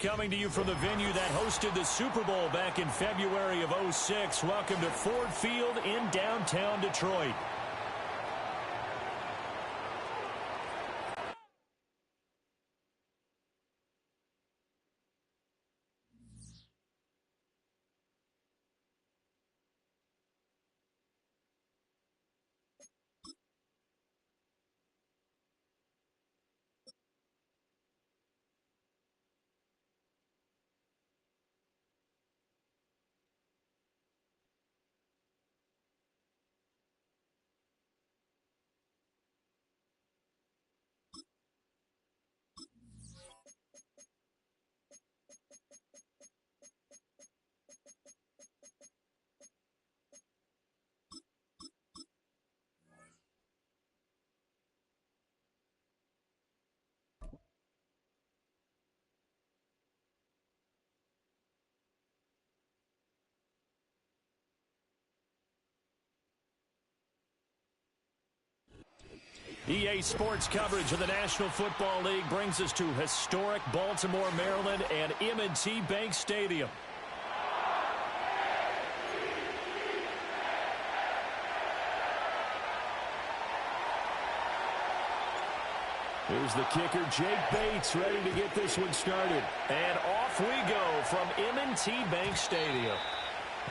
coming to you from the venue that hosted the Super Bowl back in February of '06. Welcome to Ford Field in downtown Detroit. EA Sports coverage of the National Football League brings us to historic Baltimore, Maryland, and M&T Bank Stadium. Here's the kicker, Jake Bates, ready to get this one started. And off we go from M&T Bank Stadium.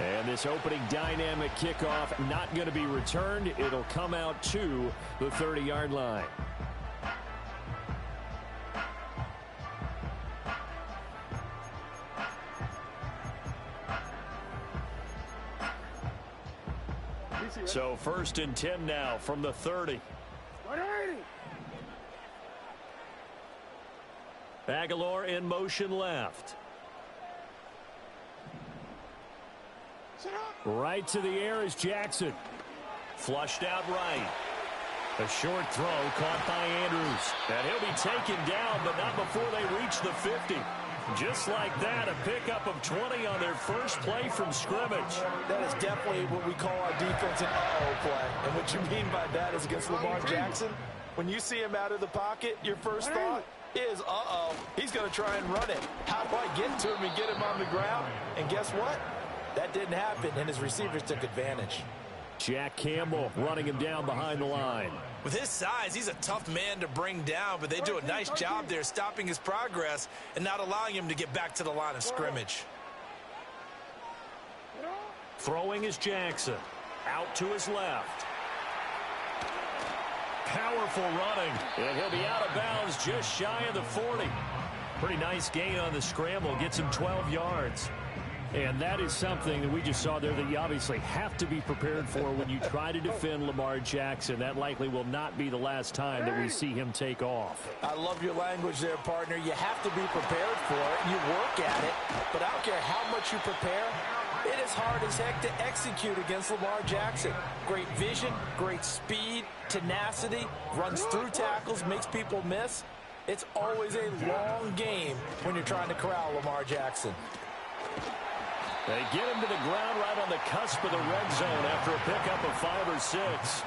And this opening dynamic kickoff not going to be returned. It'll come out to the 30-yard line. So 1st and 10 now from the 30. Aguilar in motion left. Right to the air is Jackson. Flushed out right. A short throw caught by Andrews. And he'll be taken down, but not before they reach the 50. Just like that, a pickup of 20 on their first play from scrimmage. That is definitely what we call our defense an uh-oh play. And what you mean by that is against Lamar Jackson, when you see him out of the pocket, your first thought is, uh-oh, he's going to try and run it. How do I get to him and get him on the ground? And guess what? That didn't happen, and his receivers took advantage. Jack Campbell running him down behind the line. With his size, he's a tough man to bring down, but they do a nice job there stopping his progress and not allowing him to get back to the line of scrimmage. Throwing is Jackson. Out to his left. Powerful running. And he'll be out of bounds just shy of the 40. Pretty nice gain on the scramble. Gets him 12 yards. And that is something that we just saw there that you obviously have to be prepared for when you try to defend Lamar Jackson. That likely will not be the last time that we see him take off. I love your language there, partner. You have to be prepared for it. You work at it. But I don't care how much you prepare, it is hard as heck to execute against Lamar Jackson. Great vision, great speed, tenacity, runs through tackles, makes people miss. It's always a long game when you're trying to corral Lamar Jackson. They get him to the ground right on the cusp of the red zone after a pickup of 5 or 6.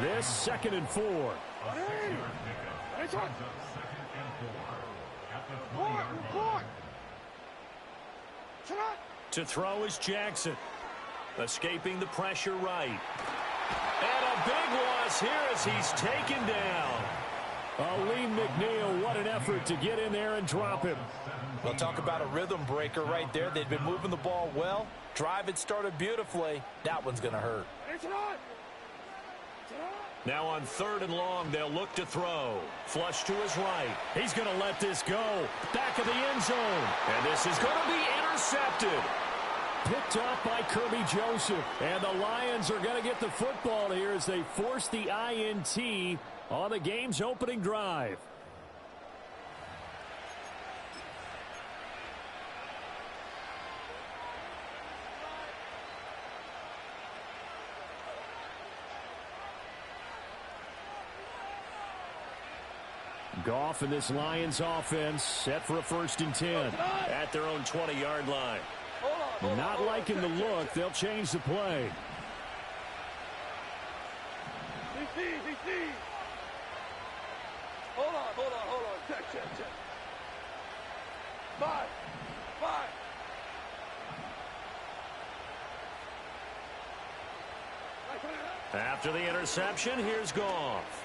This 2nd and 4. To throw is Jackson. Escaping the pressure right. And a big loss here as he's taken down. Lee McNeil, what an effort to get in there and drop him. We'll talk about a rhythm breaker right there. They've been moving the ball well. Drive had started beautifully. That one's going to hurt. Now on 3rd and long, they'll look to throw. Flush to his right. He's going to let this go. Back of the end zone. And this is going to be intercepted. Picked up by Kirby Joseph. And the Lions are going to get the football here as they force the INT on the game's opening drive. Goff and this Lions offense set for a 1st and 10 at their own 20-yard line. Not liking the look. They'll change the play. Hold on. Check. After the interception, here's Goff.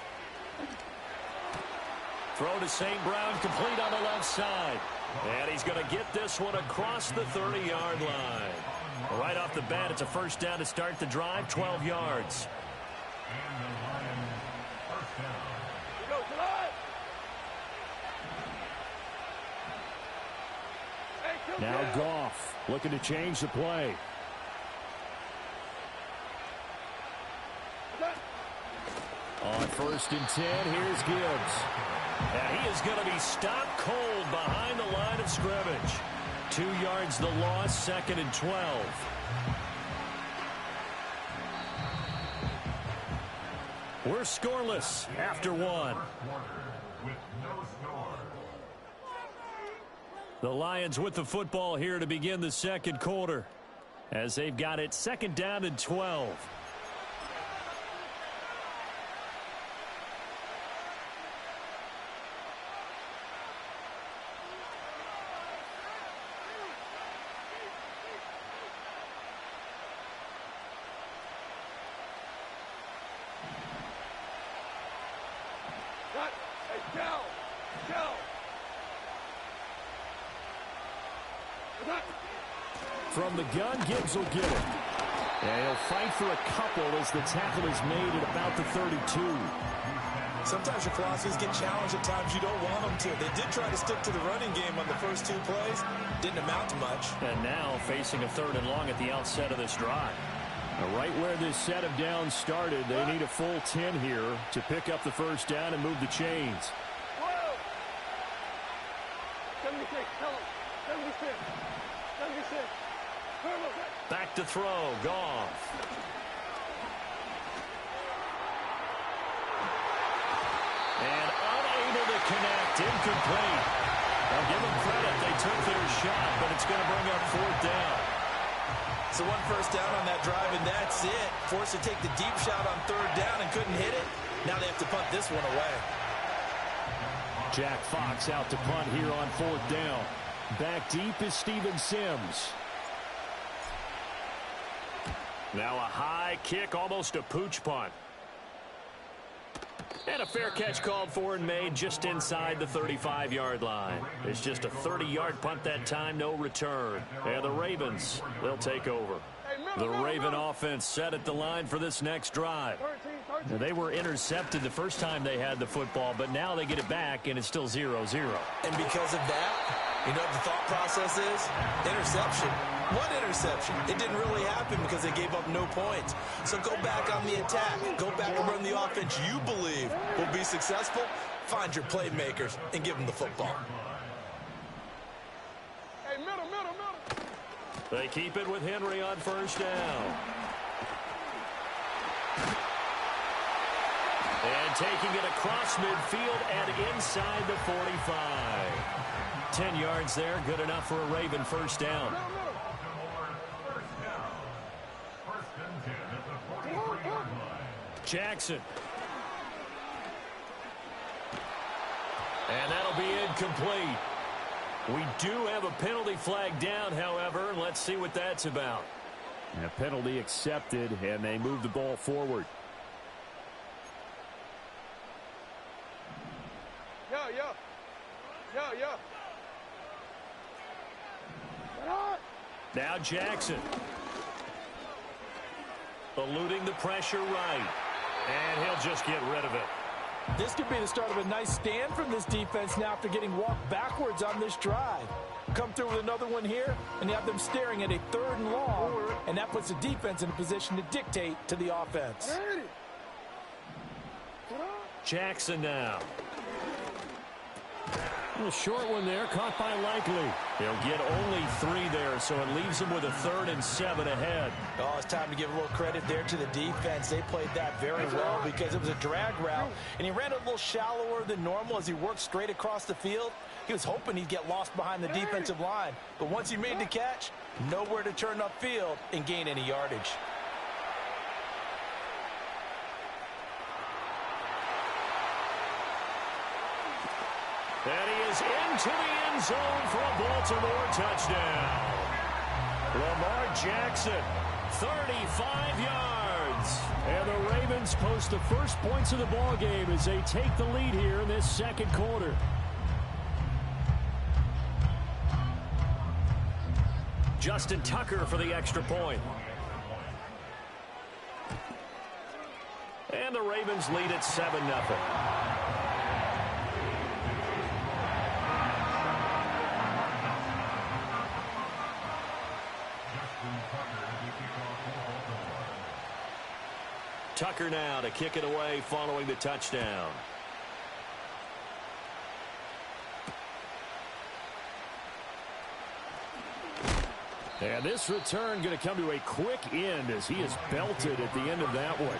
Throw to St. Brown, complete on the left side. And he's going to get this one across the 30-yard line. Right off the bat, it's a first down to start the drive, 12 yards. Now Goff looking to change the play. On 1st and 10, here's Gibbs. And he is going to be stopped cold behind the line of scrimmage. 2 yards the loss, 2nd and 12. We're scoreless after one. The Lions with the football here to begin the second quarter, as they've got it 2nd down and 12. From the gun, Gibbs will get it. And he'll fight for a couple as the tackle is made at about the 32. Sometimes your philosophies get challenged at times you don't want them to. They did try to stick to the running game on the first 2 plays. Didn't amount to much. And now facing a 3rd and long at the outset of this drive. Right where this set of downs started, they need a full 10 here to pick up the first down and move the chains. 76, tell him. 76. 76. Back to throw, Goff. And unable to connect, incomplete. I'll give them credit, they took their shot, but it's going to bring up 4th down. So 1 first down on that drive, and that's it. Forced to take the deep shot on 3rd down and couldn't hit it. Now they have to punt this one away. Jack Fox out to punt here on 4th down. Back deep is Steven Sims. Now a high kick, almost a pooch punt. And a fair catch called for and made just inside the 35-yard line. It's just a 30-yard punt that time, no return. And the Ravens, they'll take over. The Raven offense set at the line for this next drive. Now, they were intercepted the first time they had the football, but now they get it back, and it's still 0-0. And because of that, you know what the thought process is? Interception. What interception? It didn't really happen because they gave up no points. So go back on the attack. Go back and run the offense you believe will be successful. Find your playmakers and give them the football. Hey, middle. They keep it with Henry on 1st down. And taking it across midfield and inside the 45. 10 yards there, good enough for a Raven 1st down. Jackson. And that'll be incomplete. We do have a penalty flag down, however. Let's see what that's about. And a penalty accepted, and they move the ball forward. Yeah. Now Jackson. Eluding the pressure right. And he'll just get rid of it. This could be the start of a nice stand from this defense now after getting walked backwards on this drive. Come through with another one here, and you have them staring at a 3rd and long, and that puts the defense in a position to dictate to the offense. Jackson now. A short one there, caught by Likely. He'll get only 3 there, so it leaves him with a 3rd and 7 ahead. Oh, it's time to give a little credit there to the defense. They played that very well because it was a drag route, and he ran a little shallower than normal as he worked straight across the field. He was hoping he'd get lost behind the defensive line, but once he made the catch, nowhere to turn upfield and gain any yardage. And he is into the end zone for a Baltimore touchdown. Lamar Jackson, 35 yards. And the Ravens post the first points of the ball game as they take the lead here in this second quarter. Justin Tucker for the extra point. And the Ravens lead at 7-0. Tucker now to kick it away following the touchdown. And this return going to come to a quick end as he is belted at the end of that one.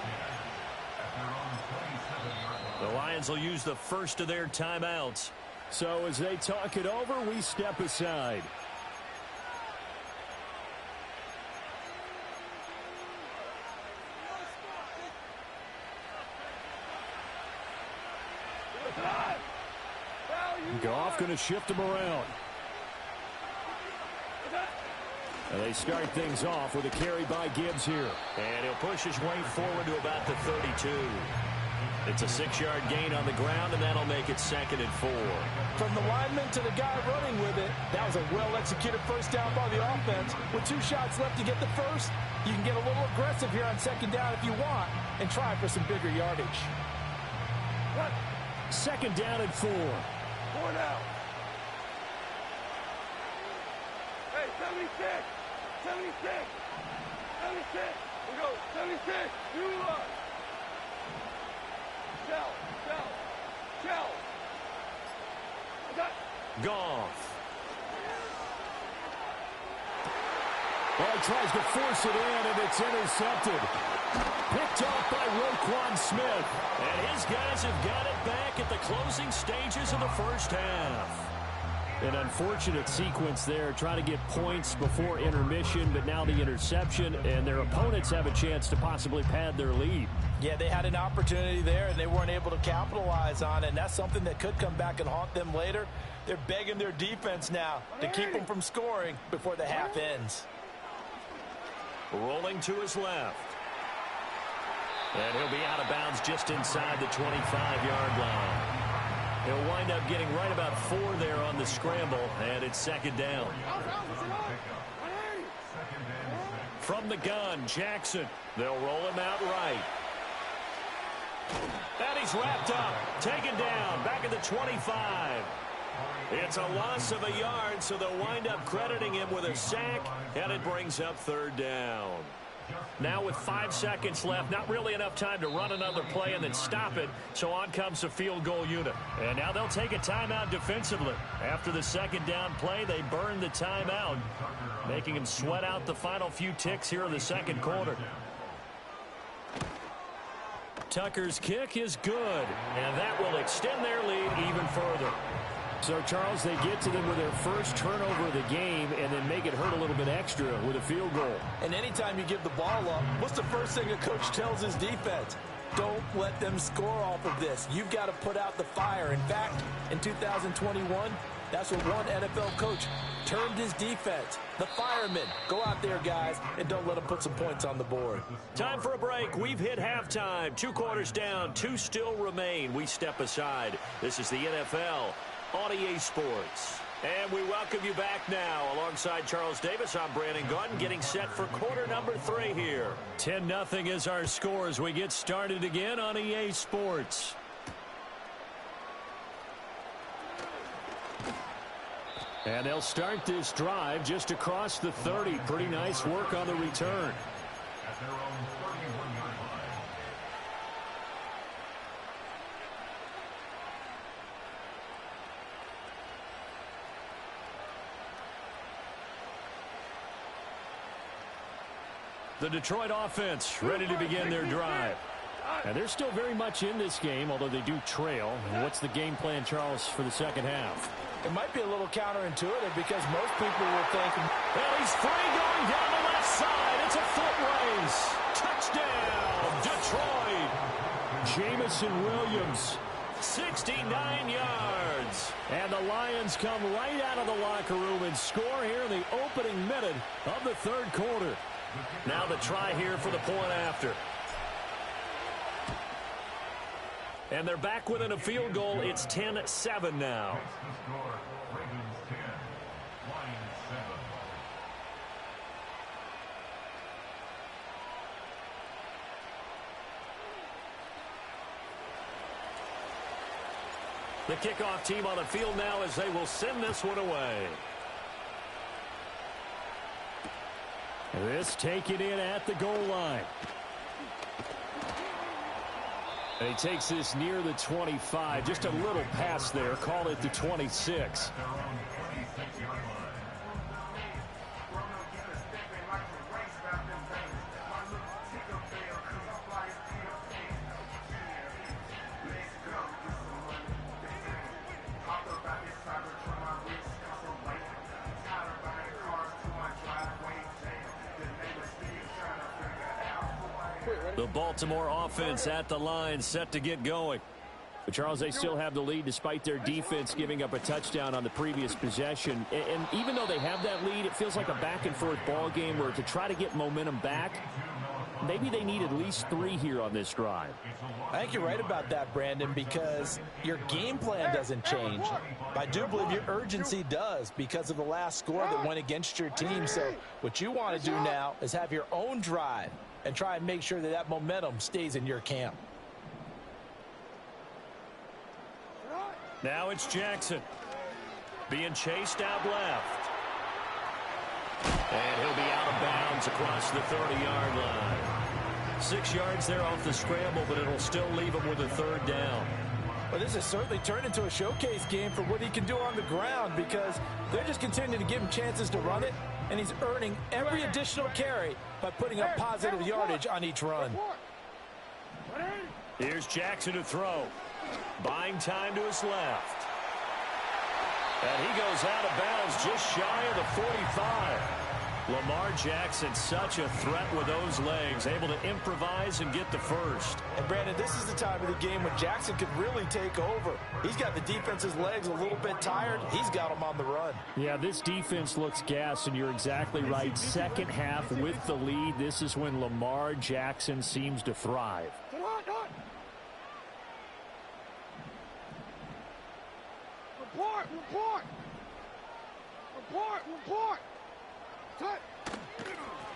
The Lions will use the first of their timeouts. So as they talk it over, we step aside. Goff going to shift him around. And they start things off with a carry by Gibbs here. And he'll push his way forward to about the 32. It's a 6-yard gain on the ground, and that'll make it 2nd and 4. From the lineman to the guy running with it, that was a well-executed first down by the offense. With 2 shots left to get the first, you can get a little aggressive here on 2nd down if you want and try for some bigger yardage. What? 2nd down and 4. 4 down. Hey, 76. 76. 76. We go. 76. You look. Shell. Goff. Well, he tries to force it in, and it's intercepted. Picked off by Roquan Smith. And his guys have got it back at the closing stages of the first half. An unfortunate sequence there, trying to get points before intermission, but now the interception, and their opponents have a chance to possibly pad their lead. Yeah, they had an opportunity there, and they weren't able to capitalize on it, and that's something that could come back and haunt them later. They're begging their defense now to keep them from scoring before the half ends. Rolling to his left. And he'll be out of bounds just inside the 25-yard line. He'll wind up getting right about 4 there on the scramble, and it's 2nd down. From the gun, Jackson. They'll roll him out right. And he's wrapped up, taken down, back at the 25. It's a loss of a yard, so they'll wind up crediting him with a sack, and it brings up 3rd down. Now with 5 seconds left, not really enough time to run another play and then stop it, so on comes the field goal unit. And now they'll take a timeout defensively. After the 2nd down play, they burn the timeout, making them sweat out the final few ticks here in the 2nd quarter. Tucker's kick is good, and that will extend their lead even further. So, Charles, they get to them with their first turnover of the game and then make it hurt a little bit extra with a field goal. And anytime you give the ball up, what's the first thing a coach tells his defense? Don't let them score off of this. You've got to put out the fire. In fact, in 2021, that's what one NFL coach termed his defense. The firemen. Go out there, guys, and don't let them put some points on the board. Time for a break. We've hit halftime. 2 quarters down. 2 still remain. We step aside. This is the NFL on EA Sports. And we welcome you back now. Alongside Charles Davis, I'm Brandon Gaudin, getting set for quarter number 3 here. 10-0 is our score as we get started again on EA Sports. And they'll start this drive just across the 30. Pretty nice work on the return. The Detroit offense ready to begin their drive. And they're still very much in this game, although they do trail. What's the game plan, Charles, for the 2nd half? It might be a little counterintuitive because most people will think, well, he's free going down the left side. It's a foot race. Touchdown, Detroit. Jamison Williams 69 yards. And the Lions come right out of the locker room and score here in the opening minute of the third quarter. Now the try here for the point after. And they're back within a field goal. It's 10-7 now. The kickoff team on the field now as they will send this one away. This taken in at the goal line. And he takes this near the 25. Just a little pass there. Call it the 26. The Baltimore offense at the line, set to get going. But, Charles, they still have the lead despite their defense giving up a touchdown on the previous possession. And even though they have that lead, it feels like a back-and-forth ball game where to try to get momentum back, maybe they need at least 3 here on this drive. I think you're right about that, Brandon, because your game plan doesn't change. I do believe your urgency does because of the last score that went against your team. So what you want to do now is have your own drive and try and make sure that that momentum stays in your camp. Now it's Jackson being chased out left. And he'll be out of bounds across the 30-yard line. 6 yards there off the scramble, but it'll still leave him with a third down. Well, this has certainly turned into a showcase game for what he can do on the ground because they're just continuing to give him chances to run it, and he's earning every additional carry by putting up positive yardage on each run. Here's Jackson to throw. Buying time to his left. And he goes out of bounds just shy of the 45. Lamar Jackson, such a threat with those legs, able to improvise and get the first. And, Brandon, this is the time of the game when Jackson could really take over. He's got the defense's legs a little bit tired. He's got them on the run. Yeah, this defense looks gassed, and you're exactly right. Second half with the lead, this is when Lamar Jackson seems to thrive. Report.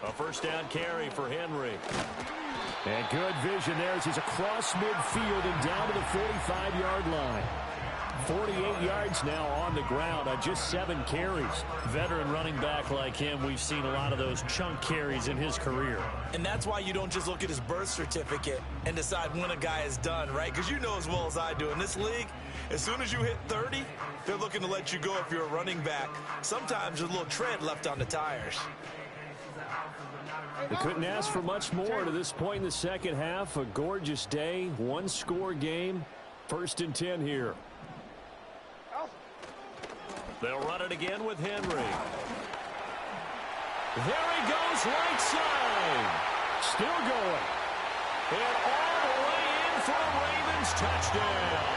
A first down carry for Henry. And good vision there as he's across midfield and down to the 45-yard line. 48 yards now on the ground on just 7 carries. Veteran running back like him, we've seen a lot of those chunk carries in his career. And that's why you don't just look at his birth certificate and decide when a guy is done, right? Because you know as well as I do, in this league, as soon as you hit 30, they're looking to let you go if you're a running back. Sometimes there's a little tread left on the tires. They couldn't ask for much more to this point in the second half. A gorgeous day, 1-score game. 1st and 10 here. They'll run it again with Henry. There he goes, right side. Still going. And all the way in for a Ravens touchdown.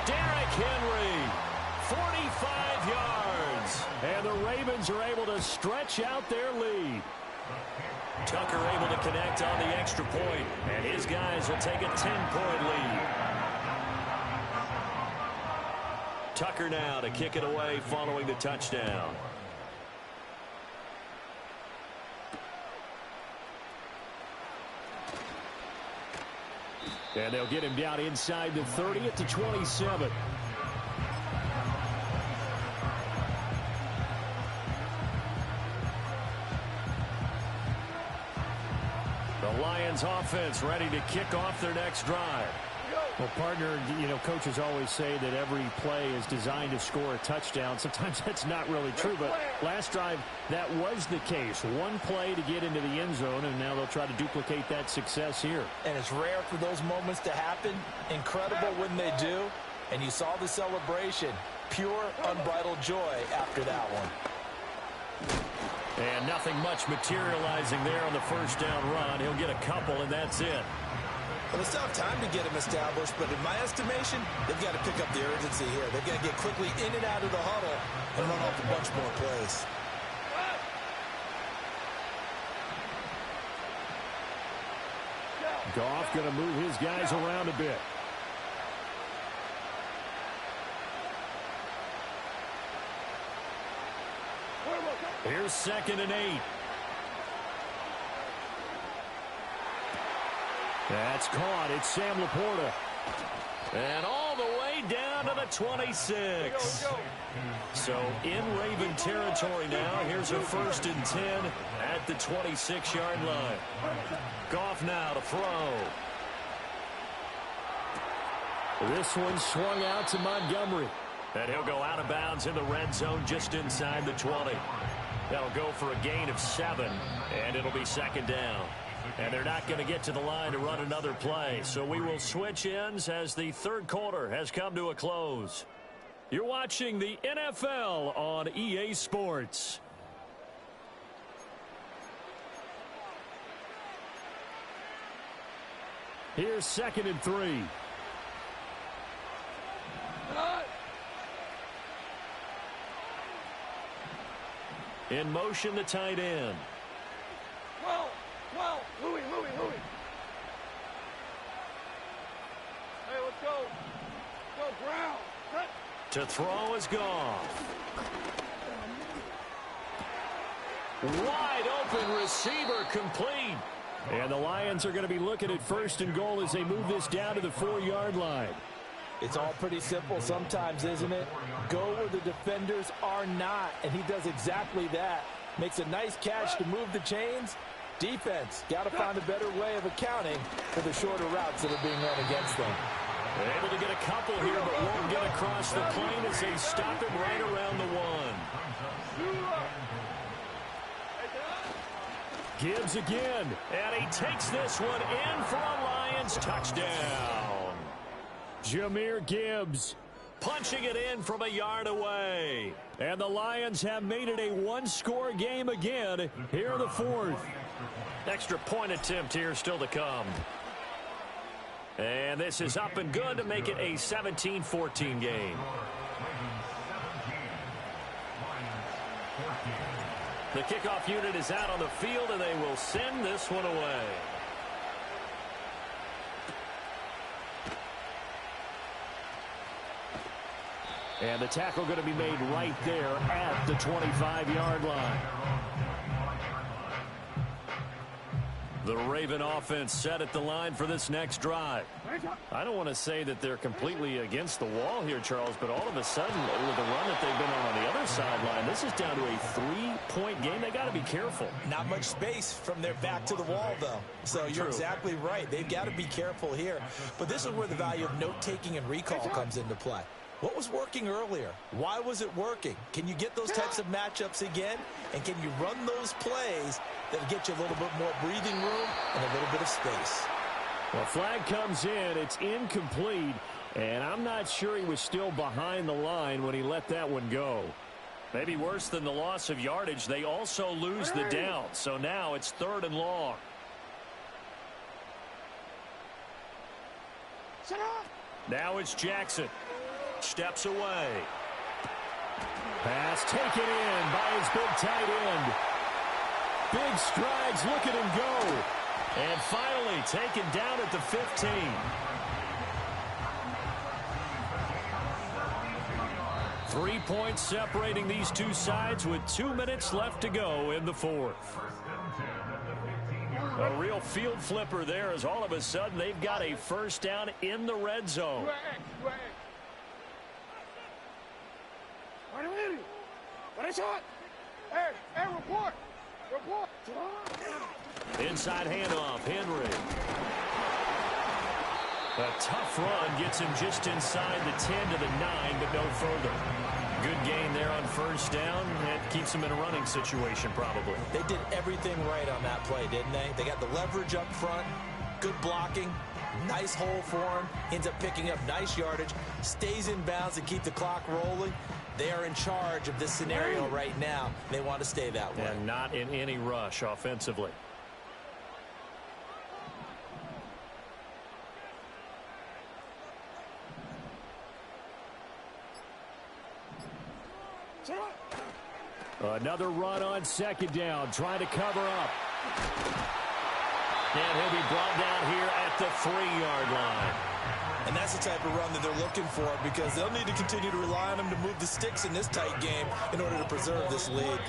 Derrick Henry, 45 yards. And the Ravens are able to stretch out their lead. Tucker able to connect on the extra point, and his guys will take a 10-point lead. Tucker now to kick it away following the touchdown. And they'll get him down inside the 30 at the 27. The Lions offense ready to kick off their next drive. Well, partner, you know, coaches always say that every play is designed to score a touchdown. Sometimes that's not really true, but last drive, that was the case. One play to get into the end zone, and now they'll try to duplicate that success here. And it's rare for those moments to happen. Incredible when they do. And you saw the celebration. Pure, unbridled joy after that one. And nothing much materializing there on the first down run. He'll get a couple, and that's it. Well, they still have time to get him established, but in my estimation, they've got to pick up the urgency here. They've got to get quickly in and out of the huddle and run off a bunch more plays. Goff going to move his guys around a bit. Here's 2nd and 8. That's caught. It's Sam Laporta. And all the way down to the 26. So in Raven territory now. Here's a 1st and 10 at the 26-yard line. Goff now to throw. This one swung out to Montgomery. And he'll go out of bounds in the red zone just inside the 20. That'll go for a gain of 7, and it'll be 2nd down. And they're not going to get to the line to run another play. So we will switch ends as the 3rd quarter has come to a close. You're watching the NFL on EA Sports. Here's 2nd and 3. In motion, the tight end. 12, Louis. Hey, let's go. Go, Brown. Cut. To throw is Goff. Wide open receiver complete. And the Lions are going to be looking at 1st and goal as they move this down to the 4-yard line. It's all pretty simple sometimes, isn't it? Go where the defenders are not, and he does exactly that. Makes a nice catch to move the chains. Defense got to find a better way of accounting for the shorter routes that are being run against them. They're able to get a couple here, but won't get across the plane as they stop him right around the 1. Gibbs again, and he takes this one in for a Lions touchdown. Jahmyr Gibbs punching it in from a yard away. And the Lions have made it a 1-score game again here in the 4th. Extra point attempt here still to come. And this is up and good to make it a 17-14 game. The kickoff unit is out on the field, and they will send this one away. And the tackle going to be made right there at the 25-yard line. The Raven offense set at the line for this next drive. I don't want to say that they're completely against the wall here, Charles, but all of a sudden, with the run that they've been on the other sideline, this is down to a 3-point game. They got to be careful. Not much space from their back to the wall, though. So you're exactly right. They've got to be careful here. But this is where the value of note-taking and recall comes into play. What was working earlier? Why was it working? Can you get those types of matchups again? And can you run those plays that get you a little bit more breathing room and a little bit of space? Well, flag comes in. It's incomplete. And I'm not sure he was still behind the line when he let that one go. Maybe worse than the loss of yardage, they also lose the down. So now it's 3rd and long. Now it's Jackson. Steps away. Pass taken in by his big tight end. Big strides, look at him go. And finally taken down at the 15. Three points separating these two sides with 2 minutes left to go in the 4th. A real field flipper there as all of a sudden they've got a 1st down in the red zone. Hey, report! Inside handoff, Henry. A tough run gets him just inside the 10 to the 9, but no further. Good gain there on 1st down. That keeps him in a running situation probably. They did everything right on that play, didn't they? They got the leverage up front, good blocking, nice hole for him, ends up picking up nice yardage, stays in bounds to keep the clock rolling. They are in charge of this scenario right now. They want to stay that way. And not in any rush offensively. Another run on second down, trying to cover up. And he'll be brought down here at the 3-yard line. And that's the type of run that they're looking for, because they'll need to continue to rely on him to move the sticks in this tight game in order to preserve this lead.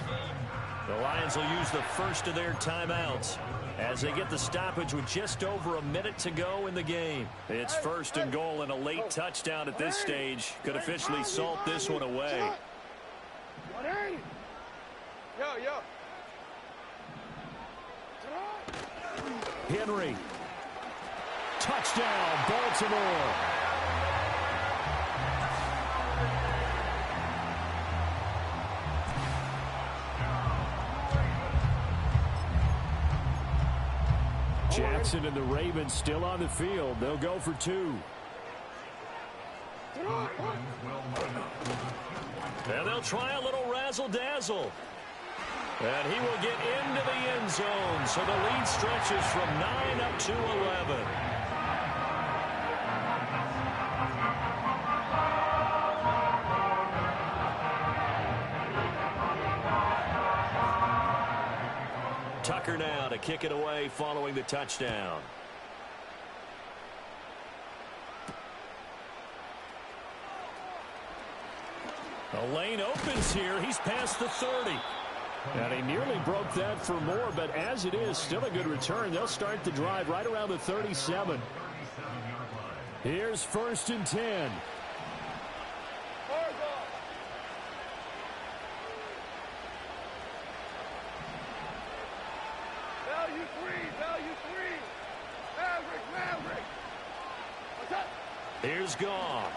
The Lions will use the first of their timeouts as they get the stoppage with just over a minute to go in the game. It's 1st and goal, and a late touchdown at this stage could officially salt this one away. 180. Yo. Henry. Touchdown, Baltimore. Jackson and the Ravens still on the field. They'll go for 2. And they'll try a little razzle-dazzle. And he will get into the end zone. So the lead stretches from 9 up to 11. Tucker now to kick it away following the touchdown. The lane opens here. He's past the 30. And he nearly broke that for more, but as it is, still a good return. They'll start the drive right around the 37. Here's 1st and 10. Maverick. What's up? Here's Goff.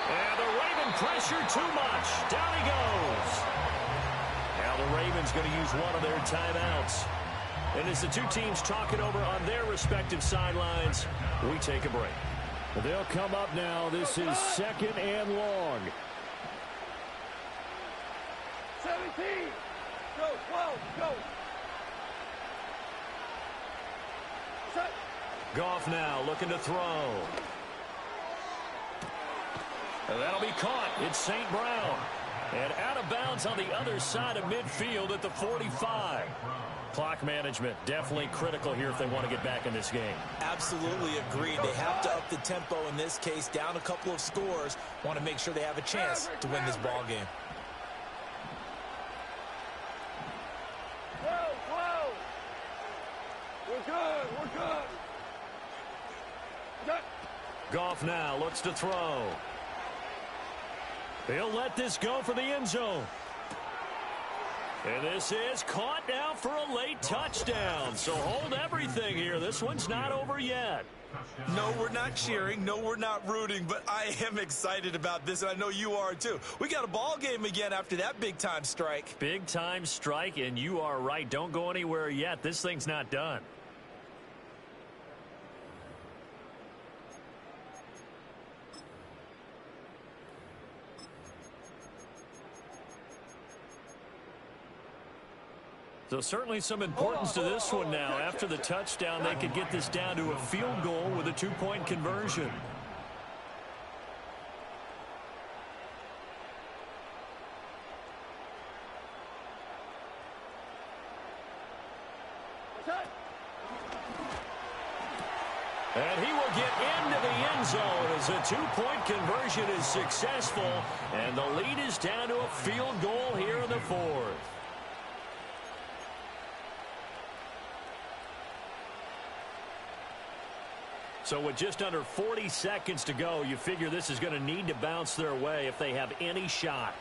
And the Raven pressure too much. Down he goes. Now the Ravens going to use one of their timeouts. And as the two teams talk it over on their respective sidelines, we take a break. They'll come up now. This is 2nd and long. 17. Go, 12, go. Set. Goff now looking to throw. And that'll be caught. It's St. Brown. And out of bounds on the other side of midfield at the 45. Clock management definitely critical here if they want to get back in this game. Absolutely agreed. They have to up the tempo in this case, down a couple of scores. Want to make sure they have a chance to win this ball game. 12. We're good. Goff now looks to throw. He'll let this go for the end zone. And this is caught now for a late touchdown. So hold everything here. This one's not over yet. No, we're not cheering. No, we're not rooting. But I am excited about this, and I know you are too. We got a ball game again after that big-time strike. Big-time strike, and you are right. Don't go anywhere yet. This thing's not done. So certainly some importance to this one now. After the touchdown, they could get this down to a field goal with a 2-point conversion. And he will get into the end zone as a 2-point conversion is successful. And the lead is down to a field goal here in the 4th. So with just under 40 seconds to go, you figure this is going to need to bounce their way if they have any shot.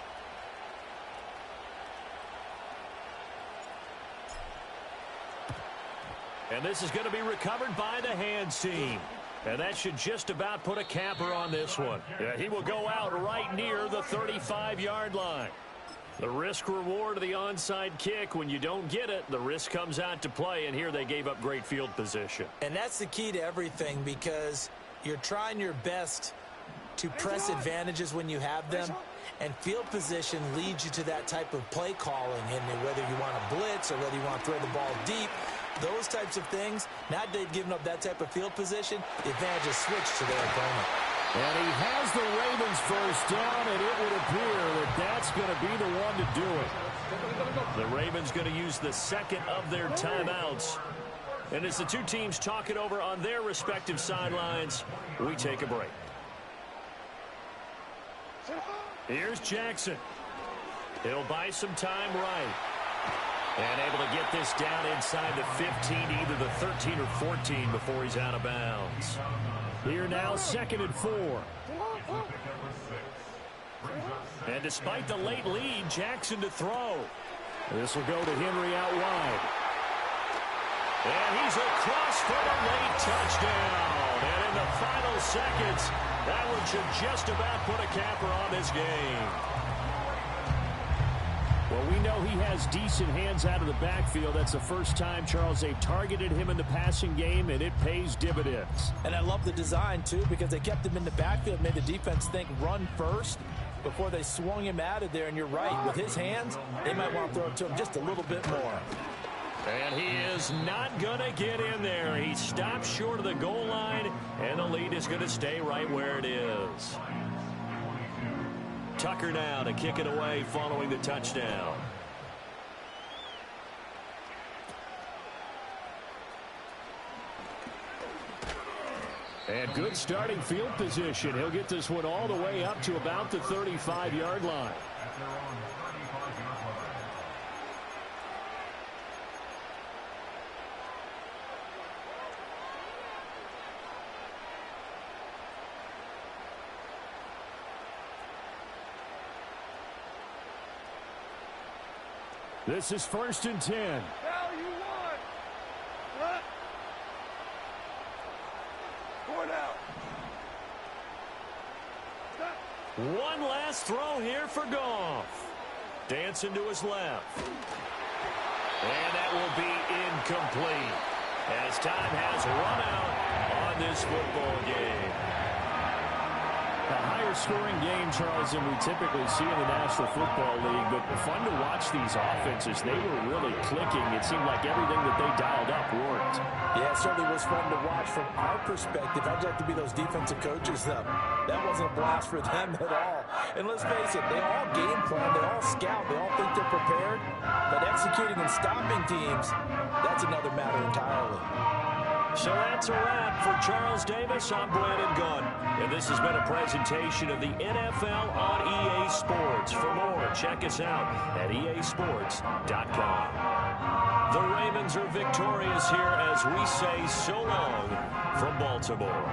And this is going to be recovered by the hands team. And that should just about put a capper on this one. Yeah, he will go out right near the 35-yard line. The risk-reward of the onside kick, when you don't get it, the risk comes out to play, and here they gave up great field position. And that's the key to everything, because you're trying your best to press advantages when you have them, and field position leads you to that type of play calling, and whether you want to blitz or whether you want to throw the ball deep, those types of things, now they've given up that type of field position, the advantage is switched to their opponent. And he has the Ravens first down, and it would appear that that's going to be the one to do it. The Ravens going to use the second of their timeouts. And as the two teams talk it over on their respective sidelines, we take a break. Here's Jackson. He'll buy some time right. And able to get this down inside the 15, either the 13 or 14 before he's out of bounds. Here now, 2nd and 4. And despite the late lead, Jackson to throw. This will go to Henry out wide. And he's across for a late touchdown. And in the final seconds, that one should just about put a capper on this game. Well, we know he has decent hands out of the backfield. That's the first time, Charles, they've targeted him in the passing game, and it pays dividends. And I love the design, too, because they kept him in the backfield, made the defense think run first before they swung him out of there. And you're right, with his hands, they might want to throw it to him just a little bit more. And he is not going to get in there. He stops short of the goal line, and the lead is going to stay right where it is. Tucker now to kick it away following the touchdown. And good starting field position. He'll get this one all the way up to about the 35-yard line. This is 1st and 10. Now you won. What? Going out. Stop. One last throw here for Goff. Dancing to his left. And that will be incomplete as time has run out on this football game. A higher-scoring game, Charles, than we typically see in the National Football League, but fun to watch these offenses. They were really clicking. It seemed like everything that they dialed up worked. Yeah, it certainly was fun to watch from our perspective. I'd like to be those defensive coaches, though. That wasn't a blast for them at all. And let's face it, they all game plan, they all scout, they all think they're prepared. But executing and stopping teams, that's another matter entirely. So that's a wrap for Charles Davis. I'm Brandon Gunn. And this has been a presentation of the NFL on EA Sports. For more, check us out at easports.com. The Ravens are victorious here as we say so long from Baltimore.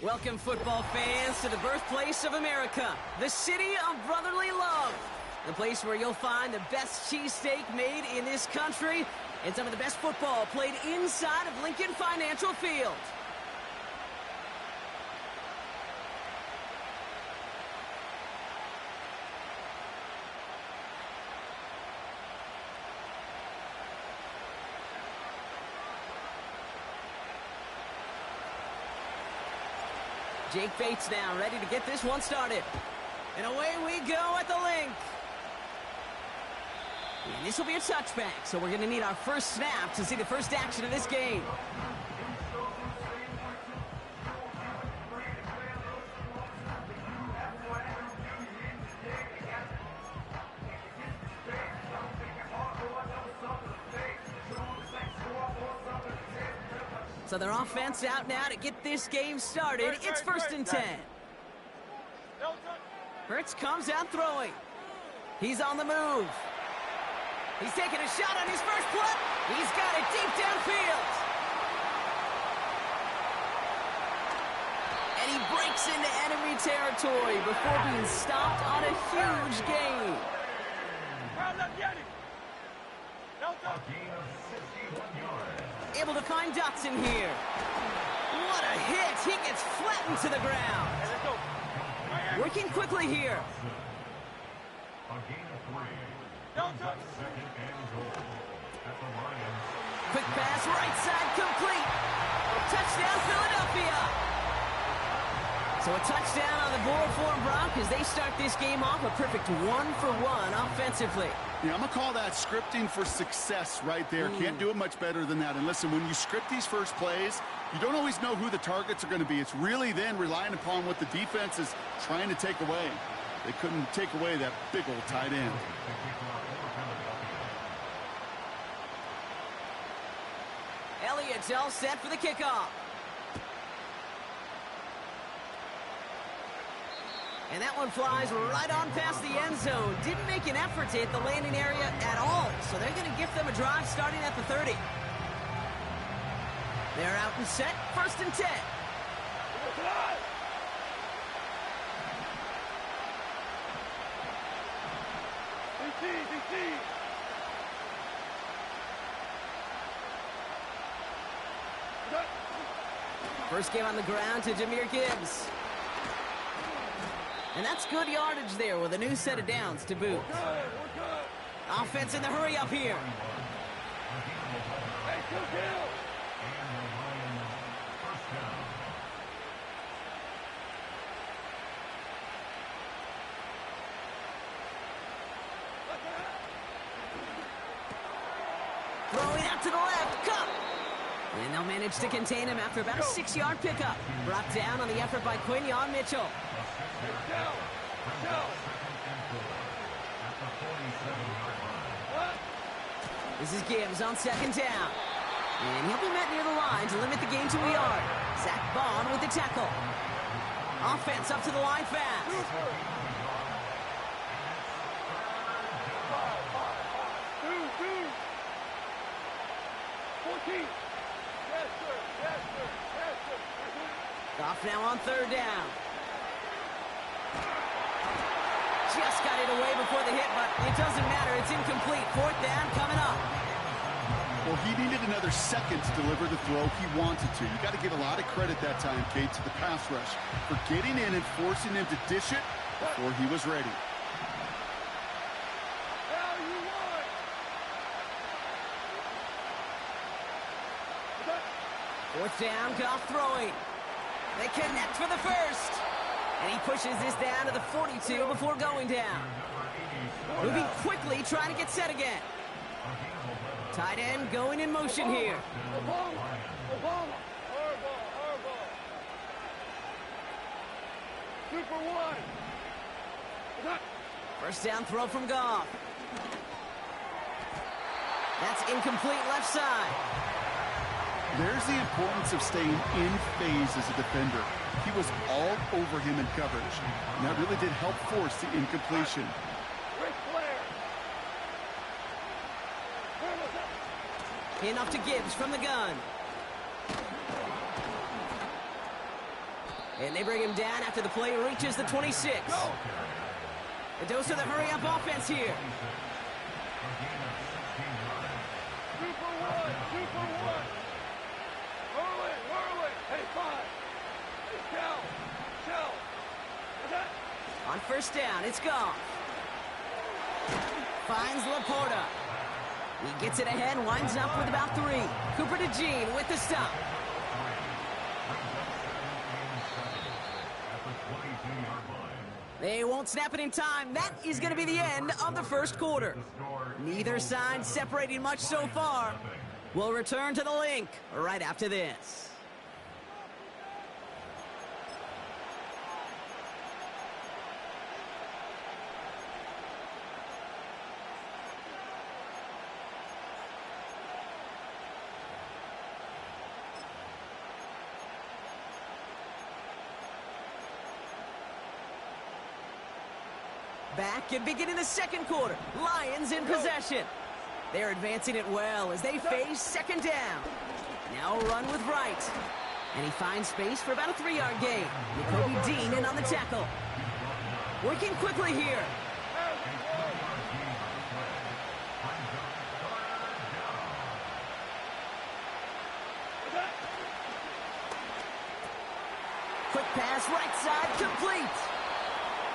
Welcome, football fans, to the birthplace of America, the city of brotherly love. The place where you'll find the best cheesesteak made in this country and some of the best football played inside of Lincoln Financial Field. Jake Bates now ready to get this one started. And away we go at the link. And this will be a touchback, so we're going to need our first snap to see the first action of this game. So their offense out now to get this game started. It's 1st and 10. Hurts comes out throwing. He's on the move. He's taking a shot on his first play. He's got it deep downfield. And he breaks into enemy territory before being stopped on a huge gain. Able to find Dotson here. What a hit. He gets flattened to the ground. Working quickly here. Quick pass, right side, complete. Touchdown, Philadelphia. So a touchdown on the board for them, Brock, as they start this game off a perfect 1-for-1 offensively. Yeah, I'm going to call that scripting for success right there. Can't do it much better than that. And listen, when you script these first plays, you don't always know who the targets are going to be. It's really then relying upon what the defense is trying to take away. They couldn't take away that big old tight end. Elliott's all set for the kickoff. And that one flies right on past the end zone. Didn't make an effort to hit the landing area at all. So they're going to give them a drive starting at the 30. They're out and set. 1st and 10. First game on the ground to Jahmyr Gibbs. And that's good yardage there with a new set of downs to boot. Offense in the hurry up here. Throwing out to the left. Cup. And they'll manage to contain him after about a 6-yard pickup. Brought down on the effort by Quinyon Mitchell. This is Gibbs on 2nd down. And he'll be met near the line to limit the gain to a yard. Zach Bond with the tackle. Offense up to the line fast. Goff now on 3rd down. Just got it away before the hit, but it doesn't matter. It's incomplete. 4th down coming up. Well, he needed another second to deliver the throw he wanted to. You got to give a lot of credit that time, Kate, to the pass rush for getting in and forcing him to dish it before he was ready. Fourth down, Goff throwing. They connect for the first. And he pushes this down to the 42 before going down. Moving quickly, trying to get set again. Tight end going in motion here. Super one. First down throw from Goff. That's incomplete left side. There's the importance of staying in phase as a defender. He was all over him in coverage, and that really did help force the incompletion. Enough to Gibbs from the gun. And they bring him down after the play reaches the 26. A dose of the hurry-up offense here. Super one. Whirl it. Hey, 5. Hey, Shell. On first down, it's Goff. Finds Laporta. He gets it ahead, winds up with about 3. Cooper DeJean with the stop. They won't snap it in time. That is going to be the end of the first quarter. Neither side separating much so far. We'll return to the link right after this. Back and beginning the second quarter. Lions in possession. They're advancing it well as they face second down. Now a run with Wright. And he finds space for about a 3-yard gain. Nakobe Dean in on the tackle. Working quickly here. Quick pass, right side, complete.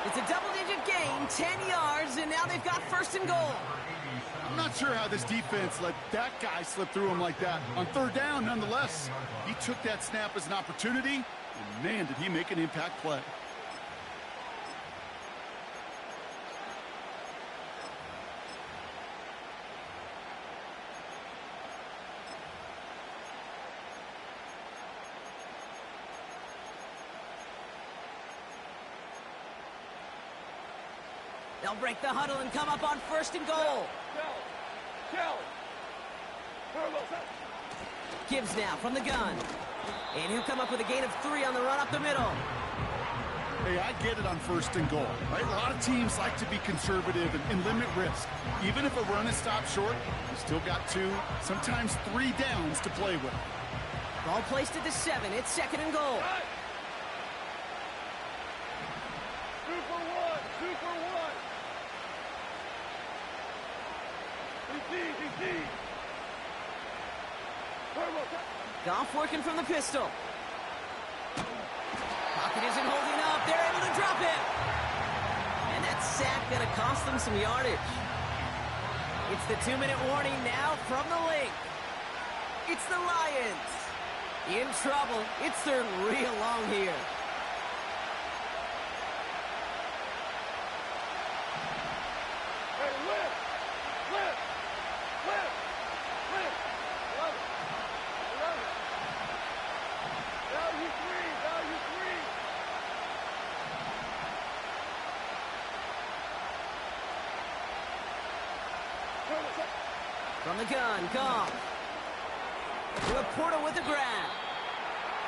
It's a double-digit gain, 10 yards, and now they've got first and goal. I'm not sure how this defense let that guy slip through him like that. On third down, nonetheless, he took that snap as an opportunity, and man, did he make an impact play. They'll break the huddle and come up on first and goal. Gibbs now from the gun. And he'll come up with a gain of 3 on the run up the middle. Hey, I get it on first and goal, right? A lot of teams like to be conservative and limit risk. Even if a run is stopped short, you still got 2, sometimes 3 downs to play with. Ball placed at the 7. It's second and goal. 2 for 1. 2 for 1. DC. Goff working from the pistol. Pocket isn't holding up. They're able to drop it. And that sack going to cost them some yardage. It's the 2-minute warning now from the link. It's the Lions. In trouble. It's third real long here. Hey, lift. Value 3. From the gun, Goff. Laporta with the grab.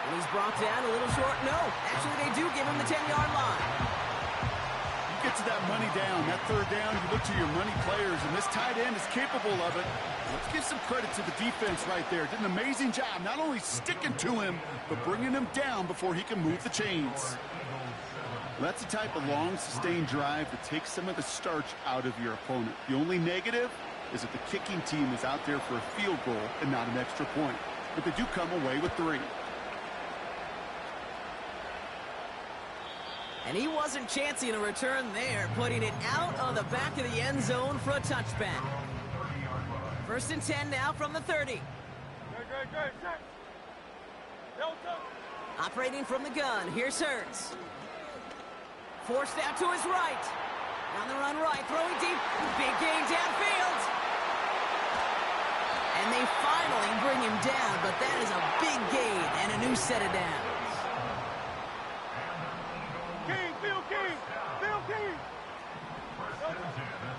And he's brought down a little short. No, actually they do give him the 10-yard line. You get to that money down, that third down, you look to your money players, and this tight end is capable of it. Let's give some credit to the defense right there. Did an amazing job, not only sticking to him, but bringing him down before he can move the chains. That's the type of long, sustained drive that takes some of the starch out of your opponent. The only negative is that the kicking team is out there for a field goal and not an extra point. But they do come away with 3. And he wasn't chancing a return there, putting it out of the back of the end zone for a touchback. First and 10 now from the 30. Great. Delta. Operating from the gun, here's Hurts. Forced out to his right. On the run right, throwing deep. Big gain downfield. And they finally bring him down, but that is a big gain and a new set of downs. King.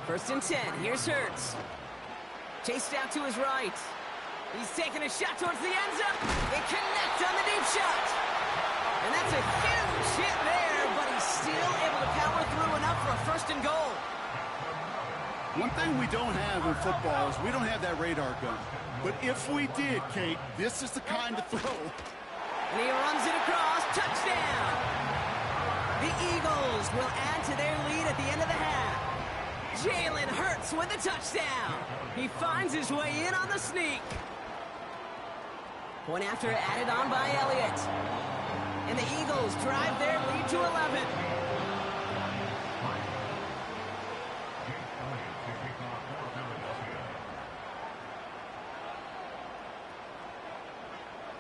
First and 10, here's Hurts. Chased out to his right. He's taking a shot towards the end zone. They connect on the deep shot. And that's a huge hit there, but he's still able to power through enough for a first and goal. One thing we don't have in football is we don't have that radar gun. But if we did, Kate, this is the kind of throw. And he runs it across. Touchdown. The Eagles will add to their lead at the end of the half. Jalen Hurts with the touchdown. He finds his way in on the sneak. Point after added on by Elliott. And the Eagles drive their lead to 11.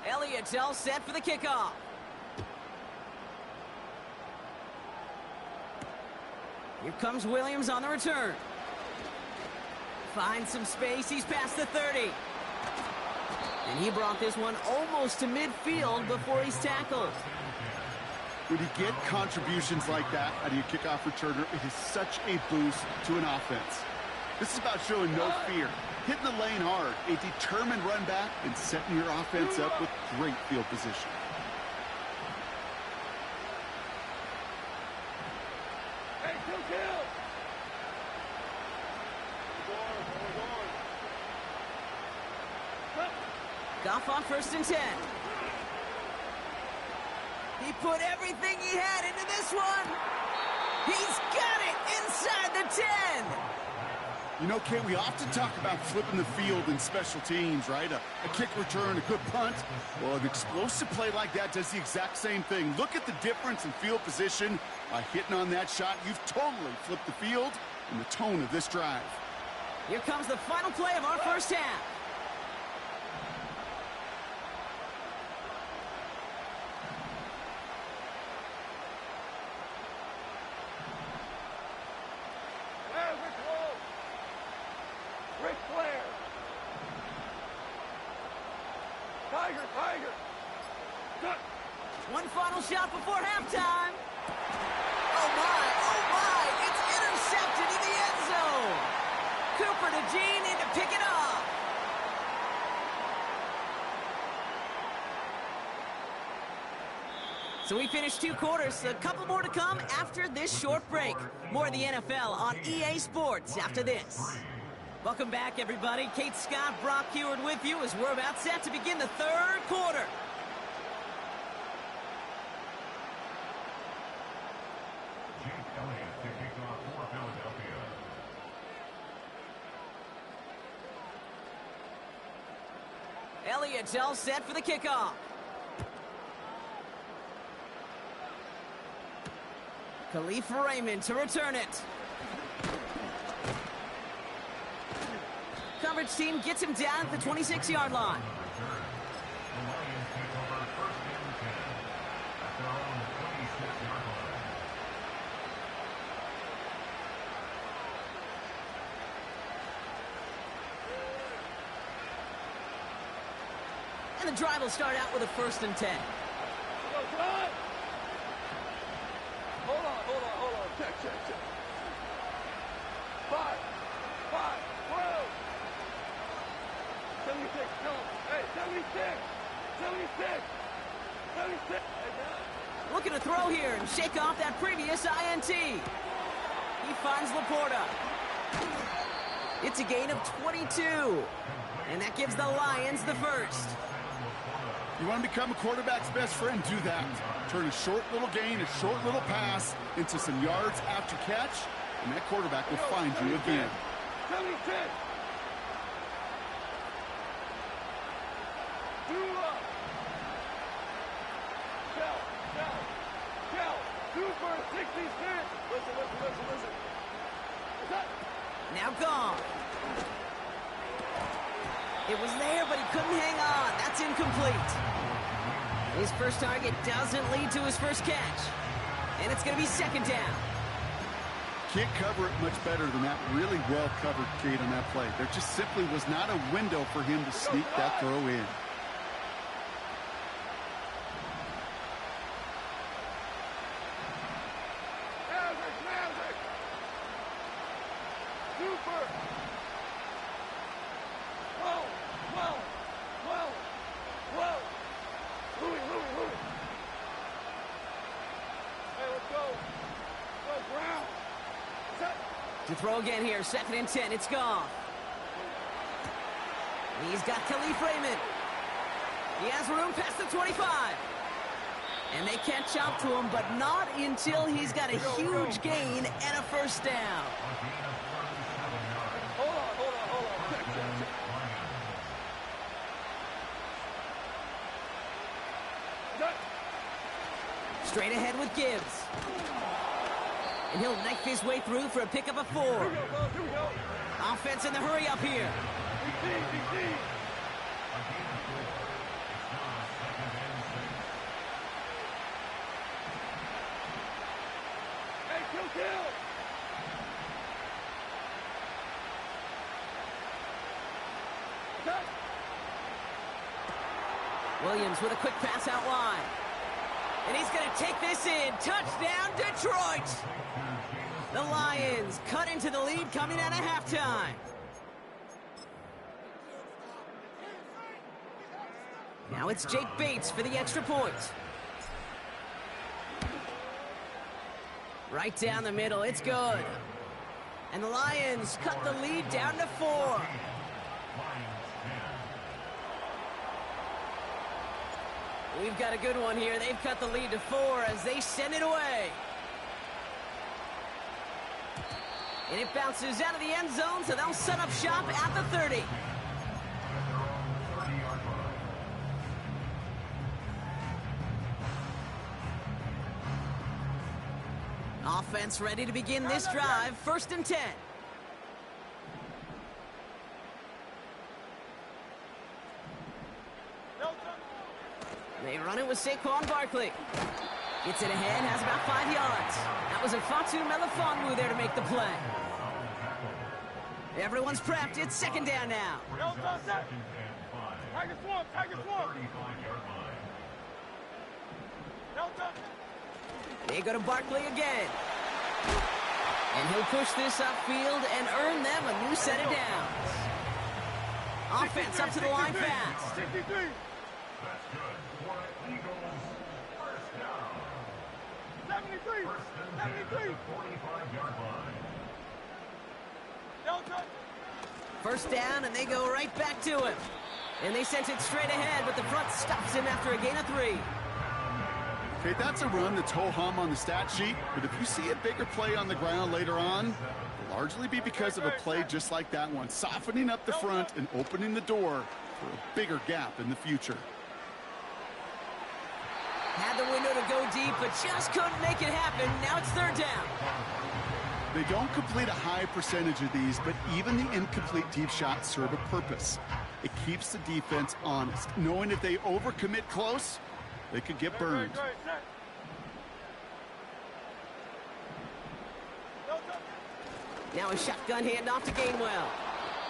Elliott's all set for the kickoff. Here comes Williams on the return. Finds some space. He's past the 30. And he brought this one almost to midfield before he's tackled. When you get contributions like that out of your kickoff returner, it is such a boost to an offense. This is about showing no fear, hitting the lane hard, a determined run back, and setting your offense up with great field position. Hey, kill. Goff on 1st and 10. He put everything he had into this one. He's got it inside the 10. You know, Kate, we often talk about flipping the field in special teams, right? A kick return, a good punt. Well, an explosive play like that does the exact same thing. Look at the difference in field position. By hitting on that shot, you've totally flipped the field and the tone of this drive. Here comes the final play of our first half. Tiger. One final shot before halftime. Oh my, it's intercepted in the end zone. Cooper to Gene in to pick it up. So we finished 2 quarters, a couple more to come after this short break. More of the NFL on EA Sports after this. Welcome back, everybody. Kate Scott, Brock Heward with you as we're about set to begin the 3rd quarter. Elliott's all set for the kickoff. Khalif Raymond to return it. Coverage team gets him down at the 26-yard line. And the drive will start out with a 1st and 10. Hold on. Check. 5, 12. 76, no. Hey, 76. Hey, looking to throw here and shake off that previous INT. He finds Laporta. It's a gain of 22. And that gives the Lions the first. You want to become a quarterback's best friend, do that. Turn a short little gain, a short little pass into some yards after catch, and that quarterback will find you again. 76. Super 66. Listen. Now gone. It was there, but he couldn't hang on. That's incomplete. His first target doesn't lead to his first catch. And it's going to be 2nd down. Can't cover it much better than that. Really well covered, Kate, on that play. There just simply was not a window for him to sneak that throw in. Maverick. Super. Whoa. Louis. Hey, let's go. Brown. Set. To throw again here, 2nd and 10. It's gone. He's got Khalif Raymond. He has room past the 25. And they catch up to him, but not until he's got a huge gain and a 1st down. Hold on. Check. Straight ahead with Gibbs. And he'll knife his way through for a pickup of 4. Here we go. Offense in the hurry up here. BT. Hey, kill. Williams with a quick pass out wide. And he's going to take this in. Touchdown, Detroit! The Lions cut into the lead coming out of halftime. Now it's Jake Bates for the extra point. Right down the middle, it's good. And the Lions cut the lead down to 4. We've got a good one here. They've cut the lead to 4 as they send it away. And it bounces out of the end zone, so they'll set up shop at the 30. Offense ready to begin this drive. 1st and 10. They run it with Saquon Barkley. Gets it ahead, has about 5 yards. That was a Fatu Melifonwu there to make the play. Everyone's prepped. It's 2nd down now. They go to Barkley again. And he'll push this upfield and earn them a new set of downs. Offense up to the line fast. 63. 73. 1st down, and they go right back to him. And they sent it straight ahead, but the front stops him after a gain of 3. Okay, that's a run that's ho-hum on the stat sheet, but if you see a bigger play on the ground later on, it'll largely be because of a play just like that one, softening up the front and opening the door for a bigger gap in the future. Had the window to go deep, but just couldn't make it happen. Now it's 3rd down. They don't complete a high percentage of these, but even the incomplete deep shots serve a purpose. It keeps the defense honest, knowing if they overcommit close, they could get burned. Now a shotgun handoff to Gainwell.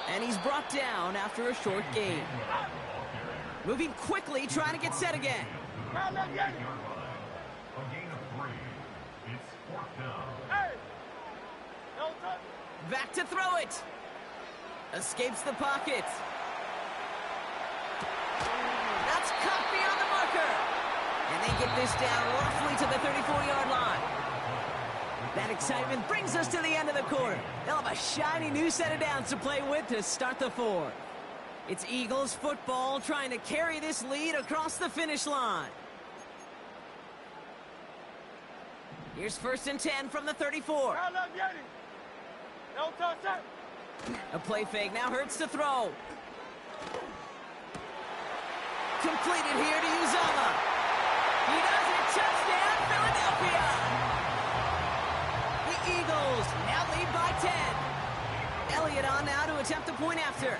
And he's brought down after a short gain. Moving quickly, trying to get set again. Back to throw it. Escapes the pocket. That's caught beyond the marker. And they get this down roughly to the 34-yard line. That excitement brings us to the end of the quarter. They'll have a shiny new set of downs to play with to start the 4th. It's Eagles football trying to carry this lead across the finish line. Here's 1st and 10 from the 34. A play fake now hurts to throw. Completed here to Uzama. He does it. Touchdown, Philadelphia. The Eagles now lead by 10. Elliott on now to attempt the point after.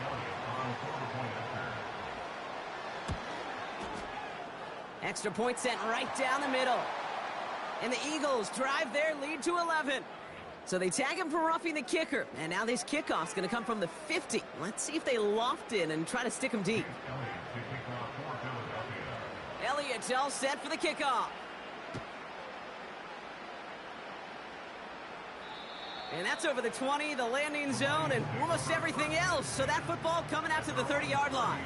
Extra point sent right down the middle. And the Eagles drive their lead to 11. So they tag him for roughing the kicker. And now this kickoff's going to come from the 50. Let's see if they loft in and try to stick him deep. Elliott all set for the kickoff. And that's over the 20, the landing zone, and almost everything else. So that football coming out to the 30-yard line.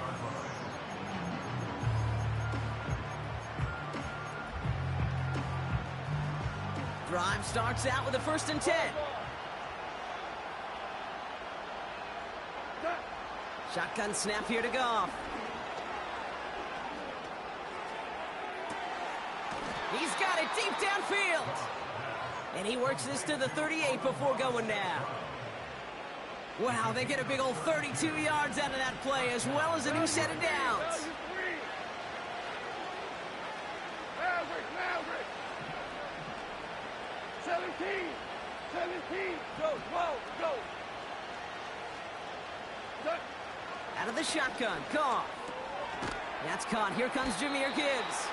Drive starts out with a 1st and 10. Shotgun snap here to Goff. He's got it deep downfield. And he works this to the 38 before going down. Wow, they get a big old 32 yards out of that play, as well as a new set of downs. Maverick. 17. Go. Out of the shotgun, Goff. That's caught. Here comes Jahmyr Gibbs.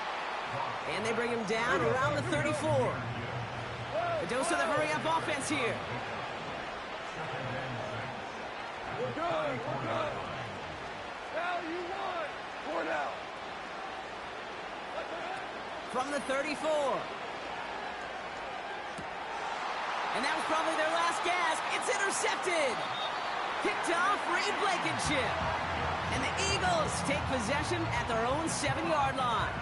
And they bring him down around the 34. A dose of the hurry-up offense here. We're good. Now you won. 4 now. from the 34. And that was probably their last gasp. It's intercepted. Picked off Reed Blankenship. And the Eagles take possession at their own 7-yard line.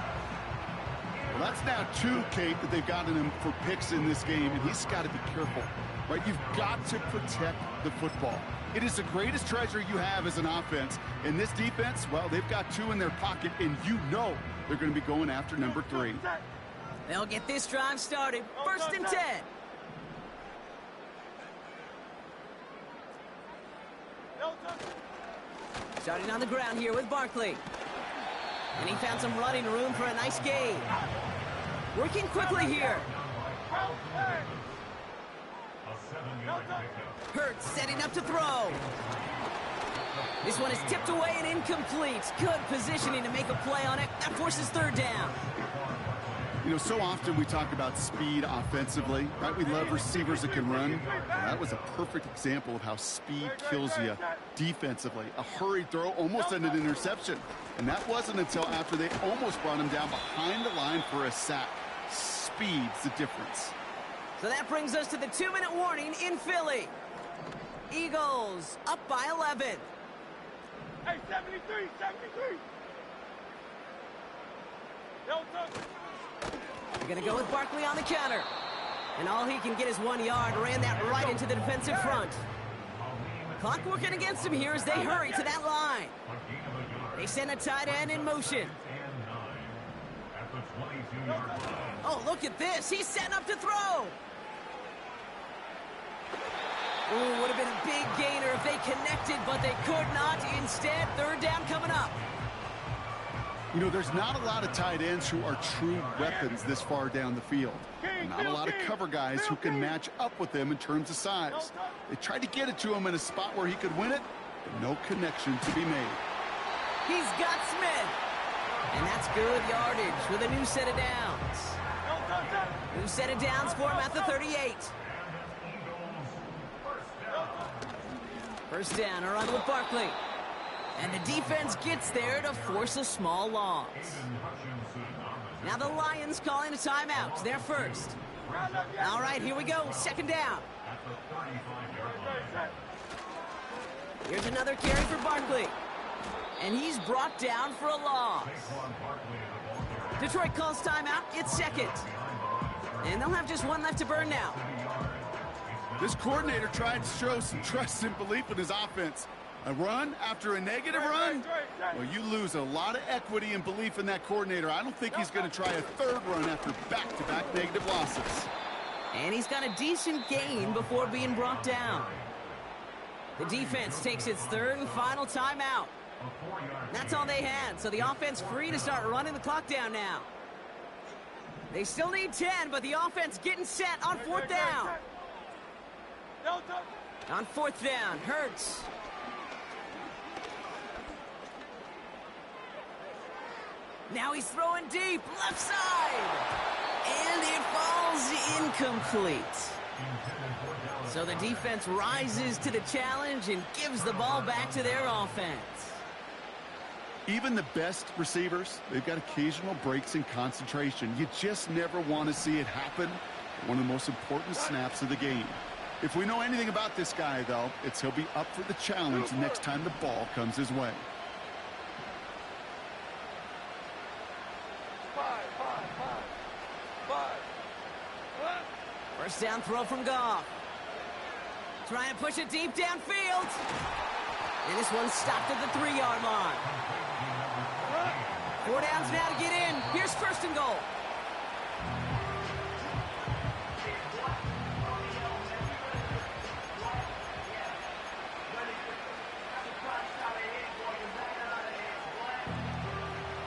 Well, that's now 2, Kate, that they've gotten him for picks in this game, and he's got to be careful, right? You've got to protect the football. It is the greatest treasure you have as an offense. And this defense, well, they've got 2 in their pocket, and you know they're going to be going after number 3. They'll get this drive started. 1st and 10. Starting on the ground here with Barkley. And he found some running room for a nice gain. Working quickly here. Hurts setting up to throw. This one is tipped away and incomplete. Good positioning to make a play on it. That forces 3rd down. You know, so often we talk about speed offensively, right? We love receivers that can run. Well, that was a perfect example of how speed kills you defensively. A hurried throw almost ended an interception. And that wasn't until after they almost brought him down behind the line for a sack. Speed's the difference. So that brings us to the 2-minute warning in Philly. Eagles up by 11. Hey, 73, 73. They're going to go with Barkley on the counter. And all he can get is 1 yard. Ran that right into the defensive front. Clock working against him here as they hurry to that line. They send a tight end in motion. Oh, look at this. He's setting up to throw. Ooh, would have been a big gainer if they connected, but they could not. Instead, 3rd down coming up. You know, there's not a lot of tight ends who are true weapons this far down the field. Not a lot of cover guys who can match up with them in terms of size. They tried to get it to him in a spot where he could win it, but no connection to be made. He's got Smith. And that's good yardage with a new set of downs. New set of downs for him at the 38. 1st down, a run with Barkley. And the defense gets there to force a small loss. Now the Lions calling a timeout. They're first. All right, here we go. 2nd down. Here's another carry for Barkley. And he's brought down for a loss. Detroit calls timeout. It's 2nd. And they'll have just 1 left to burn now. This coordinator tried to show some trust and belief in his offense. A run after a negative run? Well, you lose a lot of equity and belief in that coordinator. I don't think he's going to try a 3rd run after back-to-back negative losses. And he's got a decent gain before being brought down. The defense takes its 3rd and final timeout. That's all they had, so the offense free to start running the clock down now. They still need 10, but the offense getting set on 4th down. On 4th down, Hurts. Now he's throwing deep, left side. And it falls incomplete. So the defense rises to the challenge and gives the ball back to their offense. Even the best receivers, they've got occasional breaks in concentration. You just never want to see it happen. One of the most important snaps of the game. If we know anything about this guy, though, it's he'll be up for the challenge next time the ball comes his way. First down throw from Goff. Trying to push it deep downfield. And this one's stopped at the 3-yard line. 4 downs now to get in. Here's 1st and goal.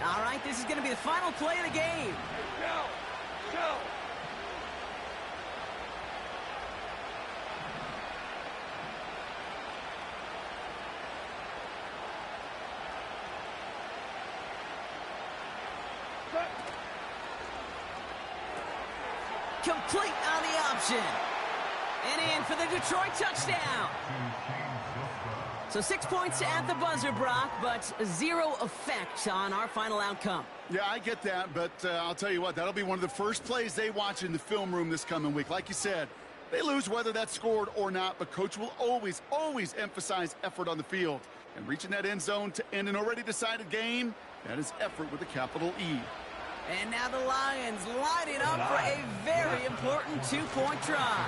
All right, this is going to be the final play of the game. Go! Complete on the option. And in for the Detroit touchdown. So 6 points at the buzzer, Brock, but 0 effect on our final outcome. Yeah, I get that, but I'll tell you what, that'll be one of the first plays they watch in the film room this coming week. Like you said, they lose whether that's scored or not, but Coach will always, always emphasize effort on the field. And reaching that end zone to end an already decided game, that is effort with a capital E. And now the Lions lining up for a very important 2-point try.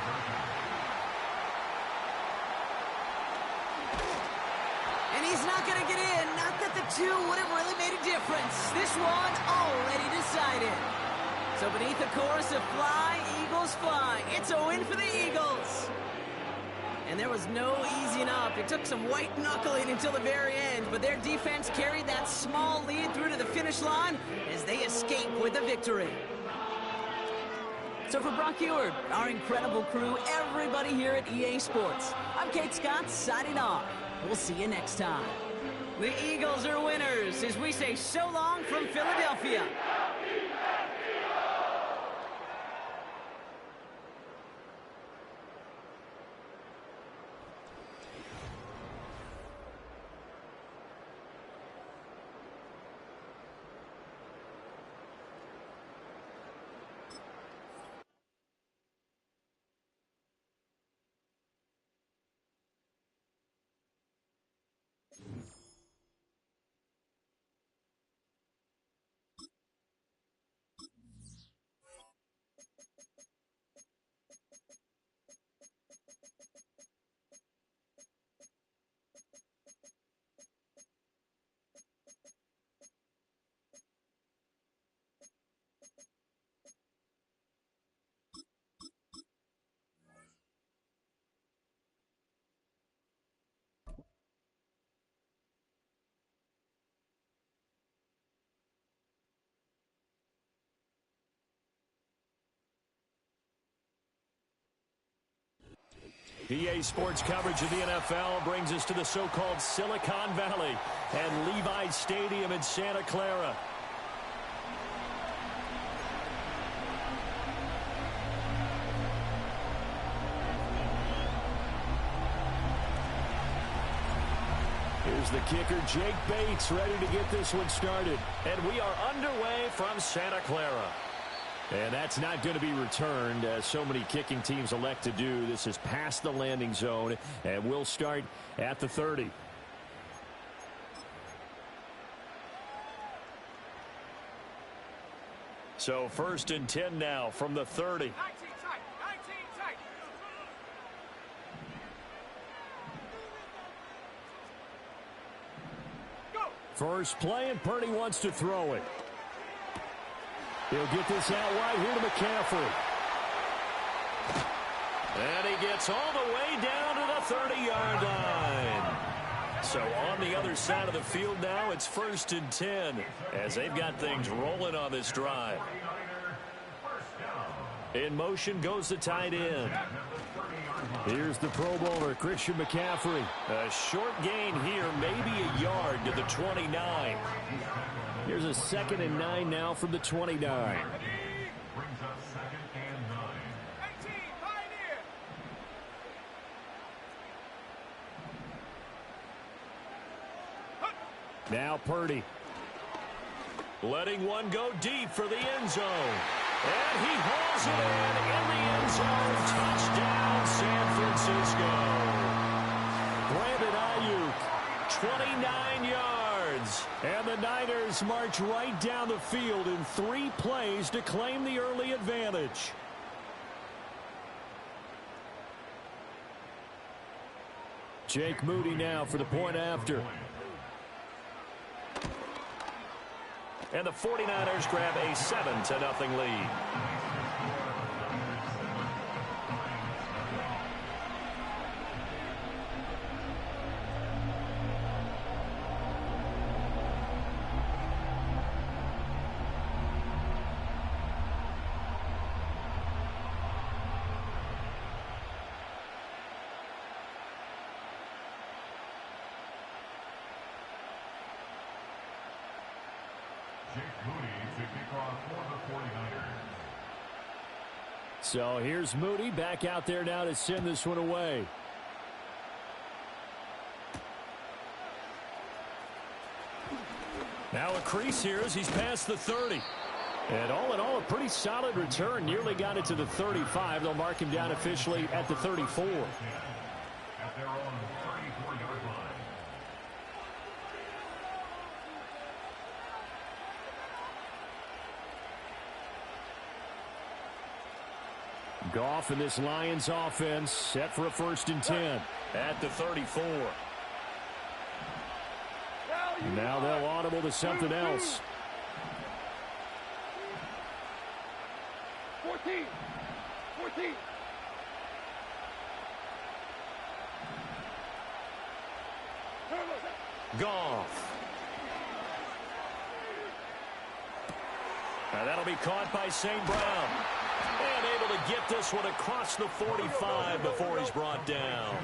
And he's not going to get in. Not that the two would have really made a difference. This one already decided. So beneath the chorus of Fly, Eagles Fly, it's a win for the Eagles. And there was no easing up. It took some white knuckling until the very end, but their defense carried that small lead through to the finish line as they escape with a victory. So for Brock Eward, our incredible crew, everybody here at EA Sports, I'm Kate Scott signing off. We'll see you next time. The Eagles are winners as we say so long from Philadelphia. EA Sports coverage of the NFL brings us to the so-called Silicon Valley and Levi Stadium in Santa Clara. Here's the kicker, Jake Bates, ready to get this one started. And we are underway from Santa Clara. And that's not going to be returned, as so many kicking teams elect to do. This is past the landing zone, and we'll start at the 30. So 1st and 10 now from the 30. 19 tight, 19 tight. Go. First play, and Purdy wants to throw it. He'll get this out wide here to McCaffrey. And he gets all the way down to the 30-yard line. So on the other side of the field now, it's 1st and 10 as they've got things rolling on this drive. In motion goes the tight end. Here's the Pro Bowler, Christian McCaffrey. A short gain here, maybe a yard to the 29. Here's a 2nd and 9 now from the 29. Brings us 2nd and 9. 18, Pioneer. Now Purdy. Letting one go deep for the end zone. And he hauls it in the end zone. Touchdown, San Francisco. Brandon Ayuk, 29 yards. And the Niners march right down the field in 3 plays to claim the early advantage. Jake Moody now for the point after. And the 49ers grab a 7-0 lead. So here's Moody back out there now to send this one away. Now a crease here as he's past the 30. And all in all, a pretty solid return. Nearly got it to the 35. They'll mark him down officially at the 34. Goff in this Lions offense set for a 1st and 10 at the 34. Now they'll audible to something else. 14. Goff. And that'll be caught by St. Brown. And able to get this one across the 45 before he's brought down.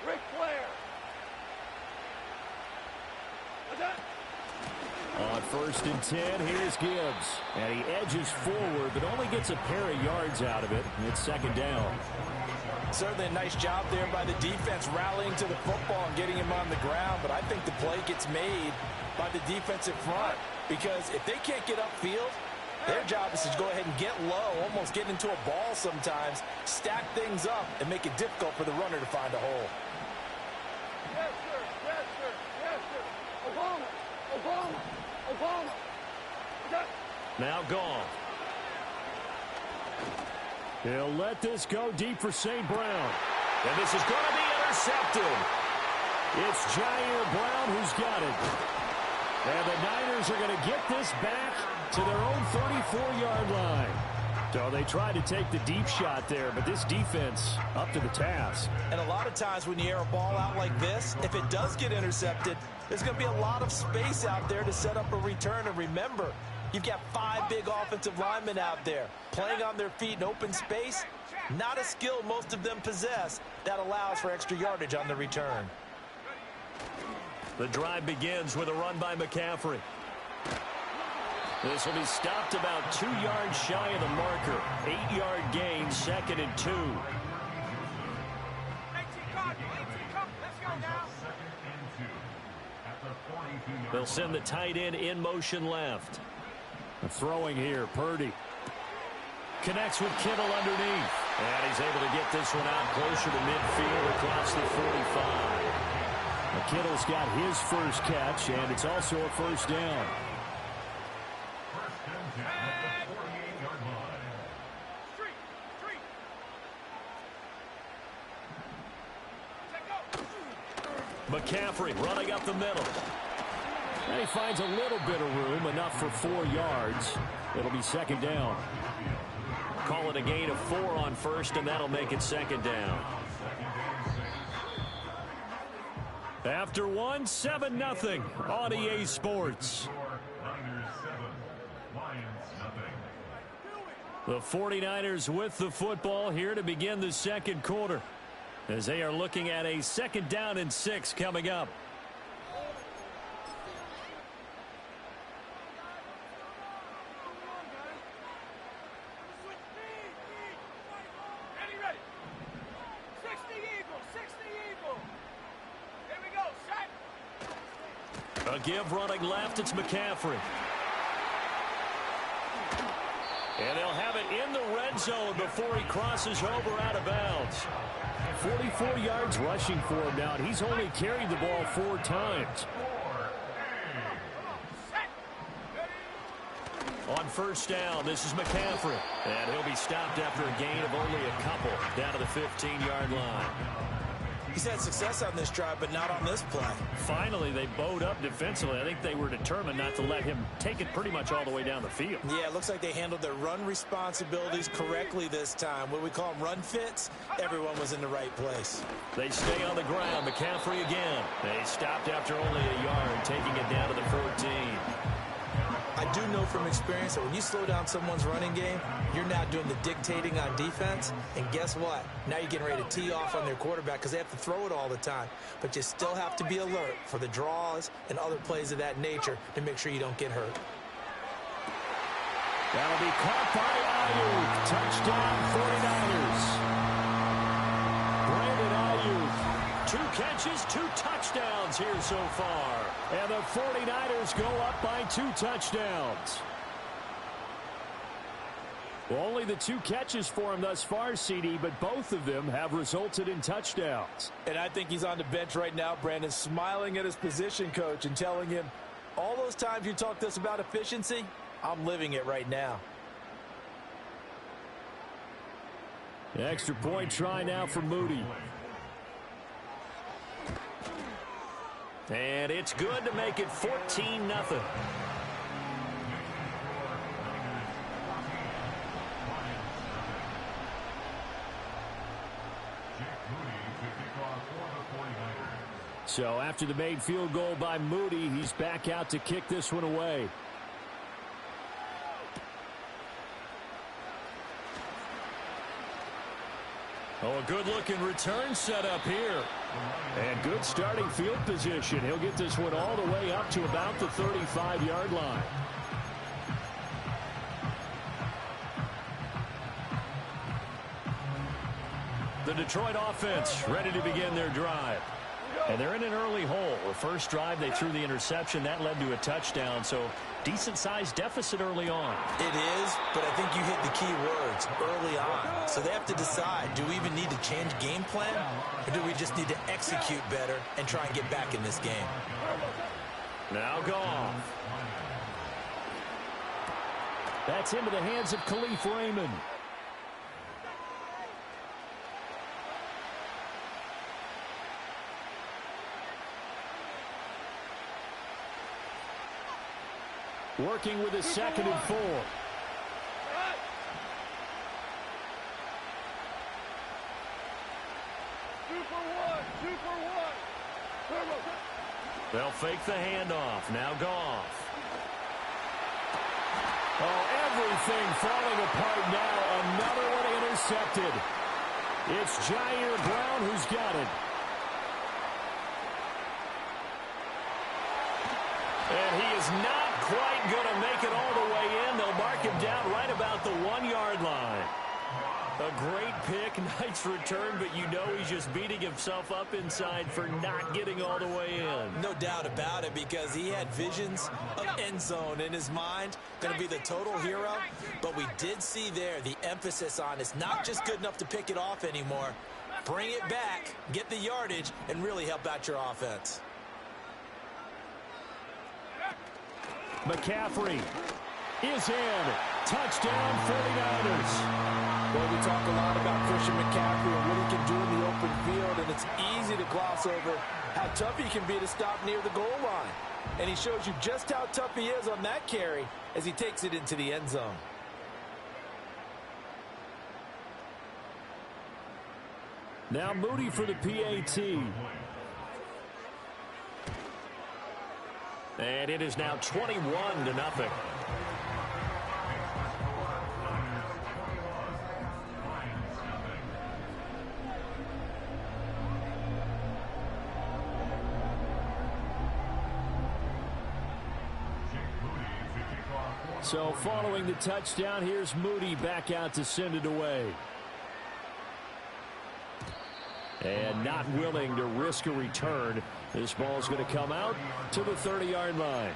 Ric Flair. On 1st and 10, here's Gibbs. And he edges forward, but only gets a pair of yards out of it. And it's 2nd down. Certainly a nice job there by the defense rallying to the football and getting him on the ground. But I think the play gets made by the defensive front. Because if they can't get upfield, their job is to go ahead and get low, almost get into a ball sometimes, stack things up, and make it difficult for the runner to find a hole. Yes, sir. Yes, sir. Yes, sir. Obama. Now gone. He'll let this go deep for St. Brown. And this is going to be intercepted. It's Jair Brown who's got it. And the Niners are going to get this back to their own 34-yard line. So they tried to take the deep shot there, but this defense up to the task. And a lot of times when you air a ball out like this, if it does get intercepted, there's going to be a lot of space out there to set up a return. And remember, you've got 5 big offensive linemen out there playing on their feet in open space. Not a skill most of them possess that allows for extra yardage on the return. The drive begins with a run by McCaffrey. This will be stopped about 2 yards shy of the marker. 8-yard gain, 2nd and 2. They'll send the tight end in motion left. Throwing here, Purdy. Connects with Kittle underneath. And he's able to get this one out closer to midfield across the 45. Kittle's got his first catch, and it's also a 1st down. McCaffrey running up the middle. And he finds a little bit of room, enough for 4 yards. It'll be 2nd down. Call it a gain of 4 on 1st, and that'll make it 2nd down. After 1, 7-0 on EA Sports. The 49ers with the football here to begin the 2nd quarter, as they are looking at a 2nd down and 6 coming up. A give running left, it's McCaffrey. And they'll have it in the red zone before he crosses over out of bounds. 44 yards rushing for him now, and he's only carried the ball 4 times. On 1st down, this is McCaffrey. And he'll be stopped after a gain of only a couple down to the 15-yard line. He's had success on this drive, but not on this play. Finally, they bowed up defensively. I think they were determined not to let him take it pretty much all the way down the field. Yeah, it looks like they handled their run responsibilities correctly this time. What we call them run fits, everyone was in the right place. They stay on the ground. McCaffrey again. They stopped after only a yard, taking it down to the 14. I do know from experience that when you slow down someone's running game, you're not doing the dictating on defense. And guess what? Now you're getting ready to tee off on their quarterback because they have to throw it all the time. But you still have to be alert for the draws and other plays of that nature to make sure you don't get hurt. That'll be caught by Ayuk. Touchdown 49ers. Brandon Ayuk, 2 catches, 2 touchdowns here so far. And the 49ers go up by 2 touchdowns. Well, only the 2 catches for him thus far, CD, but both of them have resulted in touchdowns. And I think he's on the bench right now, Brandon, smiling at his position coach and telling him, all those times you talked to us about efficiency, I'm living it right now. The extra point try now for Moody. And it's good to make it 14-0. So after the made field goal by Moody, he's back out to kick this one away. Oh, a good-looking return set up here. And good starting field position. He'll get this one all the way up to about the 35-yard line. The Detroit offense ready to begin their drive. And they're in an early hole. The first drive, they threw the interception. That led to a touchdown, so decent-sized deficit early on. It is, but I think you hit the key words, early on. So they have to decide, do we even need to change game plan, or do we just need to execute better and try and get back in this game? Now Goff. That's into the hands of Khalif Raymond. Working with a 2nd and 4. 2 for 1. 2 for 1. They'll fake the handoff. Now Goff. Oh, everything falling apart now. Another one intercepted. It's Jair Brown who's got it. And he is not quite going to make it all the way in. They'll mark him down right about the 1-yard line. A great pick, nice return, but you know he's just beating himself up inside for not getting all the way in. No doubt about it, because he had visions of end zone in his mind, going to be the total hero. But we did see there the emphasis on it's not just good enough to pick it off anymore. Bring it back, get the yardage, and really help out your offense. McCaffrey is in. Touchdown 49ers. Well, we talk a lot about Christian McCaffrey and what he can do in the open field, and it's easy to gloss over how tough he can be to stop near the goal line. And he shows you just how tough he is on that carry as he takes it into the end zone. Now Moody for the PAT. And it is now 21-0. So following the touchdown, here's Moody back out to send it away. And not willing to risk a return. This ball's going to come out to the 30-yard line.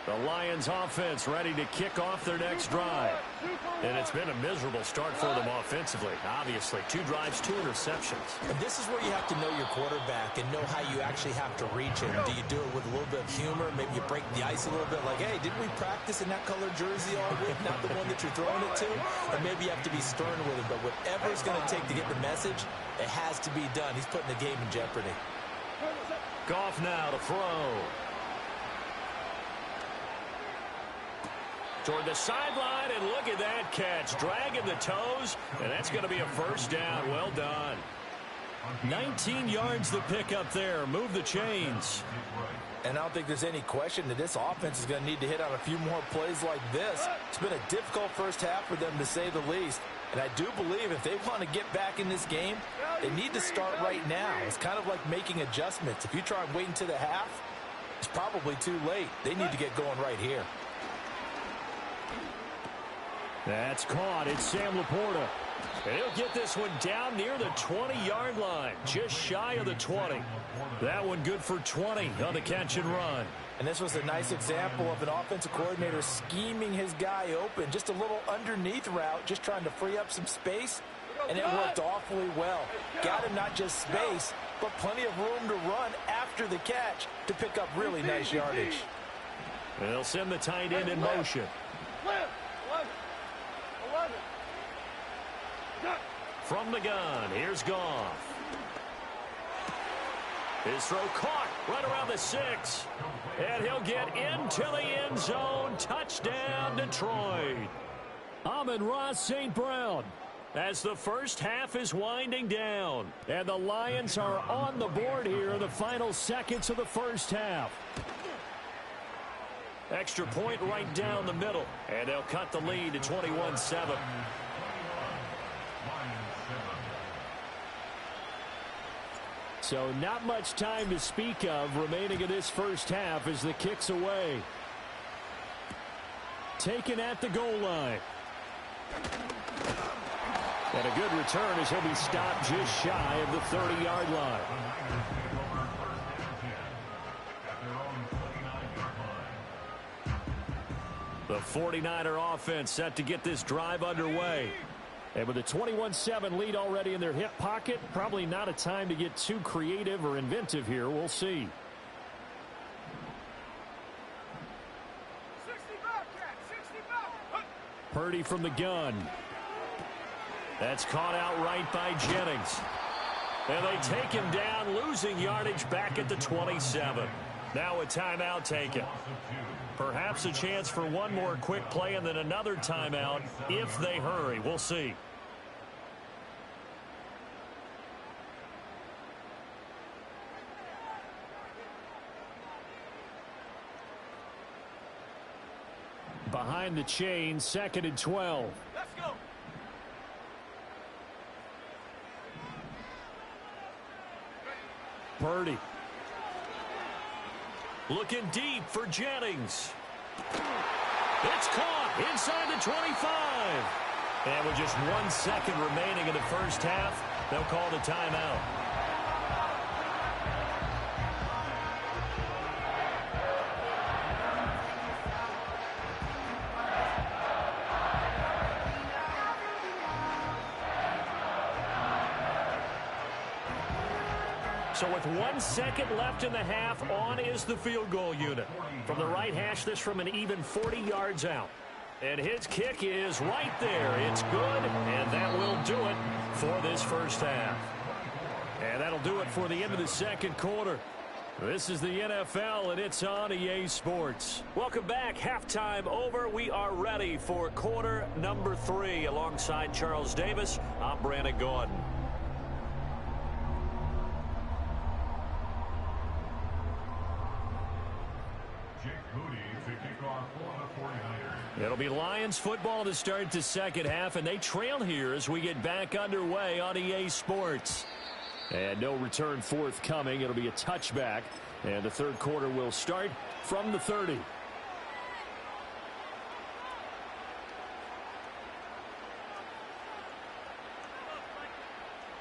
The Lions offense ready to kick off their next drive. And it's been a miserable start for them offensively. Obviously, 2 drives, 2 interceptions. And this is where you have to know your quarterback and know how you actually have to reach him. Do you do it with a little bit of humor? Maybe you break the ice a little bit like, hey, didn't we practice in that color jersey all week? Not the one that you're throwing it to? Or maybe you have to be stern with him. But whatever it's going to take to get the message, it has to be done. He's putting the game in jeopardy. Goff now to throw. Toward the sideline, and look at that catch. Dragging the toes, and that's going to be a first down. Well done. 19 yards the pick up there. Move the chains. And I don't think there's any question that this offense is going to need to hit on a few more plays like this. It's been a difficult first half for them, to say the least. And I do believe if they want to get back in this game, they need to start right now. It's kind of like making adjustments. If you try and wait until the half, it's probably too late. They need to get going right here. That's caught. It's Sam Laporta. And he'll get this one down near the 20-yard line, just shy of the 20. That one good for 20 on the catch and run. And this was a nice example of an offensive coordinator scheming his guy open. Just a little underneath route, just trying to free up some space, and it worked awfully well. Got him not just space, but plenty of room to run after the catch to pick up really nice yardage. They'll send the tight end in motion. From the gun, here's Goff. His throw caught right around the 6. And he'll get into the end zone. Touchdown, Detroit. Amon-Ra St. Brown as the first half is winding down. And the Lions are on the board here in the final seconds of the first half. Extra point right down the middle. And they'll cut the lead to 21-7. So not much time to speak of remaining in this first half as the kick's away. Taken at the goal line. And a good return as he'll be stopped just shy of the 30-yard line. The 49er offense set to get this drive underway. And with a 21-7 lead already in their hip pocket, probably not a time to get too creative or inventive here. We'll see. 60 back. Purdy from the gun. That's caught out right by Jennings. And they take him down, losing yardage back at the 27. Now a timeout taken. Perhaps a chance for one more quick play and then another timeout if they hurry. We'll see. Behind the chain, 2nd and 12. Let's go. Purdy. Looking deep for Jennings. It's caught inside the 25. And with just 1 second remaining in the first half, they'll call the timeout. So with 1 second left in the half, on is the field goal unit. From the right hash, this from an even 40 yards out. And his kick is right there. It's good, and that will do it for this first half. And that'll do it for the end of the second quarter. This is the NFL, and it's on EA Sports. Welcome back. Halftime over. We are ready for quarter number 3. Alongside Charles Davis, I'm Brandon Gordon. It'll be Lions football to start the second half, and they trail here as we get back underway on EA Sports. And no return forthcoming. It'll be a touchback, and the third quarter will start from the 30.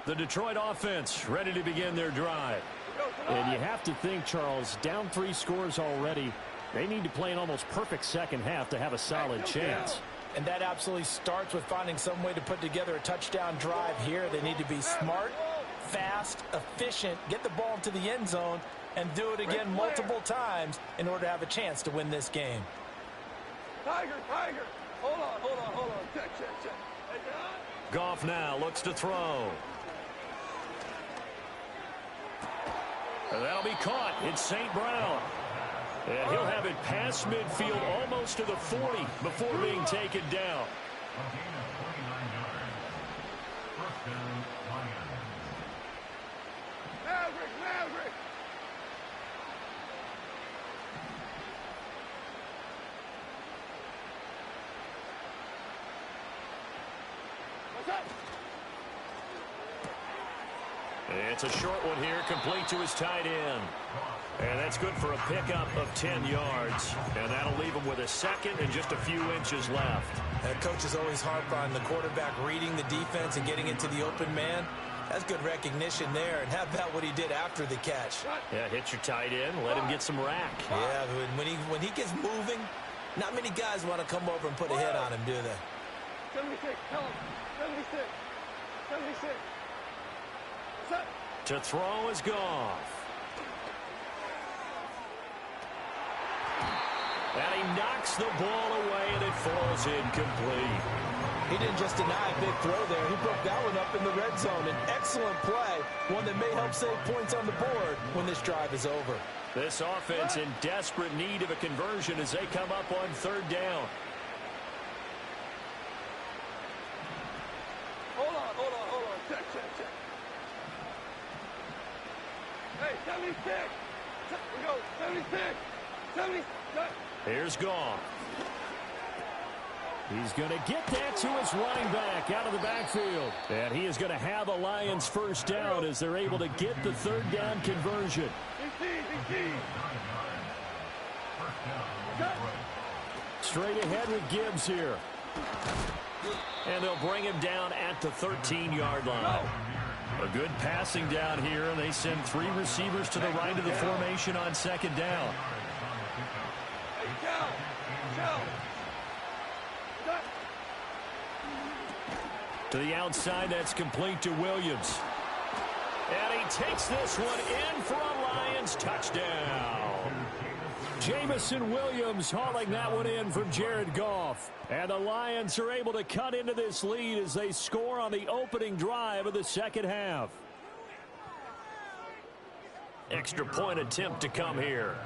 The Detroit offense ready to begin their drive. And you have to think, Charles, down 3 scores already. They need to play an almost perfect second half to have a solid chance. And that absolutely starts with finding some way to put together a touchdown drive here. They need to be smart, fast, efficient, get the ball into the end zone, and do it again multiple times in order to have a chance to win this game. Tiger. Hold on. Check. Hey, Goff now looks to throw. And that'll be caught. It's St. Brown. And he'll have it past midfield almost to the 40 before being taken down. Maverick. It's a short one here, complete to his tight end. And that's good for a pickup of 10 yards. And that'll leave him with a second and just a few inches left. Coaches always harp on the quarterback reading the defense and getting into the open man. That's good recognition there. And how about what he did after the catch? Yeah, hit your tight end, let him get some rack. Yeah, when he gets moving, not many guys want to come over and put a hit on him, do they? 76, tell him. 76. 76. Set. To throw is Goff. And he knocks the ball away, and it falls incomplete. He didn't just deny a big throw there. He broke that one up in the red zone. An excellent play, one that may help save points on the board when this drive is over. This offense in desperate need of a conversion as they come up on third down. Hold on. Check. Hey, 76. We go. 76. 76. Here's Goff. He's going to get that to his running back out of the backfield. And he is going to have a Lions first down as they're able to get the third down conversion. Straight ahead with Gibbs here. And they'll bring him down at the 13-yard line. A good passing down here, and they send 3 receivers to the right of the formation on second down. To the outside, that's complete to Williams. And he takes this one in for a Lions touchdown. Jamison Williams hauling that one in from Jared Goff. And the Lions are able to cut into this lead as they score on the opening drive of the second half. Extra point attempt to come here.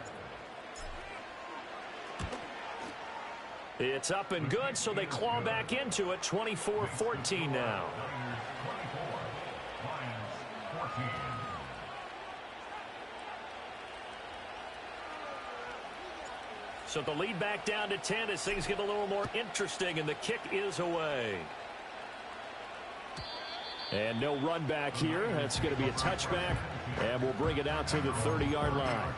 It's up and good, so they claw back into it, 24-14 now. So the lead back down to 10 as things get a little more interesting, and the kick is away. And no run back here. That's going to be a touchback, and we'll bring it out to the 30-yard line.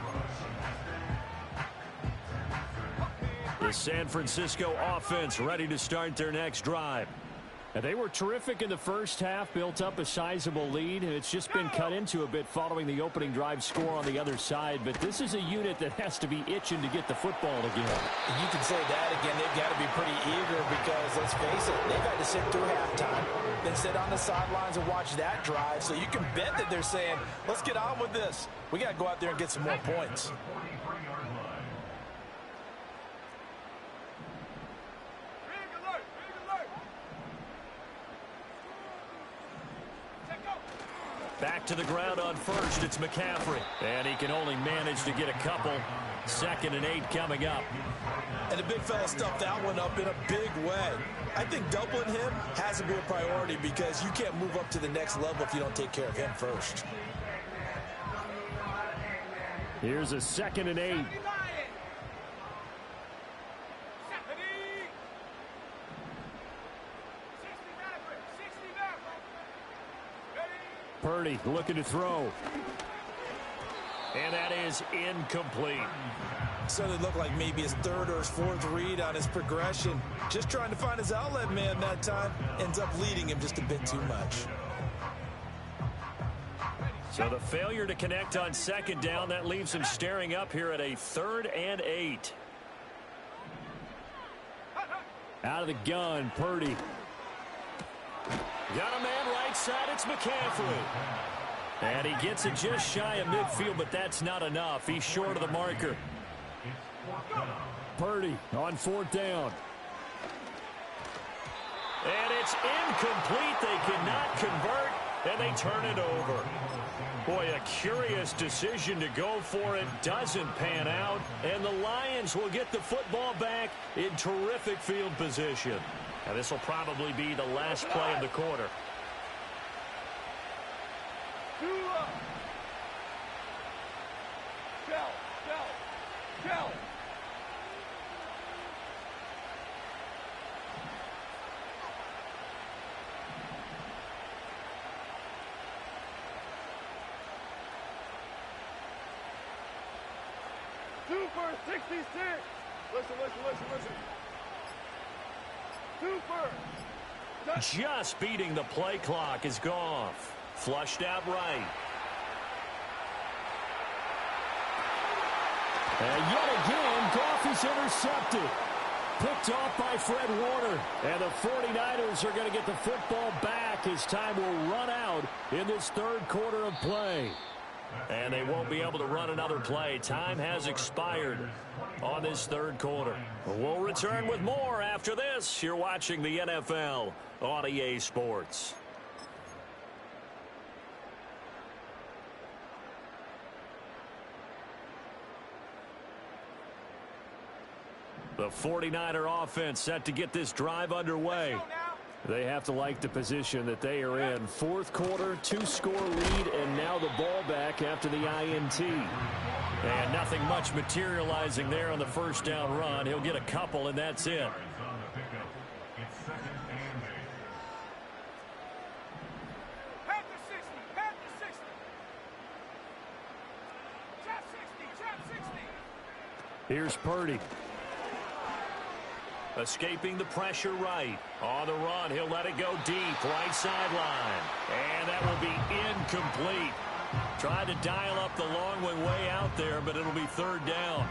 The San Francisco offense ready to start their next drive. And they were terrific in the first half, built up a sizable lead, and it's just been cut into a bit following the opening drive score on the other side. But this is a unit that has to be itching to get the football again. You can say that again. They've got to be pretty eager because, let's face it, they've had to sit through halftime, then sit on the sidelines and watch that drive. So you can bet that they're saying, let's get on with this. We got to go out there and get some more points. Back to the ground on first, it's McCaffrey. And he can only manage to get a couple. 2nd and 8 coming up. And the big fella stuffed that one up in a big way. I think doubling him has to be a priority because you can't move up to the next level if you don't take care of him first. Here's a 2nd and 8. Purdy looking to throw. And that is incomplete. So it looked like maybe his 3rd or his 4th read on his progression. Just trying to find his outlet man that time. Ends up leading him just a bit too much. So the failure to connect on 2nd down, that leaves him staring up here at a 3rd and 8. Out of the gun, Purdy. Got a man right side, it's McCaffrey. And he gets it just shy of midfield, but that's not enough. He's short of the marker. Purdy on 4th down. And it's incomplete. They cannot convert, and they turn it over. Boy, a curious decision to go for it. Doesn't pan out, and the Lions will get the football back in terrific field position. And this will probably be the last play of the quarter. Shell. 66. Listen. 2 first. Just beating the play clock is Goff. Flushed out right. And yet again, Goff is intercepted. Picked off by Fred Warner. And the 49ers are going to get the football back as time will run out in this third quarter of play. And they won't be able to run another play. Time has expired on this third quarter. We'll return with more after this. You're watching the NFL on EA Sports. The 49er offense set to get this drive underway. They have to like the position that they are in. Fourth quarter, 2-score lead, and now the ball back after the INT. And nothing much materializing there on the first down run. He'll get a couple, and that's it. Here's Purdy. Escaping the pressure right. On the run, he'll let it go deep, right sideline. And that will be incomplete. Tried to dial up the long one way out there, but it'll be third down.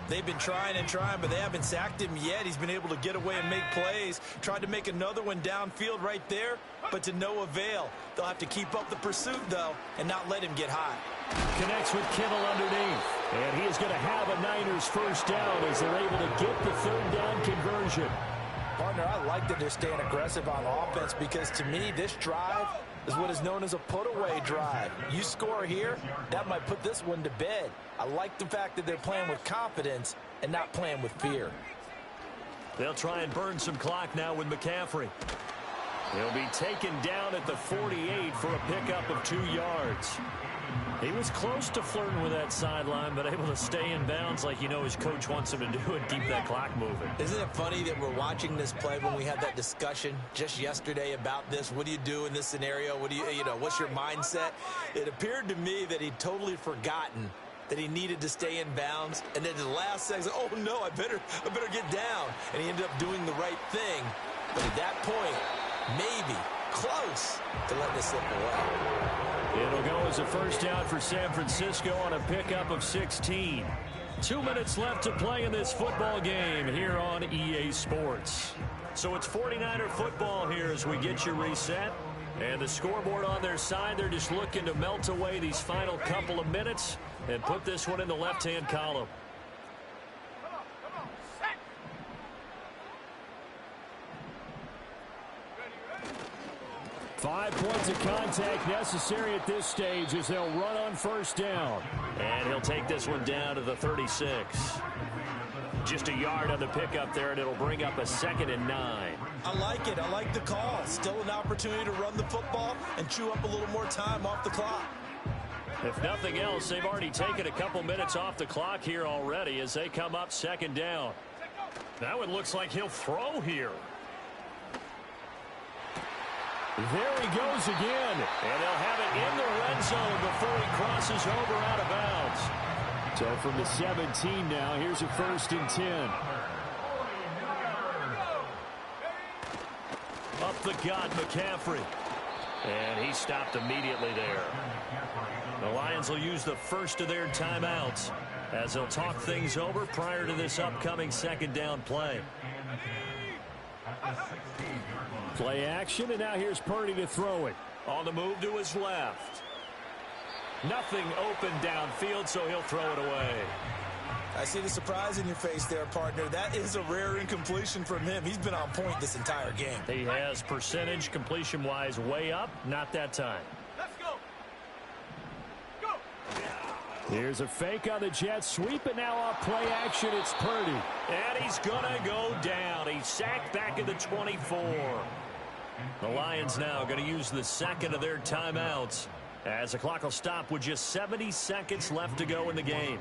They've been trying, but they haven't sacked him yet. He's been able to get away and make plays. Tried to make another one downfield right there, but to no avail. They'll have to keep up the pursuit, though, and not let him get hot. Connects with Kittle underneath. And he is going to have a Niners first down as they're able to get the third down conversion. Partner, I like that they're staying aggressive on offense because, to me, this drive is what is known as a put-away drive. You score here, that might put this one to bed. I like the fact that they're playing with confidence and not playing with fear. They'll try and burn some clock now with McCaffrey. He'll be taken down at the 48 for a pickup of 2 yards. He was close to flirting with that sideline, but able to stay in bounds like you know his coach wants him to do and keep that clock moving. Isn't it funny that we're watching this play when we had that discussion just yesterday about this? What do you do in this scenario? What do you know, what's your mindset? It appeared to me that he'd totally forgotten that he needed to stay in bounds, and then the last second, oh no, I better get down. And he ended up doing the right thing. But at that point, maybe close to letting it slip away. It'll go as a first down for San Francisco on a pickup of 16. 2 minutes left to play in this football game here on EA Sports. So it's 49er football here as we get you reset. And the scoreboard on their side, they're just looking to melt away these final couple of minutes and put this one in the left-hand column. 5 points of contact necessary at this stage as they'll run on first down. And he'll take this one down to the 36. Just a yard on the pickup there, and it'll bring up a 2nd and 9. I like it. I like the call. Still an opportunity to run the football and chew up a little more time off the clock. If nothing else, they've already taken a couple minutes off the clock here already as they come up 2nd down. That one looks like he'll throw here. There he goes again, and they'll have it in the red zone before he crosses over out of bounds. So from the 17 now, here's a 1st and 10. Up the gut, McCaffrey. And he stopped immediately there. The Lions will use the first of their timeouts as they'll talk things over prior to this upcoming 2nd down play. Play action, and now here's Purdy to throw it. On the move to his left. Nothing open downfield, so he'll throw it away. I see the surprise in your face there, partner. That is a rare incompletion from him. He's been on point this entire game. He has percentage completion-wise way up. Not that time. Let's go. Go. Here's a fake on the jet sweep, and now off play action, it's Purdy. And he's going to go down. He's sacked back at the 24. The Lions now going to use the 2nd of their timeouts as the clock will stop with just 70 seconds left to go in the game.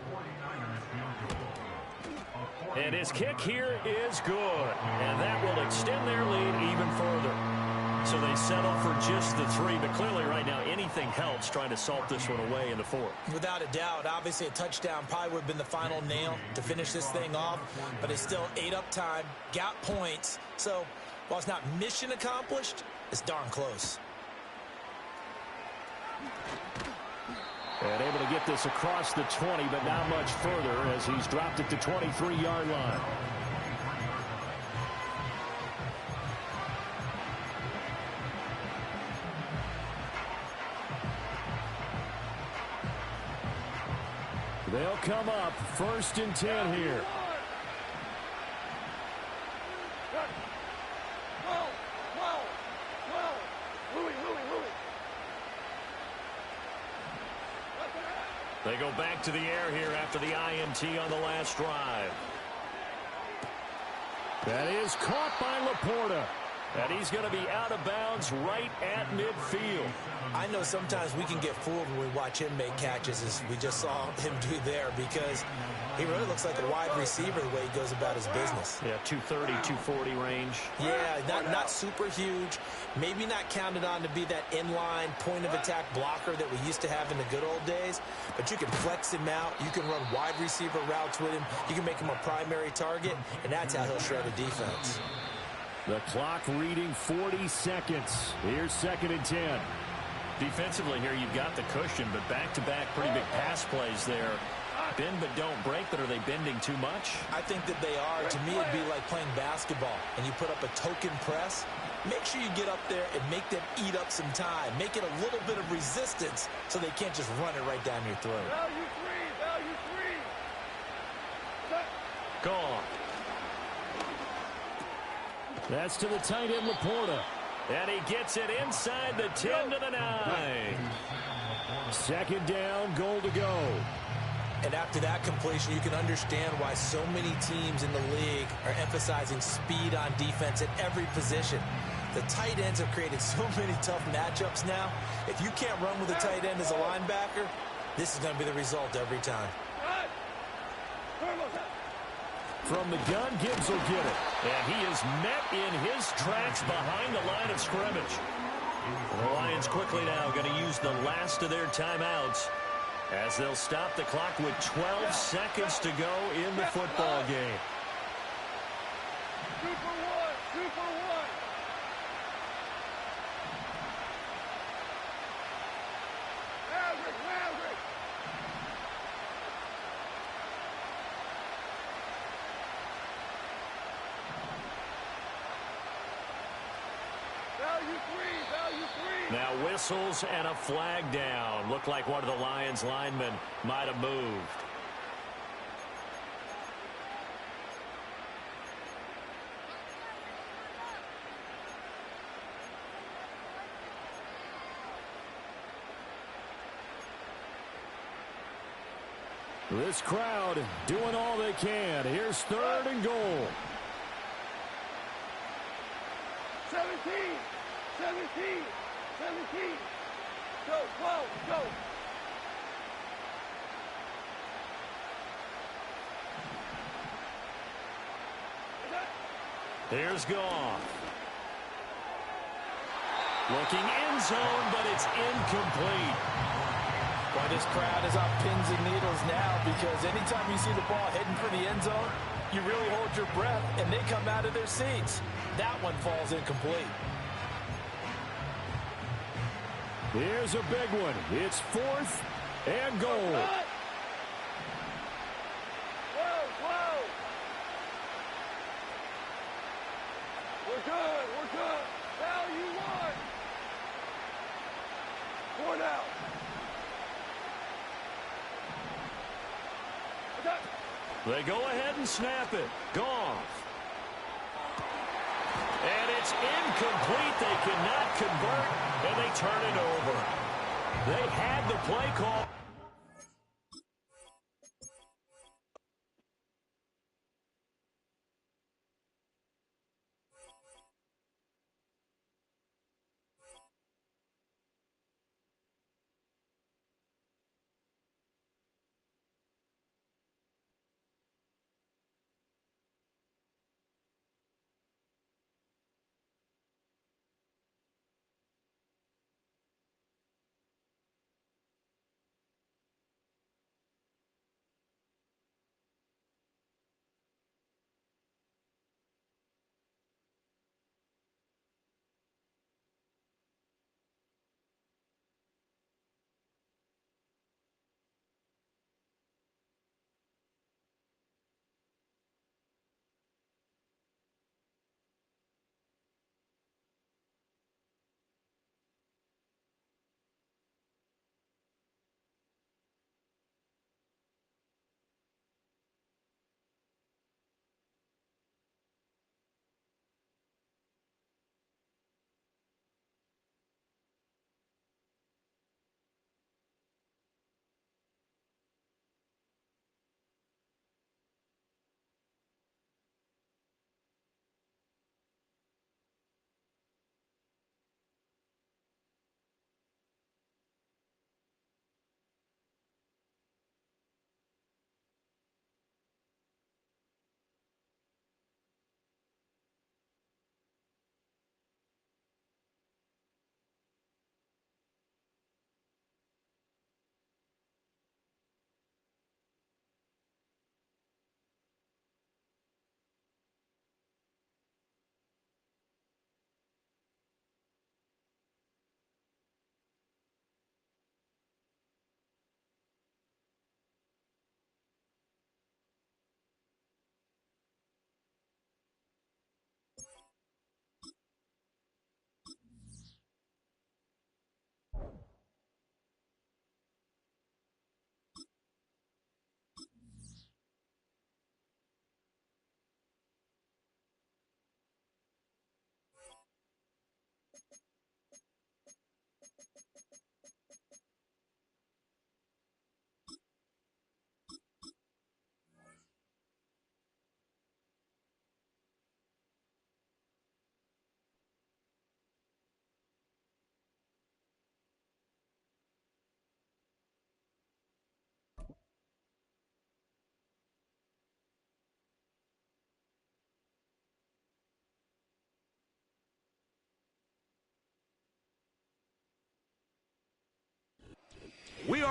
And his kick here is good, and that will extend their lead even further. So they settle for just the 3, but clearly right now anything helps trying to salt this one away in the 4th. Without a doubt, obviously a touchdown probably would have been the final nail to finish this thing off, but it's still 8-up time, got points. So while it's not mission accomplished, it's darn close. And able to get this across the 20, but not much further as he's dropped it to 23-yard line. They'll come up 1st and 10 here. They go back to the air here after the INT on the last drive. That is caught by Laporta. And he's going to be out of bounds right at midfield. I know sometimes we can get fooled when we watch him make catches, as we just saw him do there, because he really looks like a wide receiver the way he goes about his business. Yeah, 230, 240 range. Yeah, not super huge. Maybe not counted on to be that inline point-of-attack blocker that we used to have in the good old days, but you can flex him out. You can run wide receiver routes with him. You can make him a primary target, and that's how he'll shred a defense. The clock reading 40 seconds. Here's 2nd and 10. Defensively here, you've got the cushion, but back-to-back pretty big pass plays there. Bend but don't break, but are they bending too much? I think that they are. To me, it'd be like playing basketball, and you put up a token press. Make sure you get up there and make them eat up some time. Make it a little bit of resistance so they can't just run it right down your throat. Value 3. Gone. That's to the tight end, Laporta. And he gets it inside the 10 to the 9. 2nd down, goal to go. And after that completion, you can understand why so many teams in the league are emphasizing speed on defense at every position. The tight ends have created so many tough matchups now. If you can't run with a tight end as a linebacker, this is going to be the result every time. From the gun, Gibbs will get it. And he is met in his tracks behind the line of scrimmage. The Lions quickly now going to use the last of their timeouts as they'll stop the clock with 12 seconds to go in the football game. 2 for 1. 2 for 1. Maverick. Value 3. Now whistles and a flag down. Looked like one of the Lions linemen might have moved. This crowd doing all they can. Here's 3rd and goal. 17. Go, 12, go. Here's Goff. Looking end zone, but it's incomplete. Well, this crowd is on pins and needles now, because anytime you see the ball heading for the end zone, you really hold your breath, and they come out of their seats. That one falls incomplete. Here's a big one. It's 4th and goal. Whoa. We're good. Value 1. 4 down. They go ahead and snap it. Goff. And it's incomplete. They cannot convert, and they turn it over. They had the play call.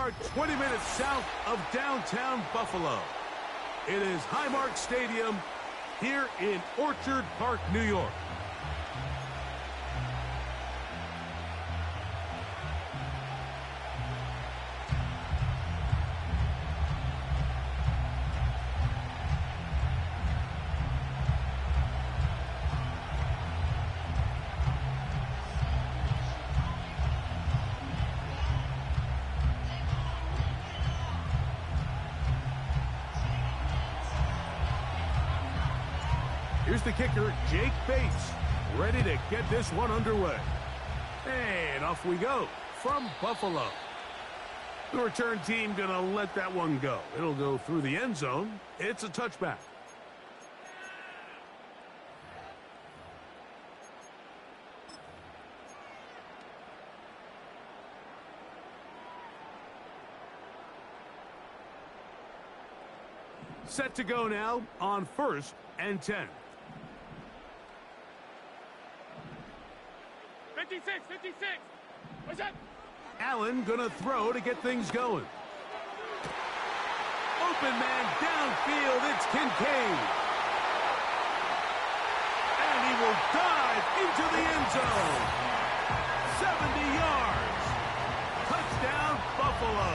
are 20 minutes south of downtown Buffalo. It is Highmark Stadium here in Orchard Park, New York. Here's the kicker, Jake Bates, ready to get this one underway. And off we go from Buffalo. The return team going to let that one go. It'll go through the end zone. It's a touchback. Set to go now on 1st and 10. 56. What's that? Allen gonna throw to get things going. Open man downfield, it's Kincaid. And he will dive into the end zone. 70 yards. Touchdown, Buffalo.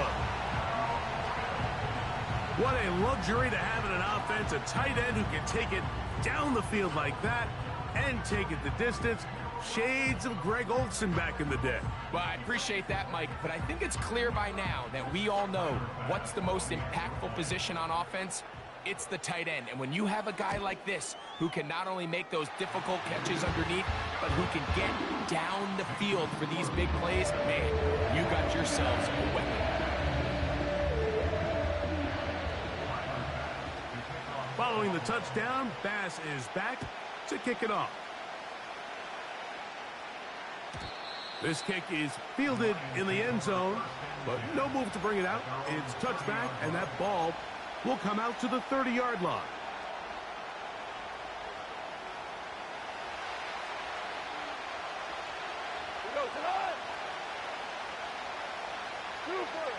What a luxury to have in an offense, a tight end who can take it down the field like that and take it the distance. Shades of Greg Olsen back in the day. Well, I appreciate that, Mike, but I think it's clear by now that we all know what's the most impactful position on offense. It's the tight end. And when you have a guy like this who can not only make those difficult catches underneath, but who can get down the field for these big plays, man, you got yourselves a weapon. Following the touchdown, Bass is back to kick it off. This kick is fielded in the end zone, but no move to bring it out. It's touchback, and that ball will come out to the 30-yard line. He goes it on. Super.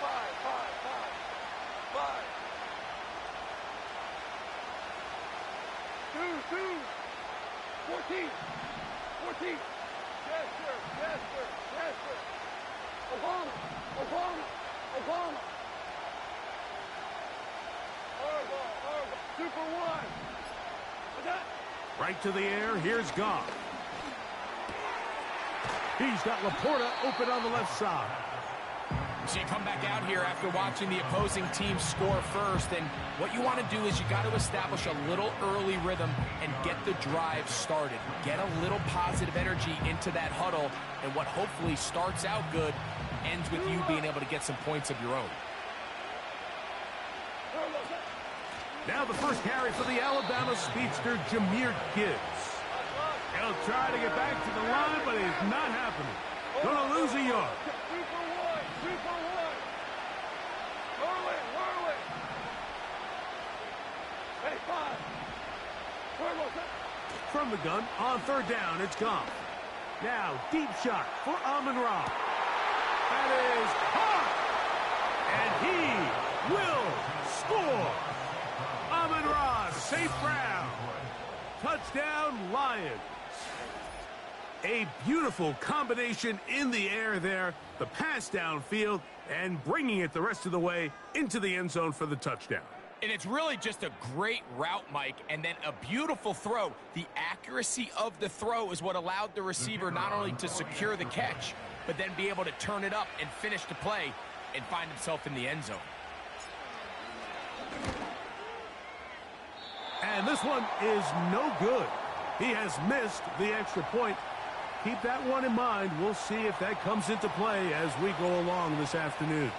Five. 14. Yes, sir. Obama. Argo. Super 1. What's that? Right to the air, here's Goff. He's got Laporta open on the left side. So you come back out here after watching the opposing team score first, and what you want to do is you got to establish a little early rhythm and get the drive started. Get a little positive energy into that huddle, and what hopefully starts out good ends with you being able to get some points of your own. Now the first carry for the Alabama speedster, Jahmyr Gibbs. He'll try to get back to the line, but it's not happening. Gonna lose a yard. Super 1. Whirling. Hey, 5. From the gun, on 3rd down, it's Goff. Now, deep shot for Amon-Ra. That is hard. And he will score. Amon-Ra, safe ground. Touchdown, Lions. A beautiful combination in the air there. The pass downfield and bringing it the rest of the way into the end zone for the touchdown. And it's really just a great route, Mike, and then a beautiful throw. The accuracy of the throw is what allowed the receiver not only to secure the catch, but then be able to turn it up and finish the play and find himself in the end zone. And this one is no good. He has missed the extra point. Keep that one in mind. We'll see if that comes into play as we go along this afternoon.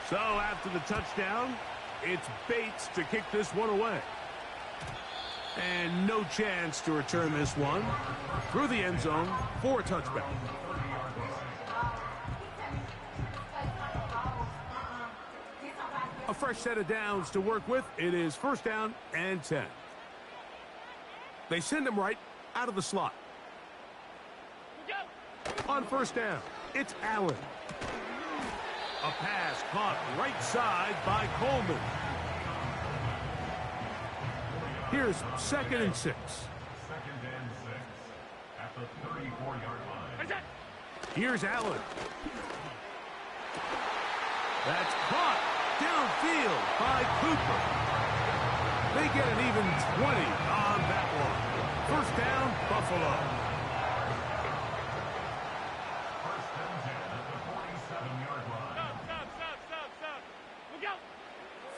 So after the touchdown, it's Bates to kick this one away. And no chance to return this one through the end zone for a touchback. A fresh set of downs to work with. It is 1st down and 10. They send him right out of the slot. On first down, it's Allen. A pass caught right side by Coleman. Here's 2nd and 6. 2nd and 6 at the 34-yard line. Here's Allen. That's caught downfield by Cooper. They get an even 20 on that one. First down, Buffalo. First and 10 at the 47-yard line. Stop. Look out.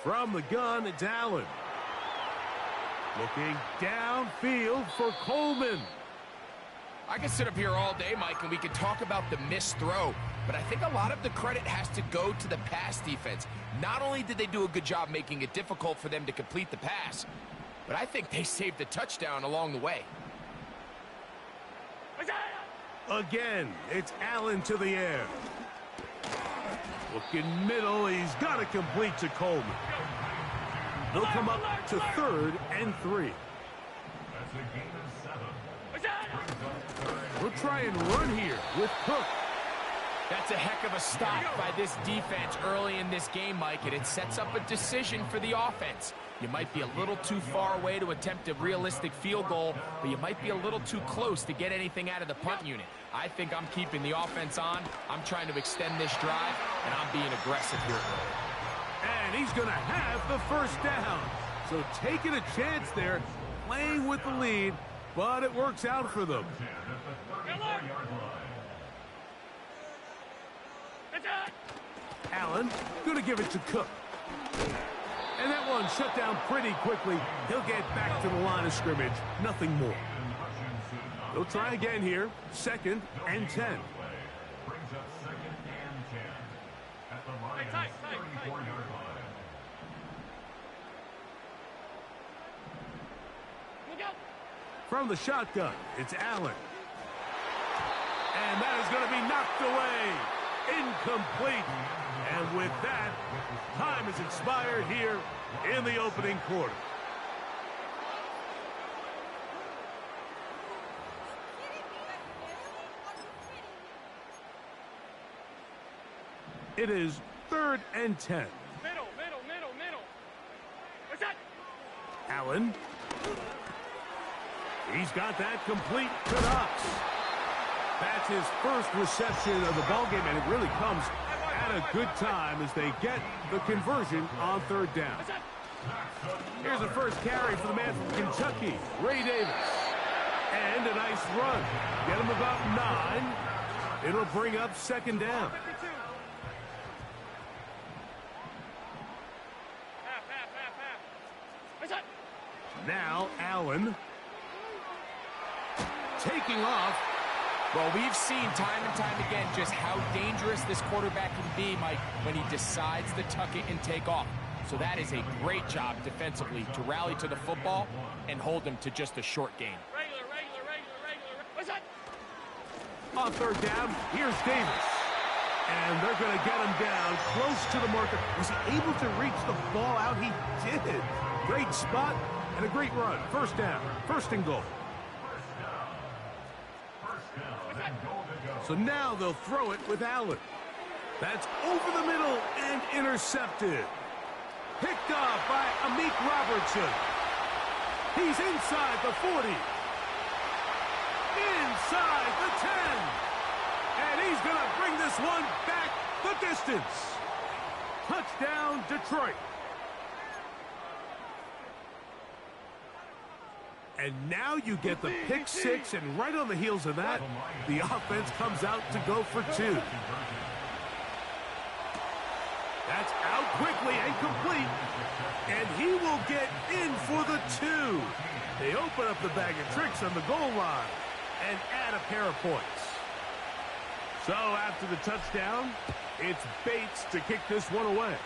From the gun, it's Allen. Looking downfield for Coleman. I could sit up here all day, Mike, and we could talk about the missed throw, but I think a lot of the credit has to go to the pass defense. Not only did they do a good job making it difficult for them to complete the pass, but I think they saved a touchdown along the way. Again, it's Allen to the air. Looking middle, he's got to complete to Coleman. They'll come up to 3rd and 3. That's a gain of 7. We'll try and run here with Cook. That's a heck of a stop by this defense early in this game, Mike, and it sets up a decision for the offense. You might be a little too far away to attempt a realistic field goal, but you might be a little too close to get anything out of the punt unit. I think I'm keeping the offense on. I'm trying to extend this drive, and I'm being aggressive here. And he's going to have the first down. So taking a chance there, playing with the lead, but it works out for them. Allen going to give it to Cook. And that one shut down pretty quickly. He'll get back to the line of scrimmage. Nothing more. They'll try again here. 2nd and 10. Brings up 2nd and 10 at the Lions' 34-yard line. From the shotgun, it's Allen. And that is going to be knocked away. Incomplete. And with that, time has expired here in the opening quarter. It is 3rd and 10. Middle. What's that? Allen. He's got that complete to Knox. That's his first reception of the ballgame, and it really comes at a good time as they get the conversion on 3rd down. Here's the first carry for the man from Kentucky, Ray Davis. And a nice run. Get him about 9. It'll bring up 2nd down. Now Allen. Taking off. Well, we've seen time and time again just how dangerous this quarterback can be, Mike, when he decides to tuck it and take off. So that is a great job defensively to rally to the football and hold him to just a short gain. Regular. What's that? On 3rd down, here's Davis. And they're going to get him down close to the marker. Was he able to reach the ball out? He did. Great spot and a great run. 1st down, 1st and goal. So now they'll throw it with Allen. That's over the middle and intercepted. Picked off by Amik Robertson. He's inside the 40. Inside the 10. And he's going to bring this one back the distance. Touchdown, Detroit. And now you get the pick 6, and right on the heels of that, the offense comes out to go for 2. That's out quickly and complete, and he will get in for the 2. They open up the bag of tricks on the goal line and add a pair of points. So after the touchdown, it's Bates to kick this one away.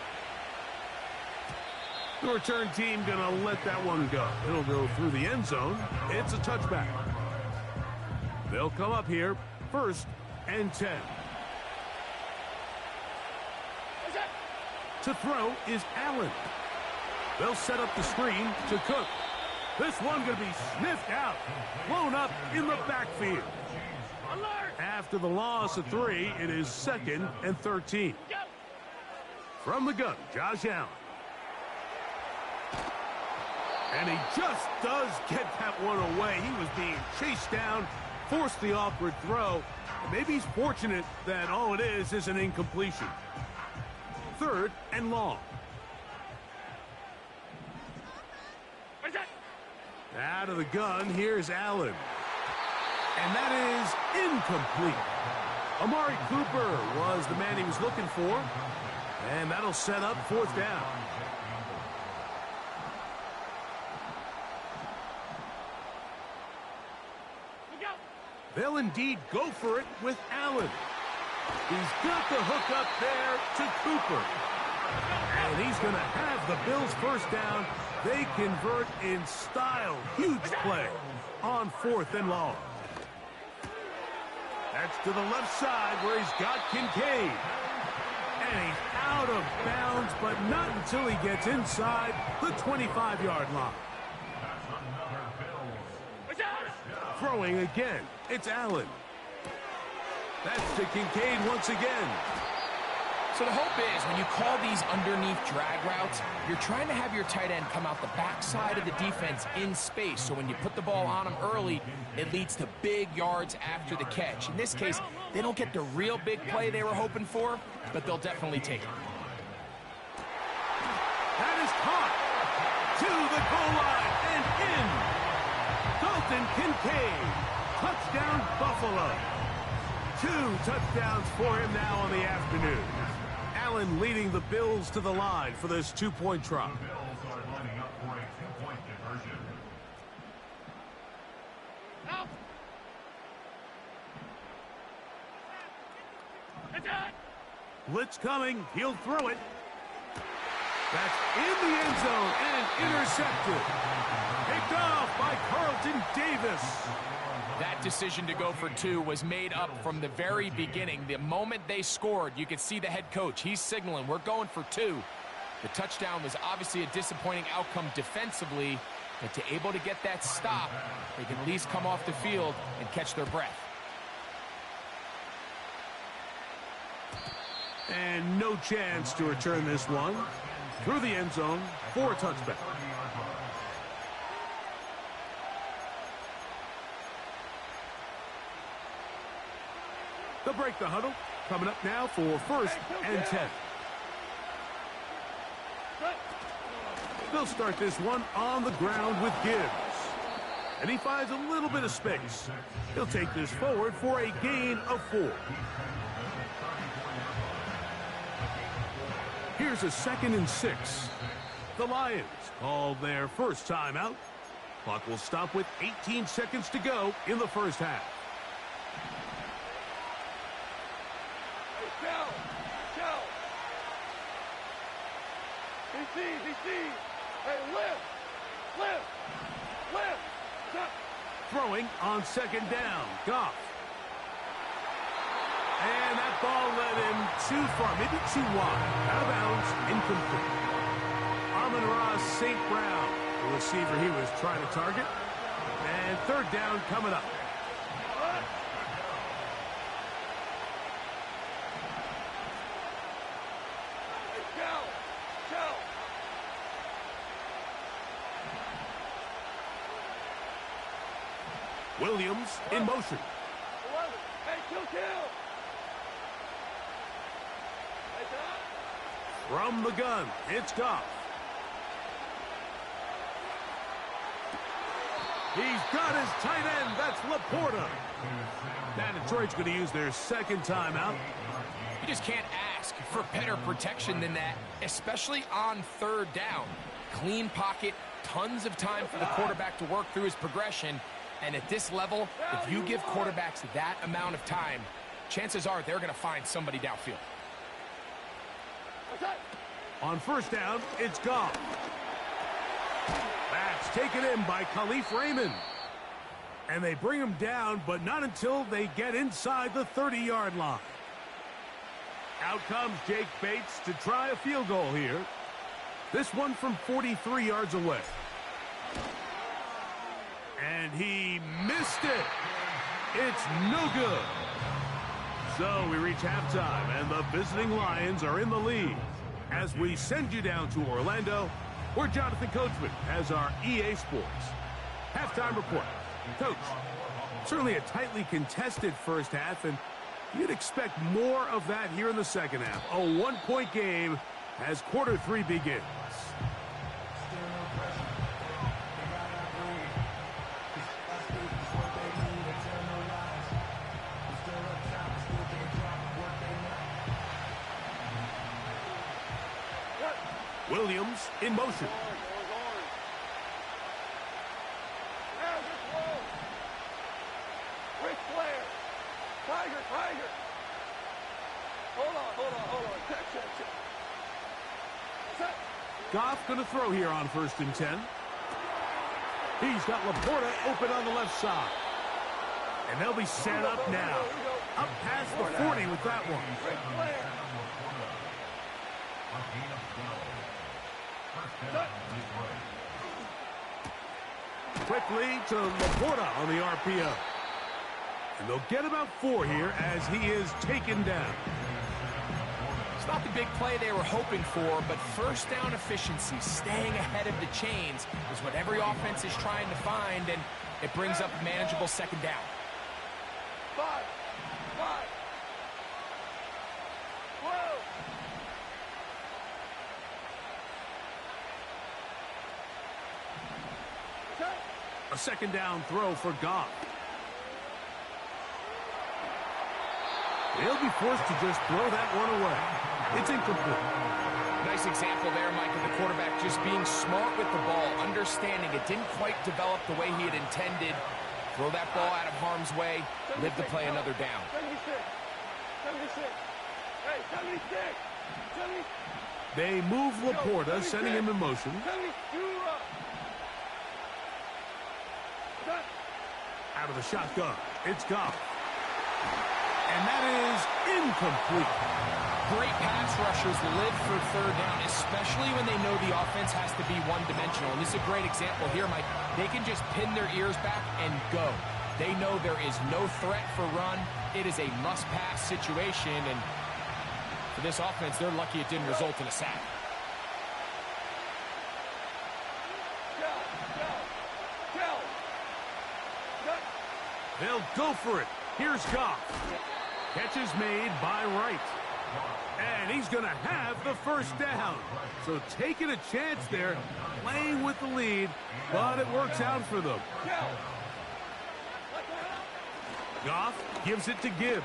The return team going to let that one go. It'll go through the end zone. It's a touchback. They'll come up here, 1st and 10. To throw is Allen. They'll set up the screen to Cook. This one going to be sniffed out, blown up in the backfield. After the loss of 3, it is 2nd and 13. From the gun, Josh Allen. And he just does get that one away. He was being chased down, forced the awkward throw. And maybe he's fortunate that all it is an incompletion. 3rd and long. Out of the gun, here's Allen. And that is incomplete. Amari Cooper was the man he was looking for. And that'll set up 4th down. They'll indeed go for it with Allen. He's got the hook up there to Cooper. And he's going to have the Bills' first down. They convert in style. Huge play on 4th and long. That's to the left side where he's got Kincaid. And he's out of bounds, but not until he gets inside the 25-yard line. Throwing again, it's Allen. That's to Kincaid once again. So the hope is when you call these underneath drag routes, you're trying to have your tight end come out the backside of the defense in space. So when you put the ball on him early, it leads to big yards after the catch. In this case, they don't get the real big play they were hoping for, but they'll definitely take it. That is caught to the goal line and in. Dalton Kincaid, touchdown Buffalo. 2 touchdowns for him now on the afternoon. Allen leading the Bills to the line for this 2-point try. The Bills are lining up for a 2-point conversion. Blitz coming. He'll throw it. That's in the end zone and intercepted. Picked off by Carlton Davis. That decision to go for 2 was made up from the very beginning. The moment they scored, you could see the head coach. He's signaling, we're going for 2. The touchdown was obviously a disappointing outcome defensively, but to able to get that stop, they can at least come off the field and catch their breath. And no chance to return this one. Through the end zone for a touchback. They'll break the huddle. Coming up now for 1st and 10. They'll start this one on the ground with Gibbs. And he finds a little bit of space. He'll take this forward for a gain of 4. Here's a 2nd and 6. The Lions call their first timeout. Clock will stop with 18 seconds to go in the first half. Hey, lift. Throwing on 2nd down. Goff. And that ball led him too far, maybe too wide. Out of bounds, incomplete. Amon-Ra St. Brown, the receiver he was trying to target. And 3rd down coming up. Williams in motion. From the gun, it's Goff. He's got his tight end. That's Laporta. Now Detroit's going to use their 2nd timeout. You just can't ask for better protection than that, especially on 3rd down. Clean pocket, tons of time for the quarterback to work through his progression. And at this level, if you give quarterbacks that amount of time, chances are they're going to find somebody downfield. On 1st down, it's Goff. That's taken in by Khalif Raymond. And they bring him down, but not until they get inside the 30-yard line. Out comes Jake Bates to try a field goal here. This one from 43 yards away. And he missed it. It's no good. So we reach halftime, and the visiting Lions are in the lead. As we send you down to Orlando, where Jonathan Coachman has our EA Sports halftime report. Coach, certainly a tightly contested first half, and you'd expect more of that here in the second half. A one-point game as quarter 3 begins. Williams in motion. Tiger. Hold on. Check. Goff going to throw here on 1st and 10. He's got Laporta open on the left side. And they'll be set up now. Up past the 40 with that one. Quickly to Laporta on the RPO. And they'll get about 4 here as he is taken down. It's not the big play they were hoping for, but first down efficiency, staying ahead of the chains, is what every offense is trying to find, and it brings up a manageable second down. 5. 12. A second down throw for Goff. He'll be forced to just throw that one away. It's incomplete. Nice example there, Mike, of the quarterback just being smart with the ball, understanding it didn't quite develop the way he had intended. Throw that ball out of harm's way, live to play another down. 76. Hey, 76. They move Laporta, sending him in motion. Out of the shotgun, it's Goff. And that is incomplete. Great pass rushers live for 3rd down, especially when they know the offense has to be one-dimensional. And this is a great example here, Mike. They can just pin their ears back and go. They know there is no threat for run. It is a must-pass situation, and for this offense, they're lucky it didn't result in a sack. They'll go for it. Here's Goff. Catch is made by Wright. And he's going to have the first down. So taking a chance there, playing with the lead, but it works out for them. Goff gives it to Gibbs.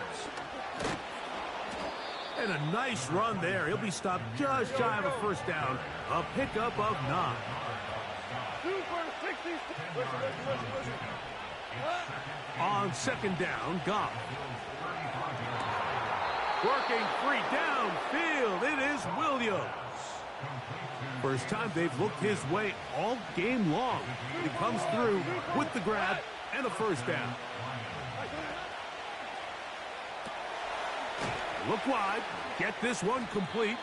And a nice run there. He'll be stopped just shy of a first down. A pickup of 9. Listen. On second down, Goff. Working free downfield. It is Williams. First time they've looked his way all game long. He comes through with the grab and a first down. Look wide. Get this one complete.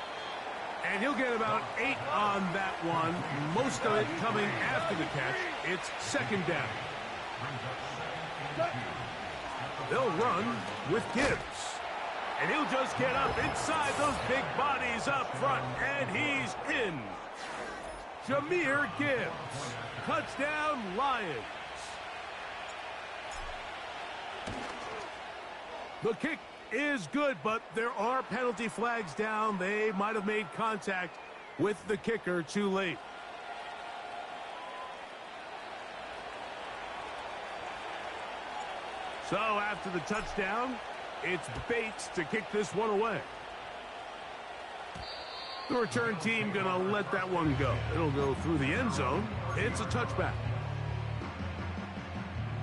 And he'll get about 8 on that one. Most of it coming after the catch. It's second down. They'll run with Gibbs. And he'll just get up inside those big bodies up front. And he's in. Jahmyr Gibbs. Touchdown, Lions. The kick is good, but there are penalty flags down. They might have made contact with the kicker too late. So after the touchdown, it's Bates to kick this one away. The return team going to let that one go. It'll go through the end zone. It's a touchback.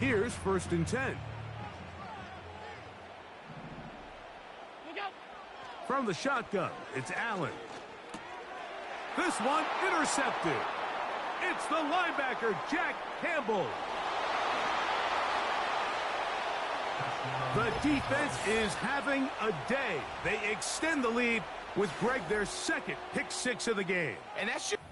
Here's 1st and 10. From the shotgun, it's Allen. This one intercepted. It's the linebacker, Jack Campbell. The defense is having a day. They extend the lead with Greg, their second pick 6 of the game. And that's just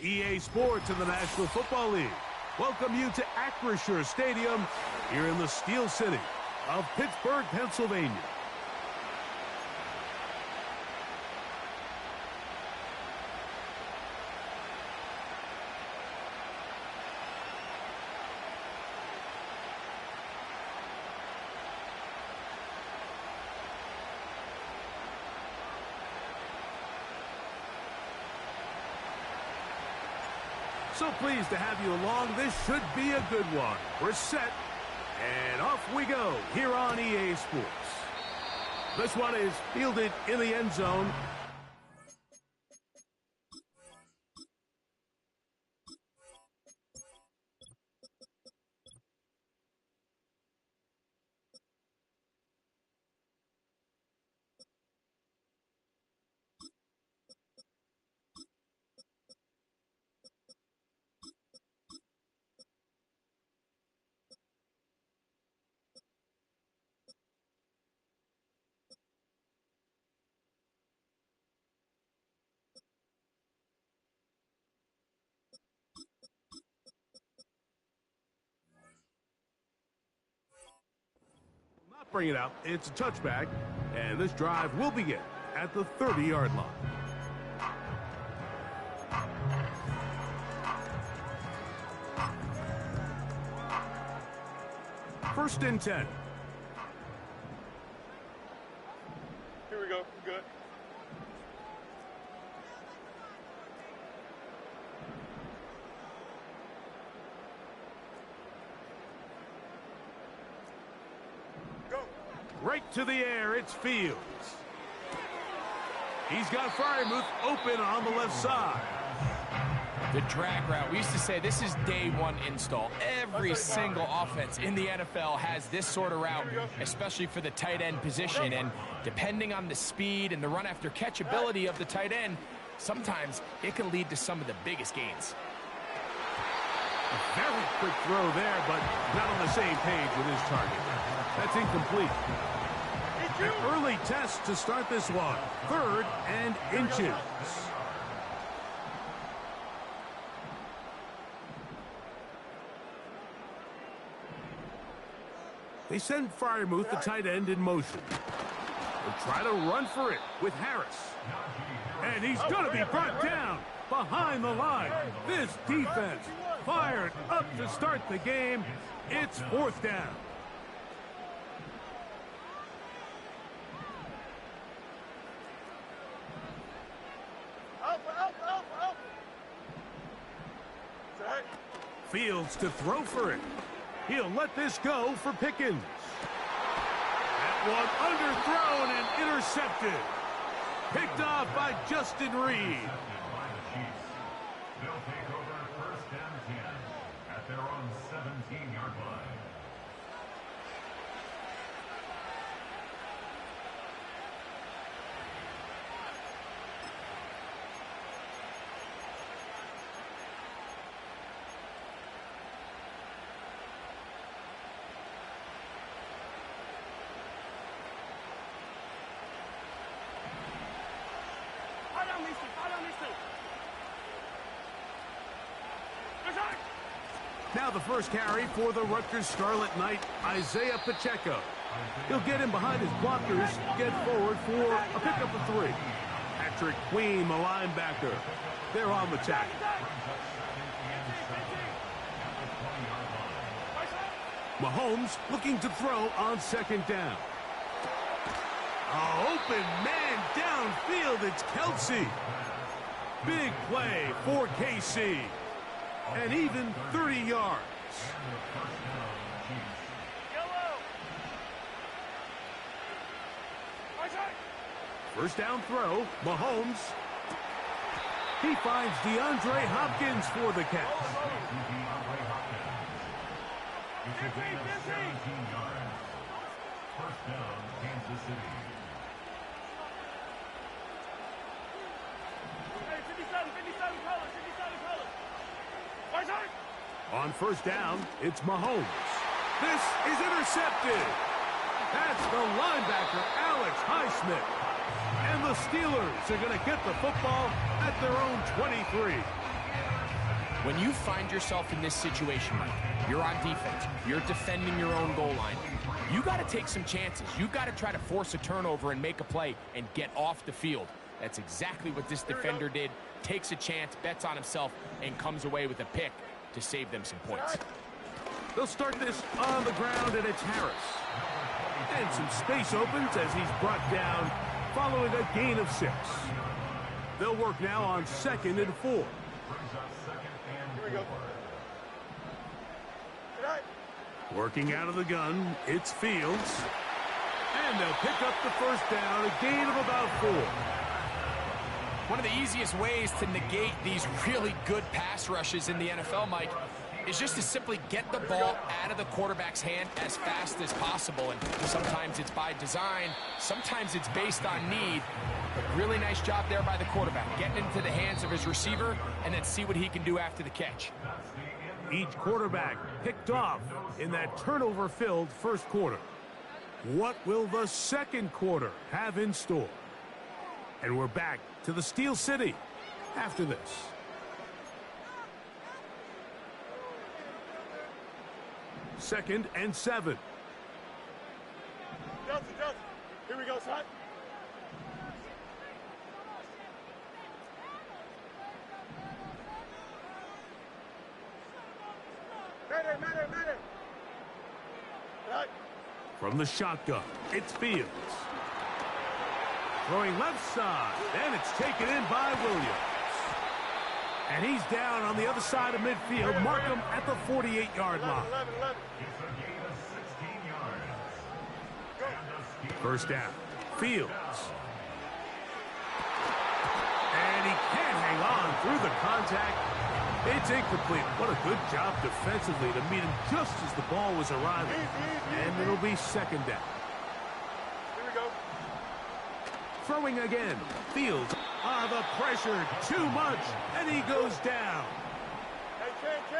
EA Sports and the National Football League welcome you to Acrisure Stadium here in the Steel City of Pittsburgh, Pennsylvania. So pleased to have you along. This should be a good one. We're set, and off we go here on EA Sports. This one is fielded in the end zone. Bring it out. It's a touchback, and this drive will begin at the 30-yard line. First and 10. Here we go. We're good. Right to the air, it's Fields. He's got Freiermuth open on the left side. The drag route. We used to say this is day one install. Every single offense in the NFL has this sort of route, especially for the tight end position. And depending on the speed and the run after catch ability of the tight end, sometimes it can lead to some of the biggest gains. A very quick throw there, but not on the same page with his target. That's incomplete. An early test to start this one. 3rd and inches. They send Freiermuth, the tight end, in motion. They'll try to run for it with Harris. And he's going to be brought down behind the line. This defense fired up to start the game. It's 4th down. Fields to throw for it. He'll let this go for Pickens. That one underthrown and intercepted. Picked off by Justin Reed. They'll take over 1st and 10 at their own 17-yard line. Now the first carry for the Rutgers Scarlet Knight, Isaiah Pacheco. He'll get in behind his blockers, get forward for a pickup of 3. Patrick Queen, the linebacker. They're on the tackle. Mahomes looking to throw on 2nd down. Open man downfield, it's Kelsey. Big play for KC. And even 30 yards. First down throw, Mahomes. He finds DeAndre Hopkins for the catch. It's a gain of 17 yards. First down, Kansas City. On first down, it's Mahomes. This is intercepted. That's the linebacker, Alex Highsmith. And the Steelers are going to get the football at their own 23. When you find yourself in this situation, Mike, you're on defense, you're defending your own goal line, you got to take some chances. You've got to try to force a turnover and make a play and get off the field. That's exactly what this defender did. Takes a chance, bets on himself, and comes away with a pick to save them some points. They'll start this on the ground, and it's Harris. And some space opens as he's brought down following a gain of 6. They'll work now on 2nd and 4. Here we go. Working out of the gun, it's Fields. And they'll pick up the first down, a gain of about 4. One of the easiest ways to negate these really good pass rushes in the NFL, Mike, is just to simply get the ball out of the quarterback's hand as fast as possible. And sometimes it's by design, sometimes it's based on need. But really nice job there by the quarterback, getting into the hands of his receiver and then see what he can do after the catch. Each quarterback picked off in that turnover-filled first quarter. What will the second quarter have in store? And we're back to the Steel City after this. Second and 7. Johnson. Here we go, son. Matter. Right. From the shotgun, it's Fields. Throwing left side, and it's taken in by Williams. And he's down on the other side of midfield. Mark him at the 48-yard line. 11. First down, Fields. And he can't hang on through the contact. It's incomplete. What a good job defensively to meet him just as the ball was arriving. And it'll be second down. Here we go. Throwing again. Fields. The pressure too much, and he goes down.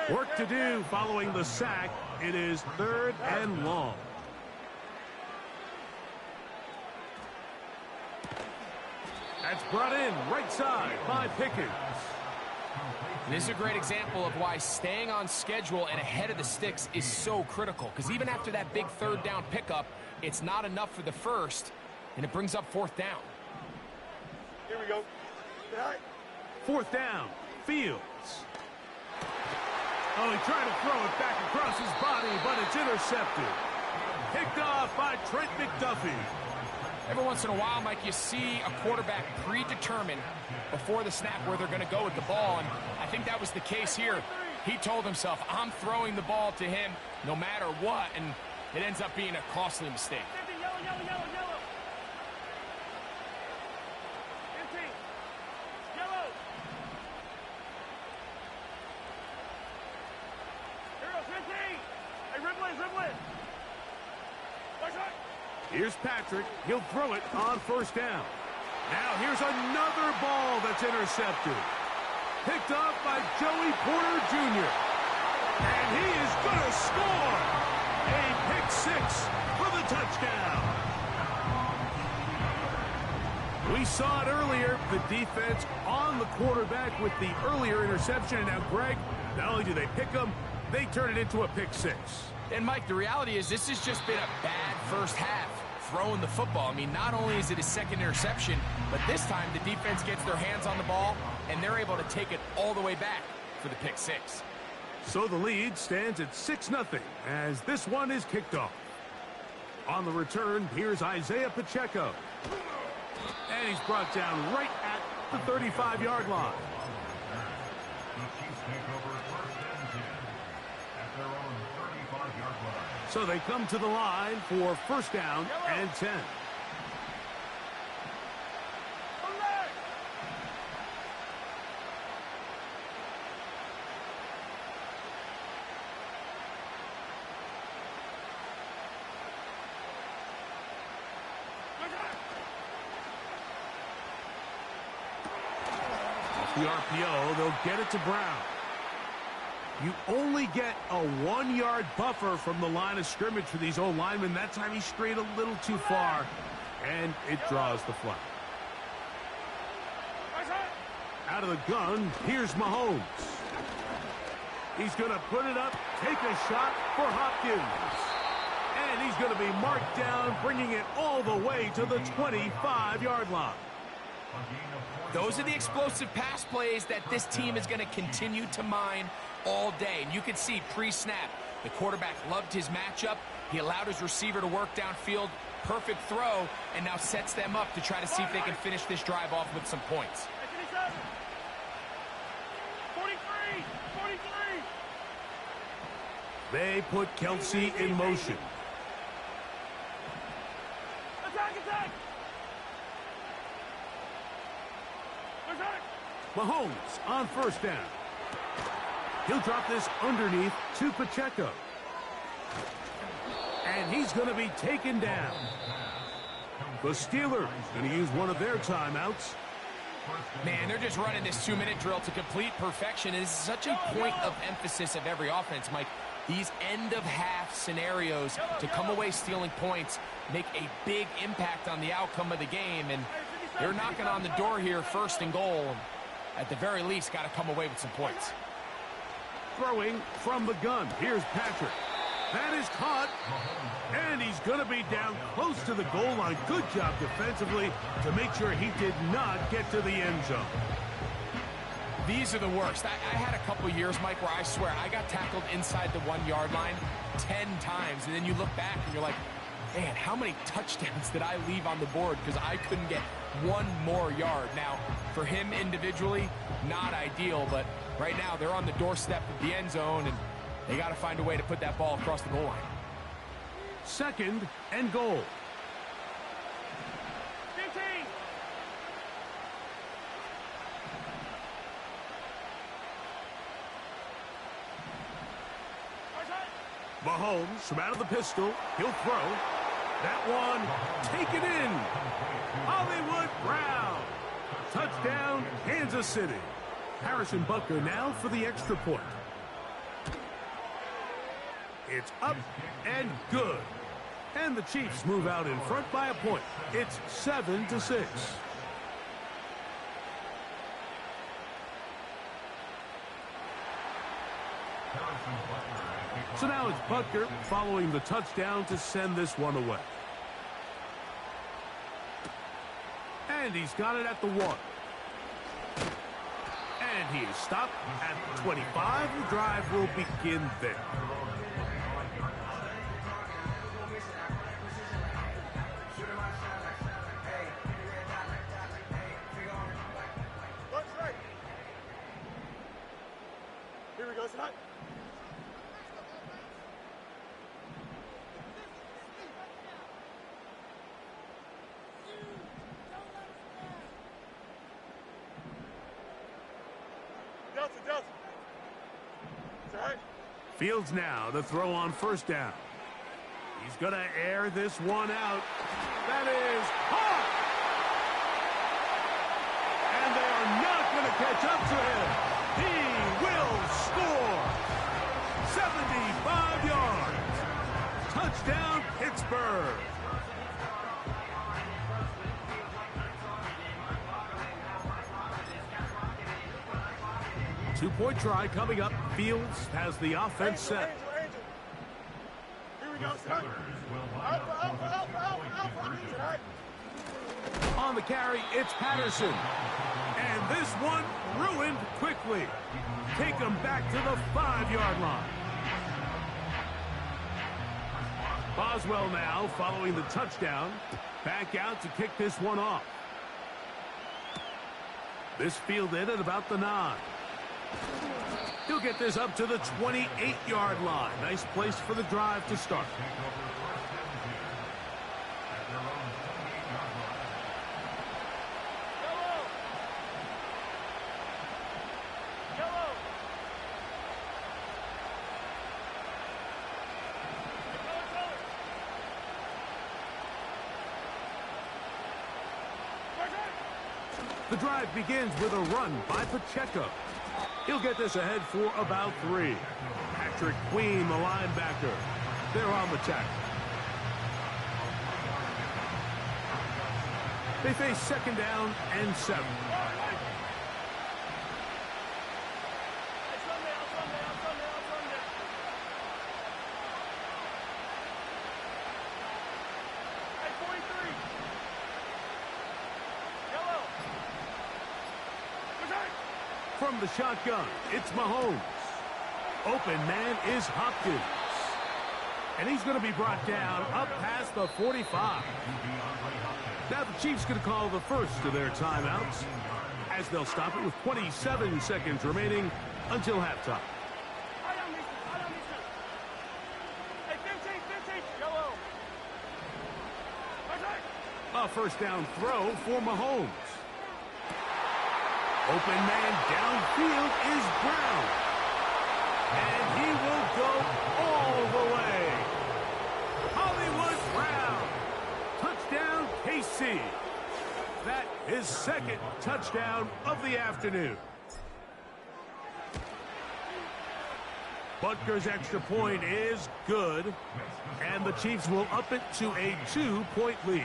Hey, Work to do following the sack. It is 3rd and long. That's brought in right side by Pickens. This is a great example of why staying on schedule and ahead of the sticks is so critical. Because even after that big 3rd down pickup, it's not enough for the first, and it brings up 4th down. Here we go. 4th down, Fields. Oh, he tried to throw it back across his body, but it's intercepted. Picked off by Trent McDuffie. Every once in a while, Mike, you see a quarterback predetermine before the snap where they're going to go with the ball, and I think that was the case here. He told himself, I'm throwing the ball to him no matter what, and it ends up being a costly mistake. Yellow. 15. Yellow. Here goes 15. Hey, Riblin. Watch out. Here's Patrick. He'll throw it on first down. Now here's another ball that's intercepted. Picked up by Joey Porter Jr. And he is going to score. A pick 6 for the touchdown. We saw it earlier, the defense on the quarterback with the earlier interception. And now, Greg, not only do they pick him, they turn it into a pick 6. And, Mike, the reality is this has just been a bad first half throwing the football. I mean, not only is it his second interception, but this time the defense gets their hands on the ball, and they're able to take it all the way back for the pick 6. So the lead stands at 6-0 as this one is kicked off. On the return, here's Isaiah Pacheco. And he's brought down right at the 35-yard line. So they come to the line for first down and 10. Off the RPO, they'll get it to Brown. You only get a 1-yard buffer from the line of scrimmage for these old linemen. That time he strayed a little too far, and it draws the flag. Out of the gun, here's Mahomes. He's going to put it up, take a shot for Hopkins. And he's going to be marked down, bringing it all the way to the 25-yard line. Those are the explosive pass plays that this team is going to continue to mine all day. And you can see pre-snap, the quarterback loved his matchup. He allowed his receiver to work downfield. Perfect throw, and now sets them up to try to see if they can finish this drive off with some points. 43! They put Kelsey in motion. Attack! Mahomes on first down. He'll drop this underneath to Pacheco. And he's going to be taken down. The Steelers going to use one of their timeouts. Man, they're just running this 2-minute drill to complete perfection. It is such a point of emphasis of every offense, Mike. These end-of-half scenarios to come away stealing points make a big impact on the outcome of the game. And they're knocking on the door here, first and goal. At the very least, got to come away with some points. Throwing from the gun. Here's Patrick. That is caught. And he's going to be down close to the goal line. Good job defensively to make sure he did not get to the end zone. These are the worst. I had a couple years, Mike, where I swear I got tackled inside the 1-yard line 10 times. And then you look back and you're like, man, how many touchdowns did I leave on the board because I couldn't get one more yard? Now, for him individually, not ideal, but right now they're on the doorstep of the end zone, and they got to find a way to put that ball across the goal line. Second and goal. Mahomes from out of the pistol. He'll throw. That one taken in. Hollywood Brown. Touchdown, Kansas City. Harrison Butker now for the extra point. It's up and good. And the Chiefs move out in front by a point. It's 7-6. So now it's Butker following the touchdown to send this one away. And he's got it at the 1. And he is stopped at the 25. The drive will begin there. Here we go, son. Delta. Fields now to throw on first down. He's going to air this one out. That is hot! And they are not going to catch up to him. He will score. 75 yards. Touchdown, Pittsburgh. Two-point try coming up. Fields has the offense set. Here we go, son. On the carry, it's Patterson. And this one ruined quickly. Take him back to the 5-yard line. Boswell now following the touchdown. Back out to kick this one off. This fielded at about the 9. He'll get this up to the 28-yard line. Nice place for the drive to start. The drive begins with a run by Pacheco. He'll get this ahead for about 3. Patrick Queen, the linebacker. They're on the tackle. They face second down and 7. From the shotgun, it's Mahomes. Open man is Hopkins. And he's going to be brought down up past the 45. Now the Chiefs going to call the first of their timeouts, as they'll stop it with 27 seconds remaining until halftime. A first down throw for Mahomes. Open man downfield is Brown. And he will go all the way. Hollywood Brown. Touchdown, KC. That is second touchdown of the afternoon. Butker's extra point is good. And the Chiefs will up it to a 2-point lead.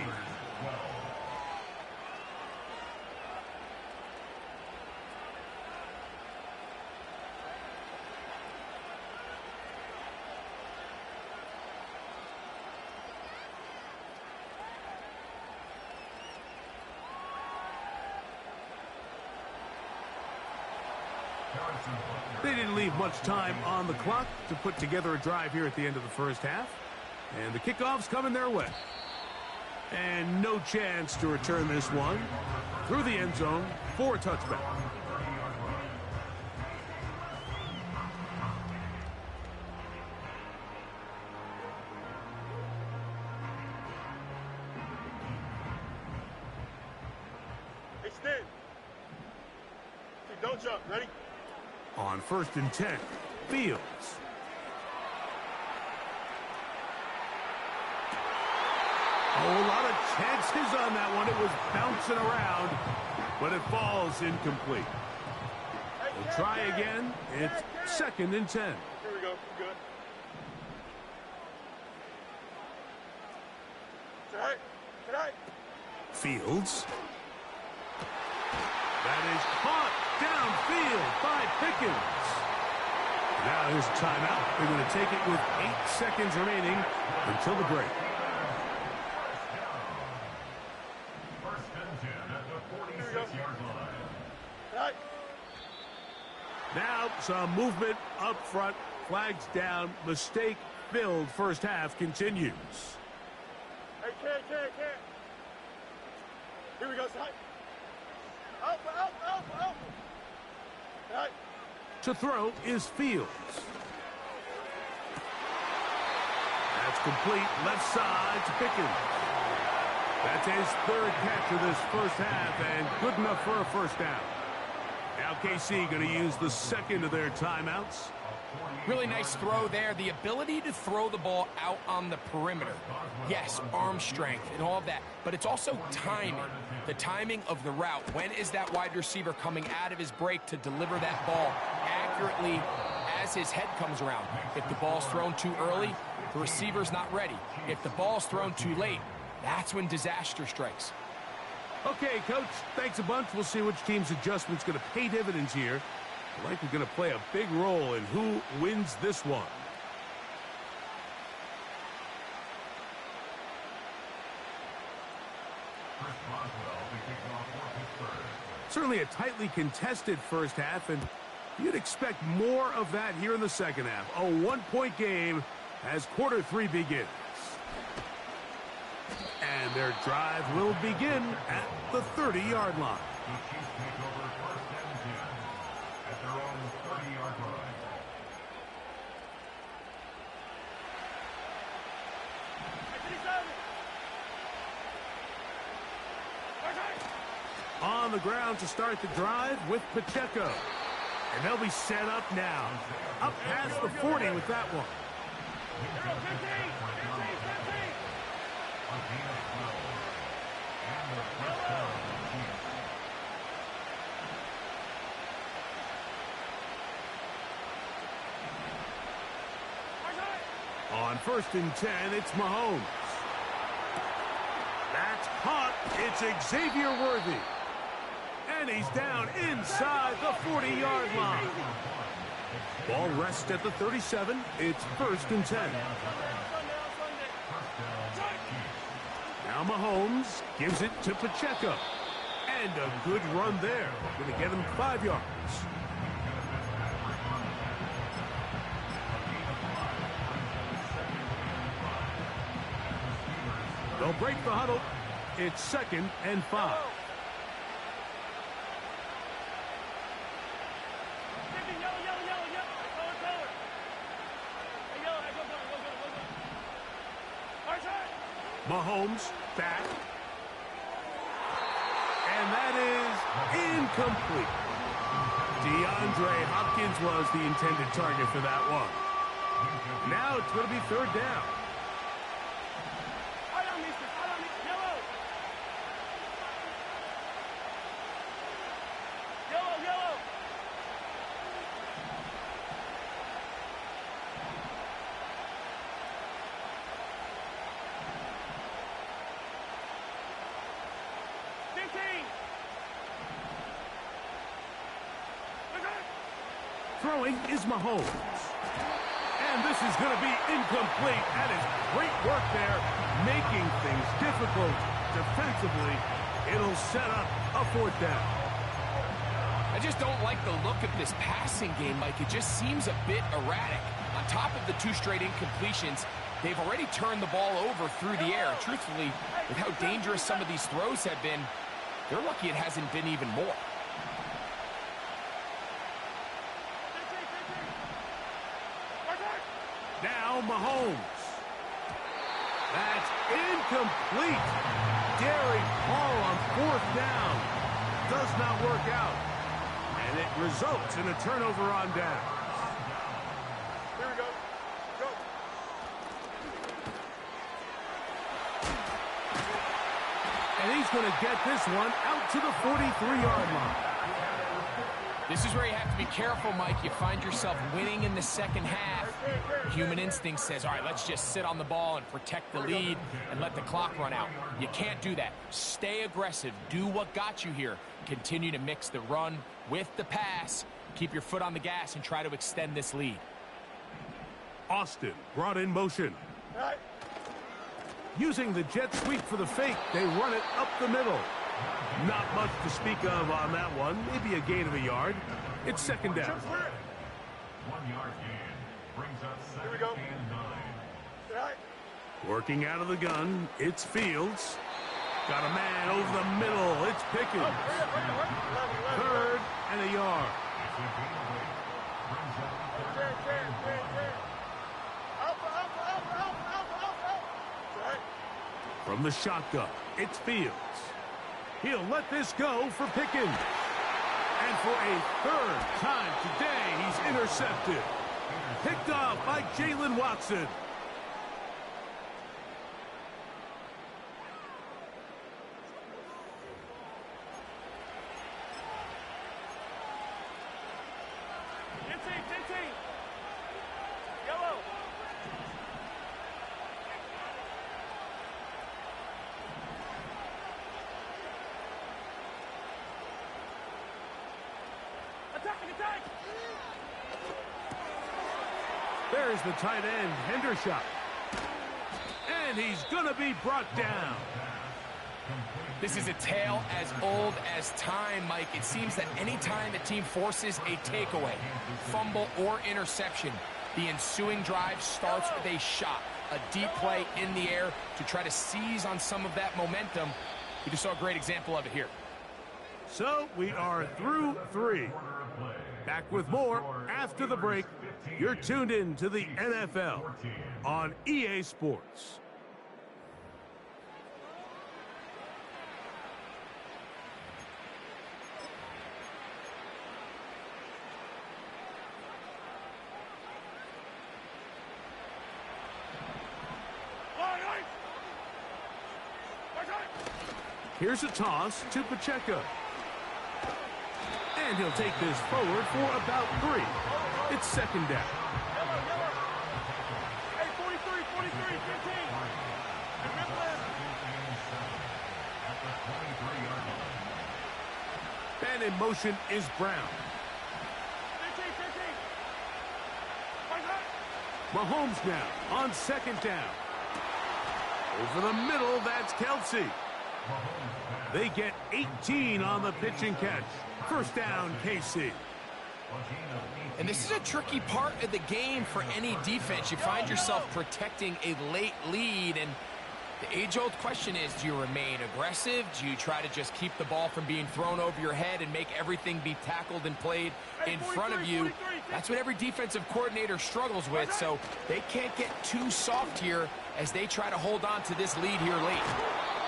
They didn't leave much time on the clock to put together a drive here at the end of the first half. And the kickoff's coming their way. And no chance to return this one through the end zone for a touchback. Hey, stand. Hey, don't jump. Ready? On 1st and 10, Fields. Oh, a lot of chances on that one. It was bouncing around, but it falls incomplete. We'll try again. It's 2nd and 10. Here we go. Good. Tonight. Tonight. Fields. That is caught downfield by Pickens. Now here's a timeout. They're going to take it with 8 seconds remaining until the break. First and 10 at the 46-yard line. Tonight. Now some movement up front. Flags down. Mistake filled. First half continues. Hey, can't. Here we go, tonight. Out. Tonight. To throw is Fields. That's complete. Left side to Pickens. That's his 3rd catch of this first half, and good enough for a first down. Now KC going to use the second of their timeouts. Really nice throw there. The ability to throw the ball out on the perimeter. Yes, arm strength and all of that. But it's also timing. The timing of the route. When is that wide receiver coming out of his break to deliver that ball accurately as his head comes around? If the ball's thrown too early, the receiver's not ready. If the ball's thrown too late, that's when disaster strikes. Okay, Coach, thanks a bunch. We'll see which team's adjustment's going to pay dividends here. Likely going to play a big role in who wins this one. Certainly a tightly contested first half, and you'd expect more of that here in the second half. A 1-point game as quarter 3 begins. And their drive will begin at the 30-yard line. At their own 30-yard line. On the ground to start the drive with Pacheco. And they'll be set up now. Up past the 40 with that one. On 1st and 10, it's Mahomes. That's caught. It's Xavier Worthy. And he's down inside the 40-yard line. Ball rests at the 37. It's 1st and 10. Now Mahomes gives it to Pacheco. And a good run there. Going to get him 5 yards. They'll break the huddle. It's 2nd and 5. Mahomes back. And that is incomplete. DeAndre Hopkins was the intended target for that one. Now it's going to be 3rd down. Throwing is Mahomes. And this is going to be incomplete. That is great work there, making things difficult defensively. It'll set up a 4th down. I just don't like the look of this passing game, Mike. It just seems a bit erratic. On top of the 2 straight incompletions, they've already turned the ball over through the air. Truthfully, with how dangerous some of these throws have been, they're lucky it hasn't been even more. Now Mahomes. That's incomplete. Daring Paul on 4th down. Does not work out. And it results in a turnover on down. Here we go. Go. And he's going to get this one out to the 43-yard line. This is where you have to be careful, Mike. You find yourself winning in the 2nd half. Human instinct says, all right, let's just sit on the ball and protect the lead and let the clock run out. You can't do that. Stay aggressive. Do what got you here. Continue to mix the run with the pass. Keep your foot on the gas and try to extend this lead. Austin brought in motion. Using the jet sweep for the fake, they run it up the middle. Not much to speak of on that one. Maybe a gain of a yard. It's 2nd down. 1-yard gain brings up 2nd and 9. Working out of the gun, it's Fields. Got a man over the middle. It's Pickens. 3rd and a yard. From the shotgun, it's Fields. He'll let this go for Pickens. And for a 3rd time today, he's intercepted. Picked off by Jalen Watson. Yellow. There's the tight end, Hendershot. And he's going to be brought down. This is a tale as old as time, Mike. It seems that any time the team forces a takeaway, fumble, or interception, the ensuing drive starts with a shot, a deep play in the air to try to seize on some of that momentum. We just saw a great example of it here. So we are through 3. Back with more after the break. You're tuned in to the NFL on EA Sports. Here's a toss to Pacheco. And he'll take this forward for about 3. It's 2nd down. Hey, 43, 15. And in motion is Brown. 15. Mahomes now on 2nd down. Over the middle, that's Kelsey. They get 18 on the pitch and catch. 1st down, KC. And this is a tricky part of the game for any defense. You find yourself protecting a late lead, and The age-old question is, do you remain aggressive? Do you try to just keep the ball from being thrown over your head and make everything be tackled and played in front of you? That's what every defensive coordinator struggles with, so they can't get too soft here as they try to hold on to this lead here late.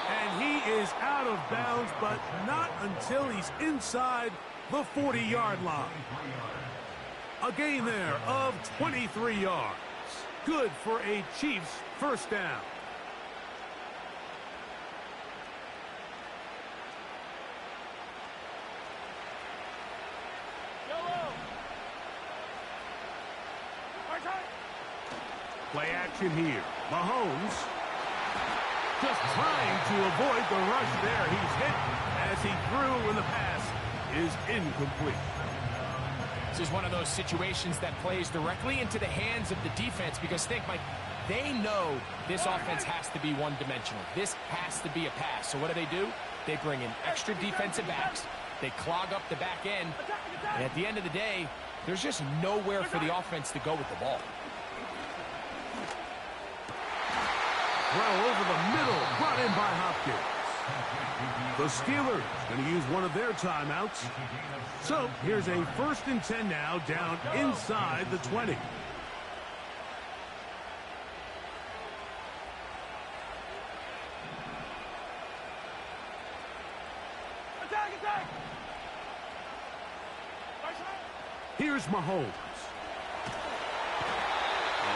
And he is out of bounds, but not until he's inside the 40-yard line. A gain there of 23 yards. Good for a Chiefs first down. Play action here. Mahomes just trying to avoid the rush there. He's hit as he threw, and the pass is incomplete. This is one of those situations that plays directly into the hands of the defense because think, Mike, they know this offense has to be one-dimensional. This has to be a pass. So what do? They bring in extra defensive backs. They clog up the back end. And at the end of the day, there's just nowhere for the offense to go with the ball. Throw over the middle, brought in by Hopkins. The Steelers going to use one of their timeouts. So here's a 1st and 10 now, down inside the 20. Attack! Here's Mahomes.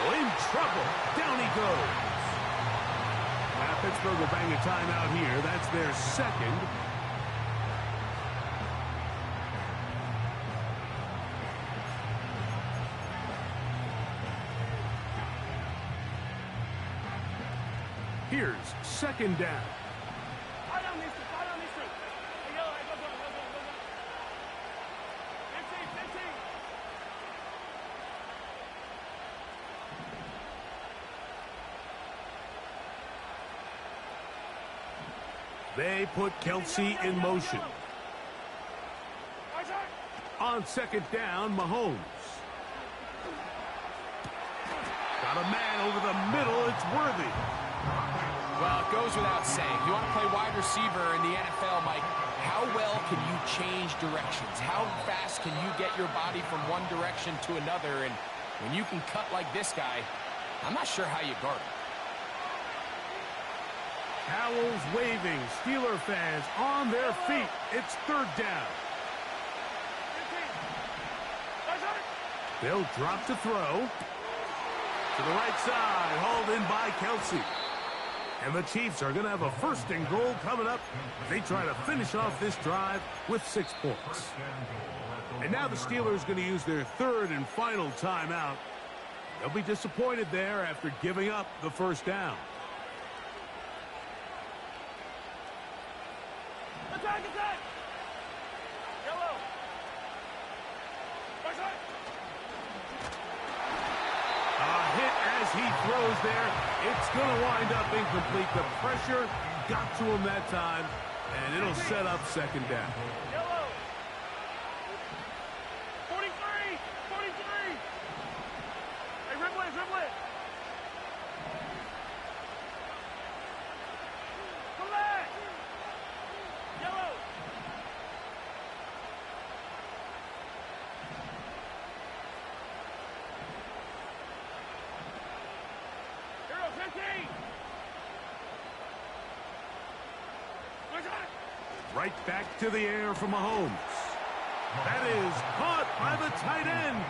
Oh, in trouble. Down he goes. Pittsburgh will bang a timeout here. That's their second. Here's 2nd down. They put Kelsey in motion. On 2nd down, Mahomes. Got a man over the middle. It's Worthy. Well, it goes without saying. You want to play wide receiver in the NFL, Mike, how well can you change directions? How fast can you get your body from one direction to another? And when you can cut like this guy, I'm not sure how you guard him. Towels waving. Steeler fans on their feet. It's 3rd down. They'll drop to throw. To the right side. Hauled in by Kelsey. And the Chiefs are going to have a 1st and goal coming up. They try to finish off this drive with 6 points. And now the Steelers going to use their 3rd and final timeout. They'll be disappointed there after giving up the 1st down. Attack! Yellow! A hit as he throws there. It's going to wind up incomplete. The pressure got to him that time, and it'll set up 2nd down. Yellow! 43! Hey, dribble it! Come back! Yellow! Hero 15! Right back to the air for Mahomes. That is caught by the tight end.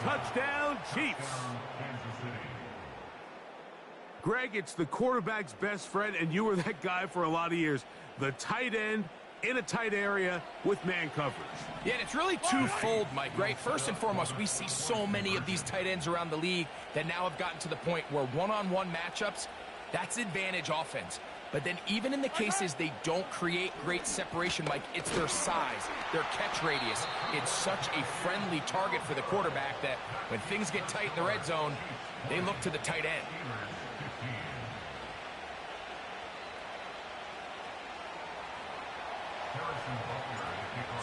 Touchdown, Chiefs. Greg, it's the quarterback's best friend, and you were that guy for a lot of years. The tight end in a tight area with man coverage. Yeah, and it's really twofold, Mike, right? First and foremost, we see so many of these tight ends around the league that now have gotten to the point where one-on-one matchups, that's advantage offense. But then even in the cases they don't create great separation, Mike, it's their size, their catch radius. It's such a friendly target for the quarterback that when things get tight in the red zone, they look to the tight end.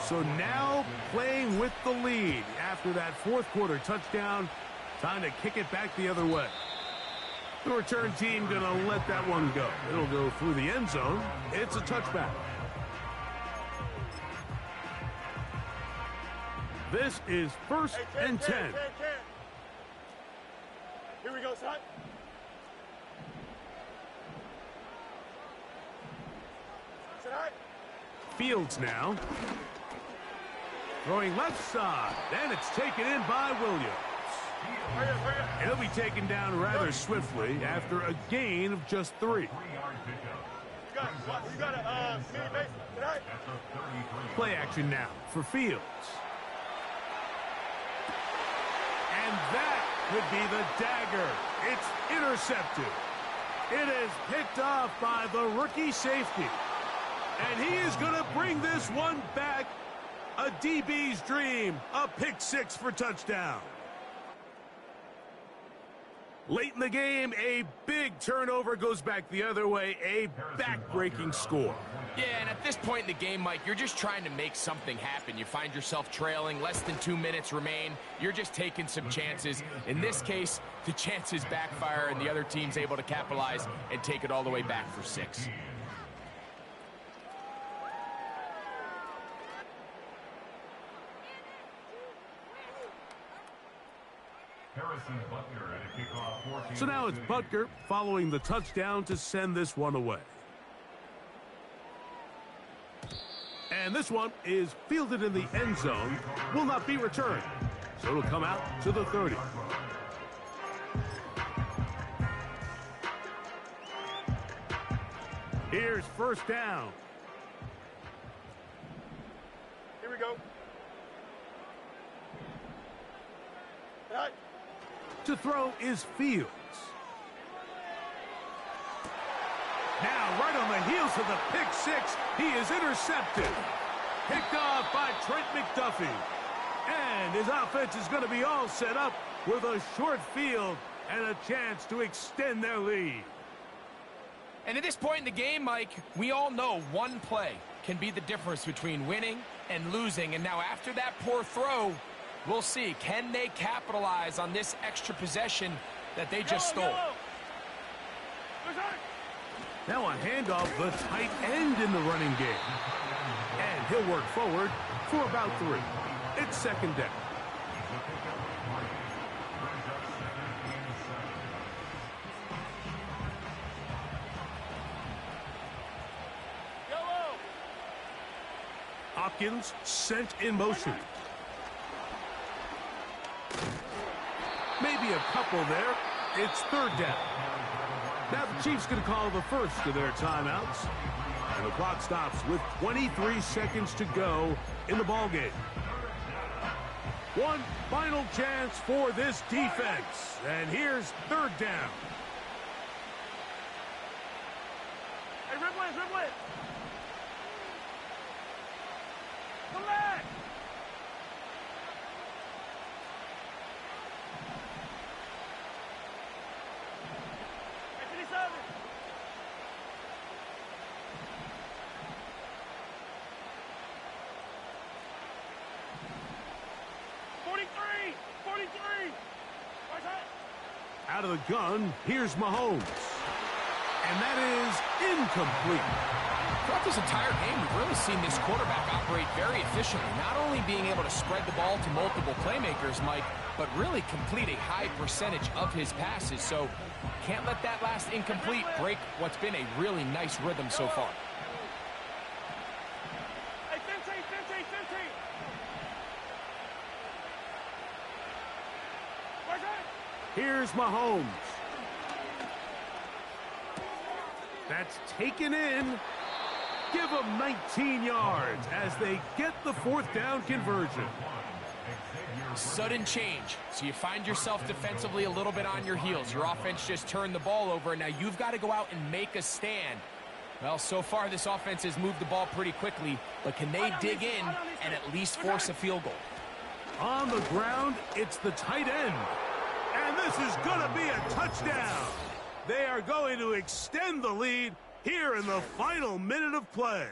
So now playing with the lead after that 4th quarter touchdown, time to kick it back the other way. The return team going to let that one go. It'll go through the end zone. It's a touchback. This is first and 10. Here we go, son. Fields now. Throwing left side. And it's taken in by Williams. He'll be taken down rather swiftly after a gain of just 3. Play action now for Fields. And that could be the dagger. It's intercepted. It is picked off by the rookie safety. And he is going to bring this one back. A DB's dream. A pick 6 for touchdown. Late in the game, a big turnover goes back the other way. A back-breaking score. Yeah, and at this point in the game, Mike, you're just trying to make something happen. You find yourself trailing, less than 2 minutes remain. You're just taking some chances. In this case, the chances backfire, and the other team's able to capitalize and take it all the way back for 6. So now it's Butker following the touchdown to send this one away. And this one is fielded in the end zone, will not be returned. So it'll come out to the 30. Here's first down. Here we go. To throw is Fields. Now, right on the heels of the pick 6, he is intercepted. Picked off by Trent McDuffie. And his offense is going to be all set up with a short field and a chance to extend their lead. And at this point in the game, Mike, we all know one play can be the difference between winning and losing. And now after that poor throw, we'll see, can they capitalize on this extra possession that they just stole? Now a handoff, the tight end in the running game. And he'll work forward for about 3. It's second down. Hopkins sent in motion. Maybe a couple there. It's third down. Now the Chiefs going to call the first of their timeouts. And the clock stops with 23 seconds to go in the ballgame. One final chance for this defense. And here's third down. Hey, Ripley! Come back! Out of the gun, here's Mahomes. And that is incomplete. Throughout this entire game, we've really seen this quarterback operate very efficiently, not only being able to spread the ball to multiple playmakers, Mike, but really complete a high percentage of his passes. So can't let that last incomplete break what's been a really nice rhythm so far. Hey, 15. Here's Mahomes. That's taken in. Give them 19 yards as they get the fourth down conversion. Sudden change. So you find yourself defensively a little bit on your heels. Your offense just turned the ball over. Now you've got to go out and make a stand. Well, so far this offense has moved the ball pretty quickly, but can they dig in and at least force a field goal? On the ground, it's the tight end. And this is going to be a touchdown. They are going to extend the lead here in the final minute of play.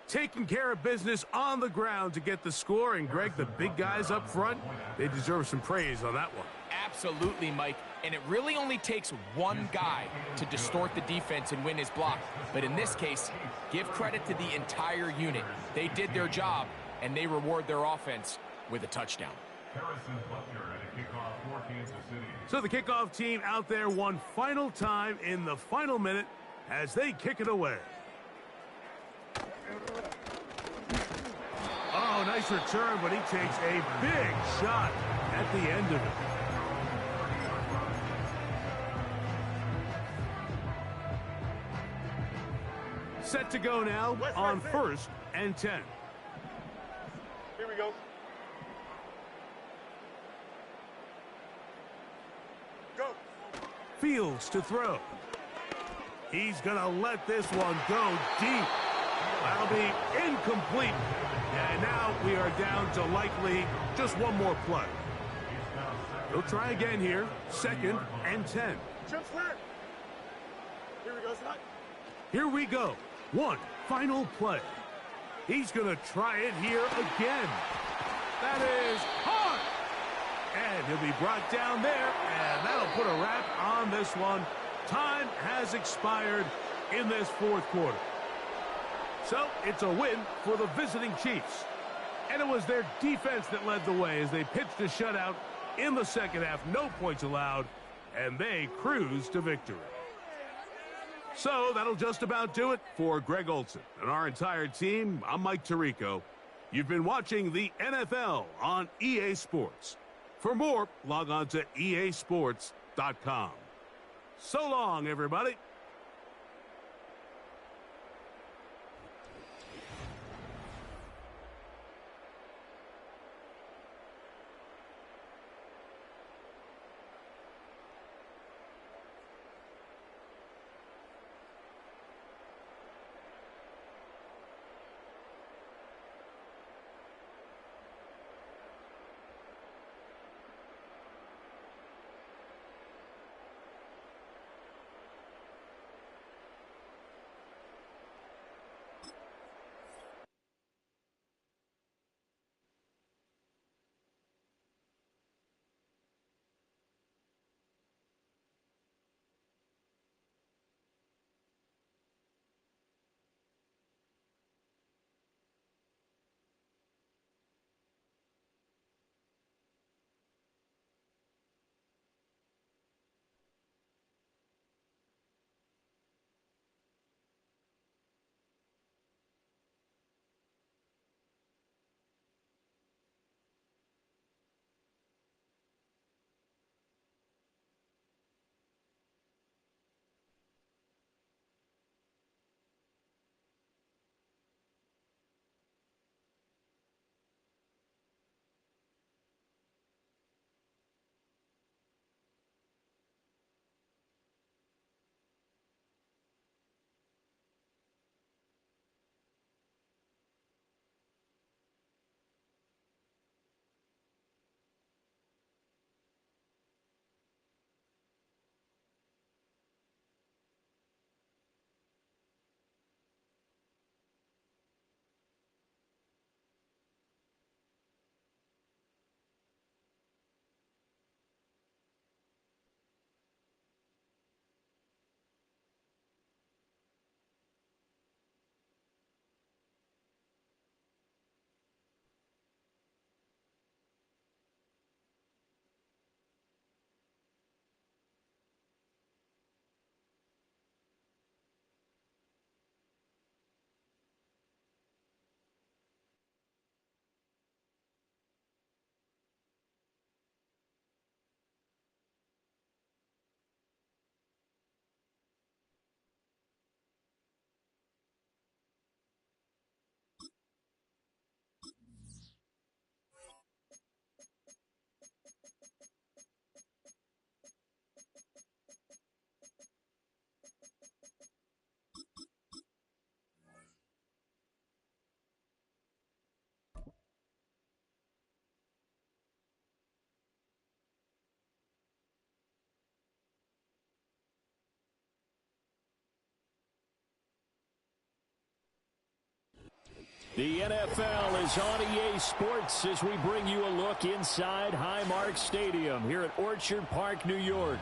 Taking care of business on the ground to get the score. And, Greg, the big guys up front, they deserve some praise on that one. Absolutely, Mike. And it really only takes one guy to distort the defense and win his block. But in this case, give credit to the entire unit. They did their job, and they reward their offense with a touchdown. So the kickoff team out there one final time in the final minute as they kick it away. Oh, nice return, but he takes a big shot at the end of it. Set to go now on 1st and 10. Here we go. Go. Fields to throw. He's going to let this one go deep. That'll be incomplete. And now we are down to likely just one more play. He'll try again here. 2nd and 10. Jump flat. Here we go, Scott. Here we go. One final play. He's going to try it here again. That is hard. And he'll be brought down there, and that'll put a wrap on this one. Time has expired in this 4th quarter. So it's a win for the visiting Chiefs. And it was their defense that led the way as they pitched a shutout in the 2nd half. No points allowed, and they cruised to victory. So that'll just about do it for Greg Olson and our entire team. I'm Mike Tirico. You've been watching the NFL on EA Sports. For more, log on to easports.com. So long, everybody. The NFL is on EA Sports as we bring you a look inside Highmark Stadium here at Orchard Park, New York.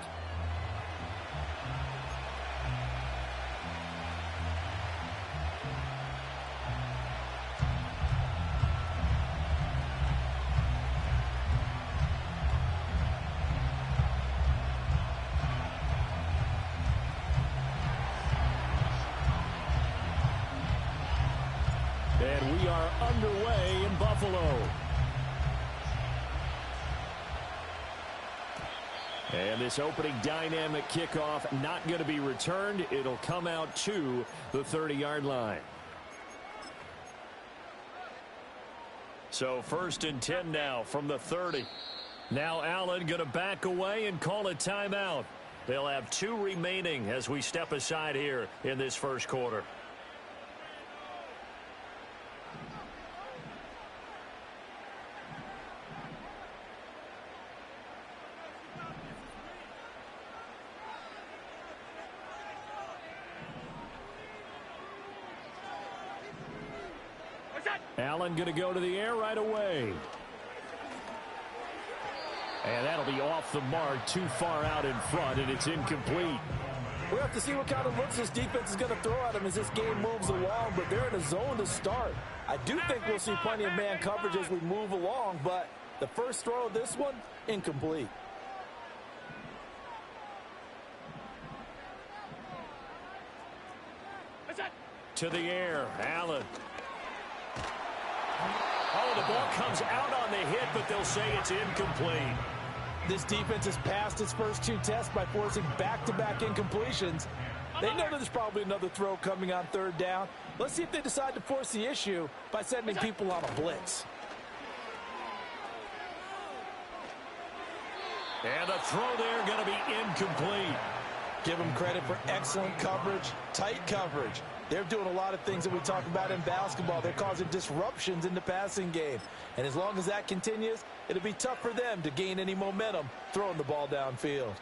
And we are underway in Buffalo. And this opening dynamic kickoff not going to be returned. It'll come out to the 30-yard line. So 1st and 10 now from the 30. Now Allen going to back away and call a timeout. They'll have 2 remaining as we step aside here in this first quarter. Allen going to go to the air right away. And that'll be off the mark, too far out in front, and it's incomplete. We'll have to see what kind of looks this defense is going to throw at him as this game moves along, but they're in a zone to start. I do think we'll see plenty of man coverage as we move along, but the first throw of this one, incomplete. To the air, Allen. Oh, the ball comes out on the hit, but they'll say it's incomplete. This defense has passed its first 2 tests by forcing back-to-back incompletions. They know there's probably another throw coming on 3rd down. Let's see if they decide to force the issue by sending people on a blitz. And the throw there going to be incomplete. Give them credit for excellent coverage, tight coverage. They're doing a lot of things that we talk about in basketball. They're causing disruptions in the passing game. And as long as that continues, it'll be tough for them to gain any momentum throwing the ball downfield.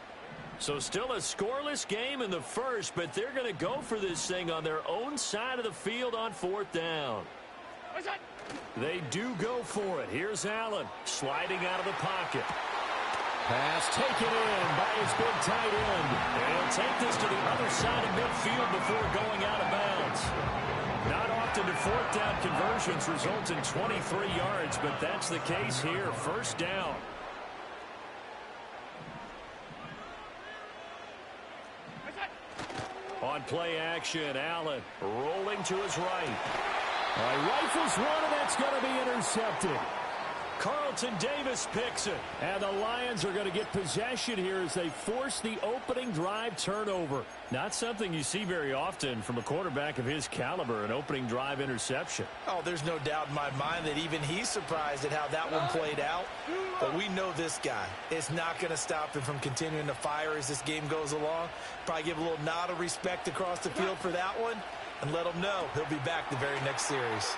So still a scoreless game in the first, but they're going to go for this thing on their own side of the field on 4th down. They do go for it. Here's Allen sliding out of the pocket. Pass taken in by his big tight end. And he'll take this to the other side of midfield before going out of bounds. Not often do 4th down conversions result in 23 yards, but that's the case here. 1st down. On play action, Allen rolling to his right. Rifles one, and that's going to be intercepted. Carlton Davis picks it. And the Lions are going to get possession here as they force the opening drive turnover. Not something you see very often from a quarterback of his caliber, an opening drive interception. Oh, there's no doubt in my mind that even he's surprised at how that one played out. But we know this guy. It's not going to stop him from continuing to fire as this game goes along. Probably give a little nod of respect across the field for that one and let him know he'll be back the very next series.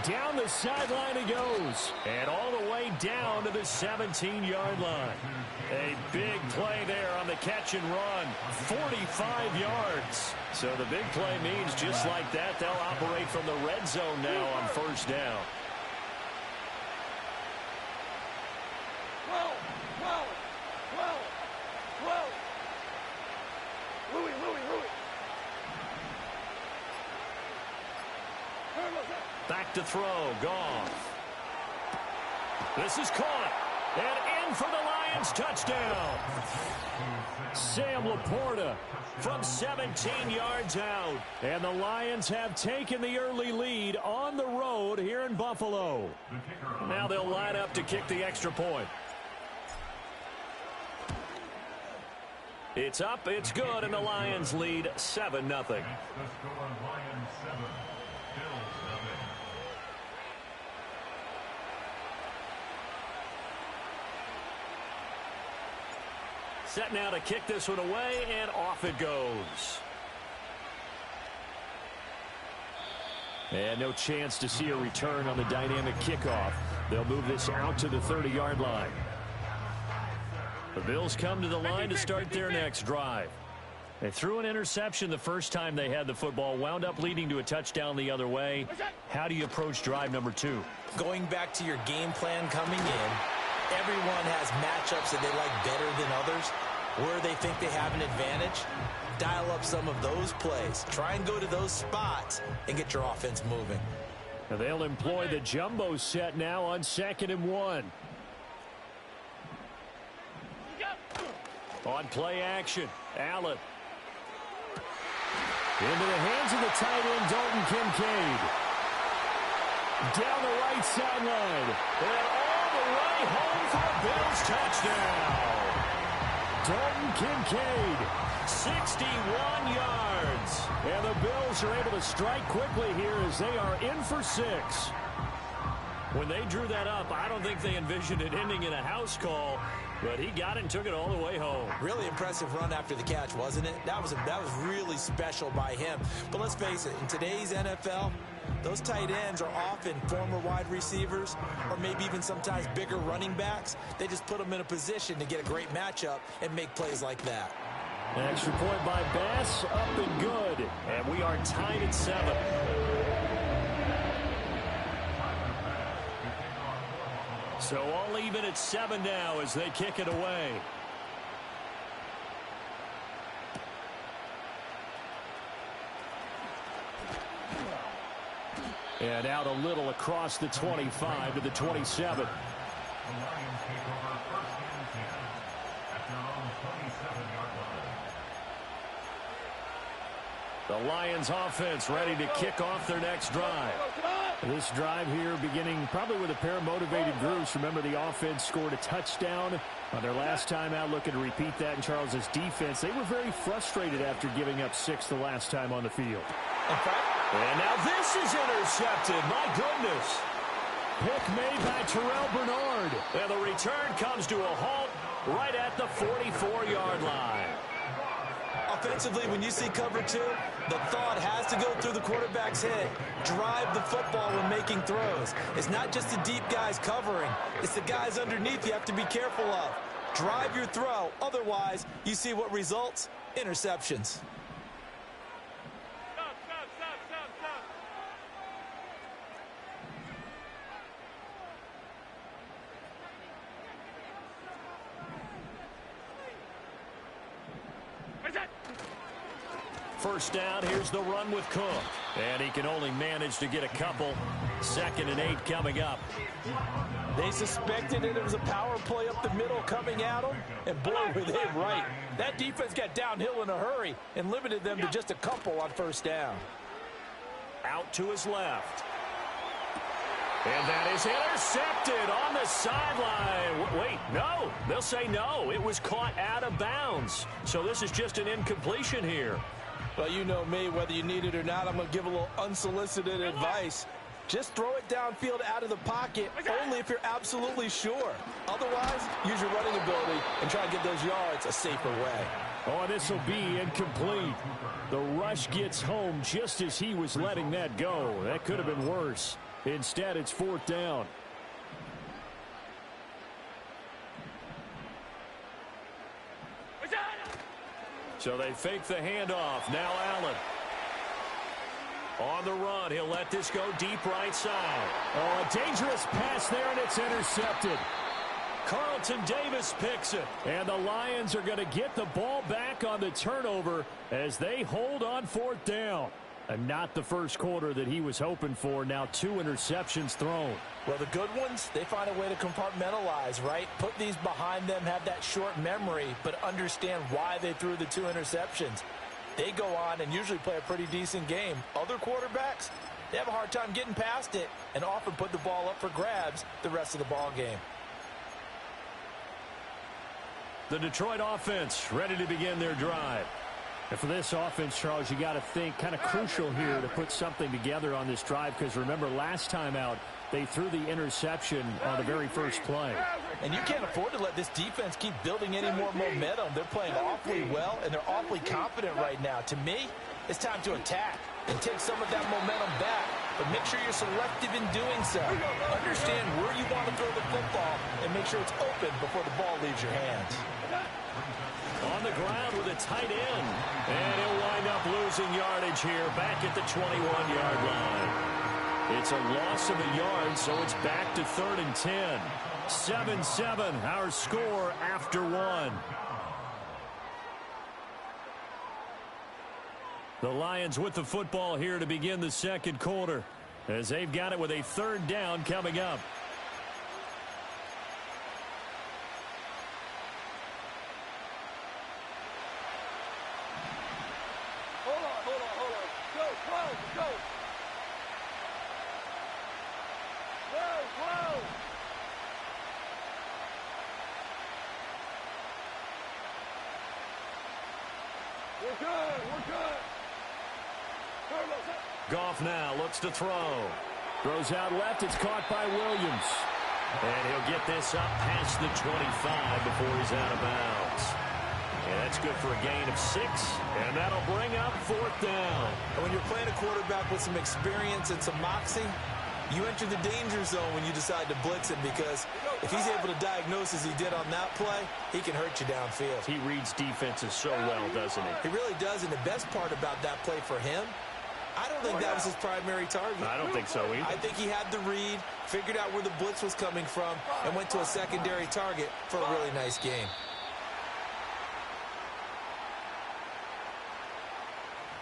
Down the sideline he goes, and all the way down to the 17-yard line. A big play there on the catch and run, 45 yards. So the big play means just like that, they'll operate from the red zone now on 1st down. Back to throw, Goff. This is caught, and in for the Lions touchdown. Sam Laporta from 17 yards out, and the Lions have taken the early lead on the road here in Buffalo. Now they'll line up to kick the extra point. It's up, it's good, and the Lions lead 7-0. Set now to kick this one away, and off it goes. And no chance to see a return on the dynamic kickoff. They'll move this out to the 30-yard line. The Bills come to the line to start their next drive. They threw an interception the first time they had the football, wound up leading to a touchdown the other way. How do you approach drive number 2? Going back to your game plan coming in, everyone has matchups that they like better than others. Where they think they have an advantage, dial up some of those plays. Try and go to those spots and get your offense moving. Now they'll employ the jumbo set now on 2nd and 1. On play action, Allen. Into the hands of the tight end, Dalton Kincaid. Down the right sideline. And all the way home for a Bills touchdown. Dalton Kincaid, 61 yards. And the Bills are able to strike quickly here as they are in for 6. When they drew that up, I don't think they envisioned it ending in a house call, but he got it and took it all the way home. Really impressive run after the catch, wasn't it? That was really special by him. But let's face it, in today's NFL, those tight ends are often former wide receivers or maybe even sometimes bigger running backs. They just put them in a position to get a great matchup and make plays like that. An extra point by Bass, up and good. And we are tied at 7. So all even at 7 now as they kick it away. And out a little across the 25 to the 27. The Lions take over 1st and 10 at their own 27-yard line. The Lions offense ready to kick off their next drive. This drive here beginning probably with a pair of motivated groups. Remember, the offense scored a touchdown on their last time out. Looking to repeat that in Charles's defense. They were very frustrated after giving up 6 the last time on the field. And now this is intercepted. My goodness. Pick made by Terrell Bernard. And the return comes to a halt right at the 44-yard line. Offensively, when you see cover 2, the thought has to go through the quarterback's head. Drive the football when making throws. It's not just the deep guys covering. It's the guys underneath you have to be careful of. Drive your throw. Otherwise, you see what results? Interceptions. First down, here's the run with Cook. And he can only manage to get a couple. 2nd and 8 coming up. They suspected it was a power play up the middle coming at them, and boy, were they right. That defense got downhill in a hurry and limited them to just a couple on 1st down. Out to his left. And that is intercepted on the sideline. Wait, no. They'll say no. It was caught out of bounds. So this is just an incompletion here. Well, you know me, whether you need it or not, I'm going to give a little unsolicited advice. Just throw it downfield out of the pocket, only if you're absolutely sure. Otherwise, use your running ability and try to get those yards a safer way. Oh, this will be incomplete. The rush gets home just as he was letting that go. That could have been worse. Instead, it's 4th down. So they fake the handoff. Now Allen. On the run, he'll let this go deep right side. Oh, a dangerous pass there, and it's intercepted. Carlton Davis picks it. And the Lions are going to get the ball back on the turnover as they hold on 4th down. And not the first quarter that he was hoping for. Now 2 interceptions thrown. Well, the good ones, they find a way to compartmentalize, right? Put these behind them, have that short memory, but understand why they threw the 2 interceptions. They go on and usually play a pretty decent game. Other quarterbacks, they have a hard time getting past it and often put the ball up for grabs the rest of the ball game. The Detroit offense ready to begin their drive. And for this offense, Charles, you got to think kind of crucial here to put something together on this drive, because remember last time out they threw the interception on the very first play. And you can't afford to let this defense keep building any more momentum. They're playing awfully well, and they're awfully confident right now. To me, it's time to attack and take some of that momentum back but make sure you're selective in doing so. Understand where you want to throw the football and make sure it's open before the ball leaves your hands. On the ground with a tight end. And he'll wind up losing yardage here back at the 21-yard line. It's a loss of a yard, so it's back to 3rd and 10. 7-7, our score after 1. The Lions with the football here to begin the second quarter, as they've got it with a 3rd down coming up. Goff now looks to throw. Throws out left. It's caught by Williams. And he'll get this up past the 25 before he's out of bounds. And that's good for a gain of 6. And that'll bring up 4th down. And when you're playing a quarterback with some experience and some moxie, you enter the danger zone when you decide to blitz him, because if he's able to diagnose as he did on that play, he can hurt you downfield. He reads defenses so well, doesn't he? He really does, and the best part about that play for him, I don't think that was his primary target. I don't think so either. I think he had the read, figured out where the blitz was coming from, and went to a secondary target for a really nice game.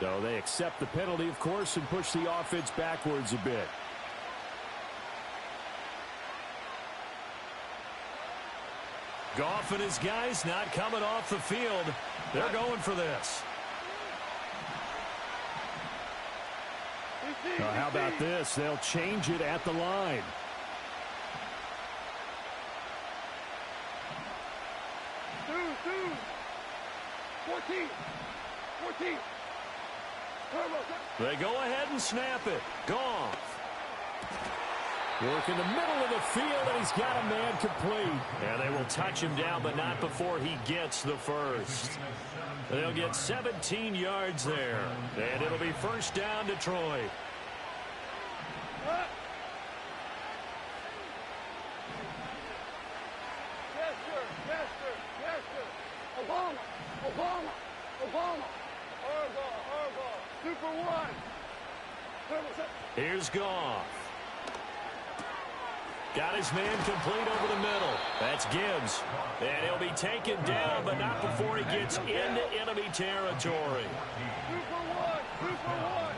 So they accept the penalty, of course, and push the offense backwards a bit. Goff and his guys not coming off the field. They're going for this. Now, how about this? They'll change it at the line. Two. 14. They go ahead and snap it. Goff. Work in the middle of the field, and he's got a man complete. And they will touch him down, but not before he gets the first. They'll get 17 yards there. And it'll be 1st down, Detroit. Yes, sir. Obama. Argo. Super 1. Here's Goff. Got his man complete over the middle. That's Gibbs. And he'll be taken down, but not before he gets into enemy territory. Super 1.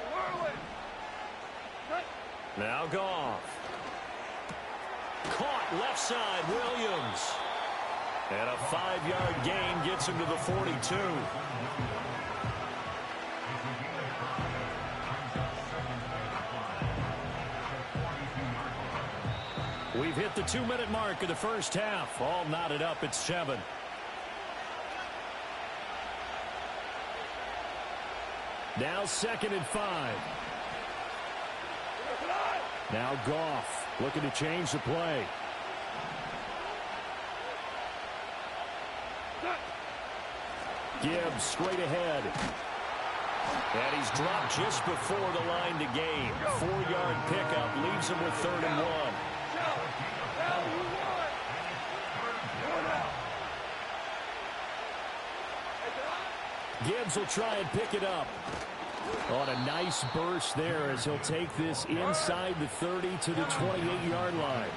Merlin. Now Goff. Caught left side, Williams. And a 5-yard gain gets him to the 42. We've hit the 2-minute mark of the first half. All knotted up at 7. Now 2nd and 5. Now Goff looking to change the play. Gibbs straight ahead. And he's dropped just before the line to gain. 4-yard pickup leaves him with 3rd and 1. Gibbs will try and pick it up. On a nice burst there as he'll take this inside the 30 to the 28-yard line.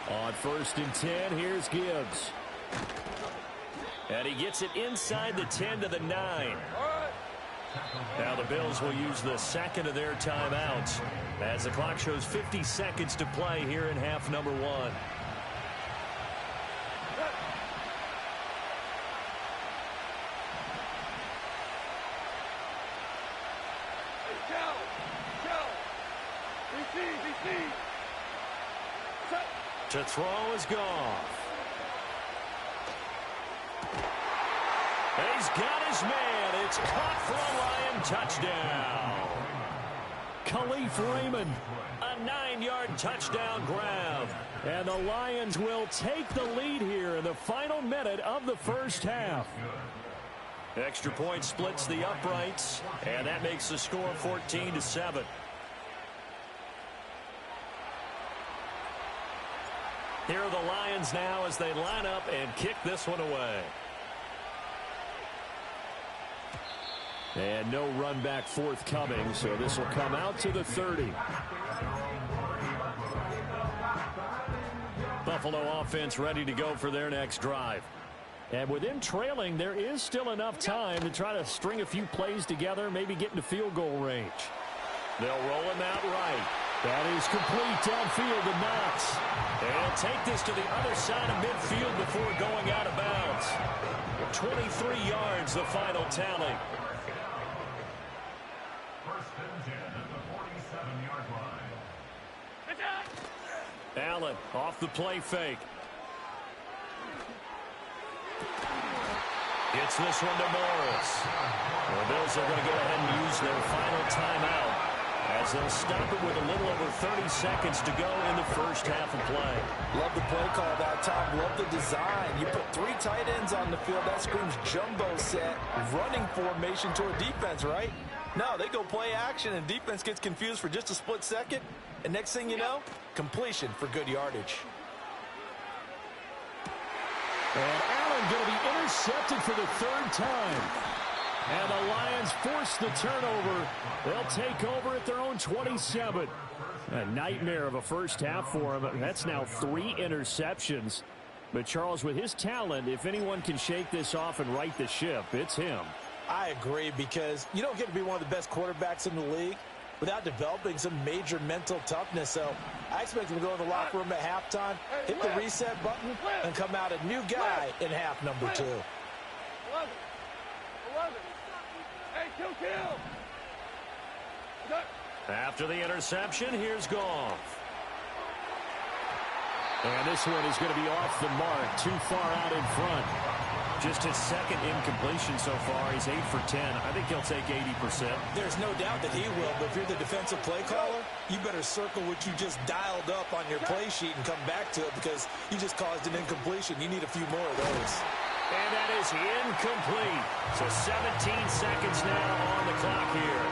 On 1st and 10, here's Gibbs. And he gets it inside the 10 to the 9. Now the Bills will use the 2nd of their timeouts as the clock shows 50 seconds to play here in half number 1. To throw is Goff. And he's got his man. It's caught for a Lion touchdown. Khalif Raymond. A 9-yard touchdown grab. And the Lions will take the lead here in the final minute of the first half. Extra point splits the uprights, and that makes the score 14-7. Here are the Lions now as they line up and kick this one away. And no run back forthcoming, so this will come out to the 30. Buffalo offense ready to go for their next drive. And with them trailing, there is still enough time to try to string a few plays together, maybe get into field goal range. They'll roll him out right. That is complete downfield to Knox. They'll take this to the other side of midfield before going out of bounds. 23 yards, the final tally. First and 10 at the 47-yard line. Allen off the play fake. Gets this one to Morris. The Bills are going to go ahead and use their final timeout as they'll stop it with a little over 30 seconds to go in the first half of play. Love the play call that time. Love the design. You put 3 tight ends on the field. That screams jumbo set, running formation to a defense, right? No, they go play action, and defense gets confused for just a split second. And next thing you know, completion for good yardage. And Allen going to be intercepted for the 3rd time. And the Lions force the turnover. They'll take over at their own 27. A nightmare of a first half for him. That's now 3 interceptions. But Charles, with his talent, if anyone can shake this off and right the ship, it's him. I agree, because you don't get to be one of the best quarterbacks in the league without developing some major mental toughness. So I expect him to go in the locker room at halftime, hit the reset button, and come out a new guy in half number 2. 11. Hey, kill. After the interception, here's Goff. And this one is going to be off the mark, too far out in front. Just his 2nd incompletion so far. He's 8 for 10. I think he'll take 80%. There's no doubt that he will, but if you're the defensive play caller, you better circle what you just dialed up on your play sheet and come back to it, because you just caused an incompletion. You need a few more of those. And that is incomplete. So 17 seconds now on the clock here.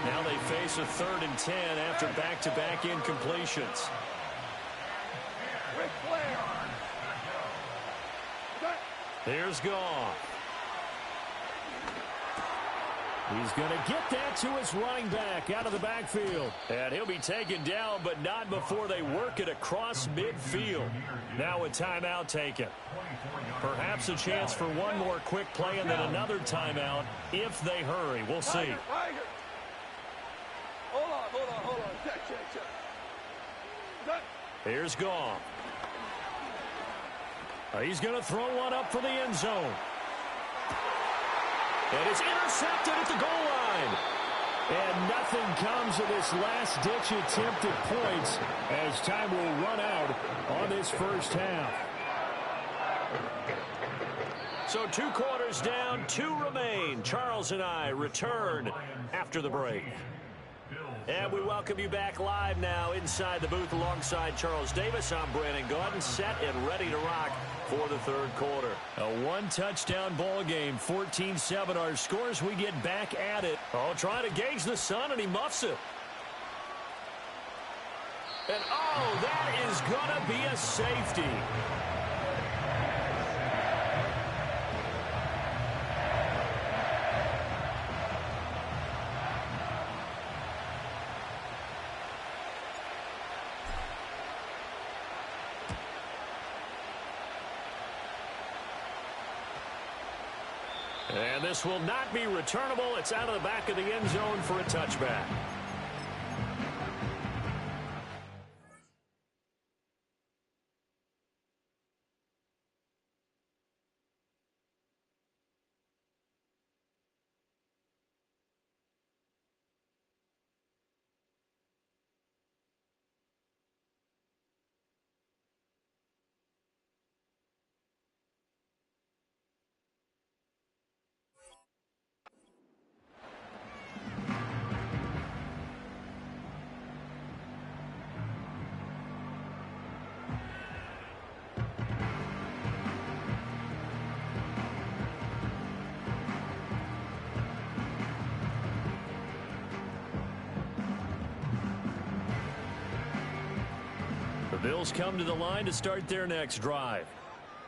Now they face a 3rd and 10 after back-to-back incompletions. Ric Flair. Here's Goff. He's going to get that to his running back out of the backfield. And he'll be taken down, but not before they work it across midfield. Now a timeout taken. Perhaps a chance for one more quick play and then another timeout if they hurry. We'll see. Tiger. Hold on. Check. Here's Goff. He's going to throw one up for the end zone. And it's intercepted at the goal line. And nothing comes of this last-ditch attempt at points as time will run out on this first half. So 2 quarters down, 2 remain. Charles and I return after the break. And we welcome you back live now inside the booth alongside Charles Davis. I'm Brandon Gaudin, set and ready to rock for the 3rd quarter. A 1-touchdown ball game, 14-7 our scores. We get back at it. Oh, trying to gauge the sun, and he muffs it. And, oh, that is going to be a safety. And this will not be returnable. It's out of the back of the end zone for a touchback. The Bills come to the line to start their next drive.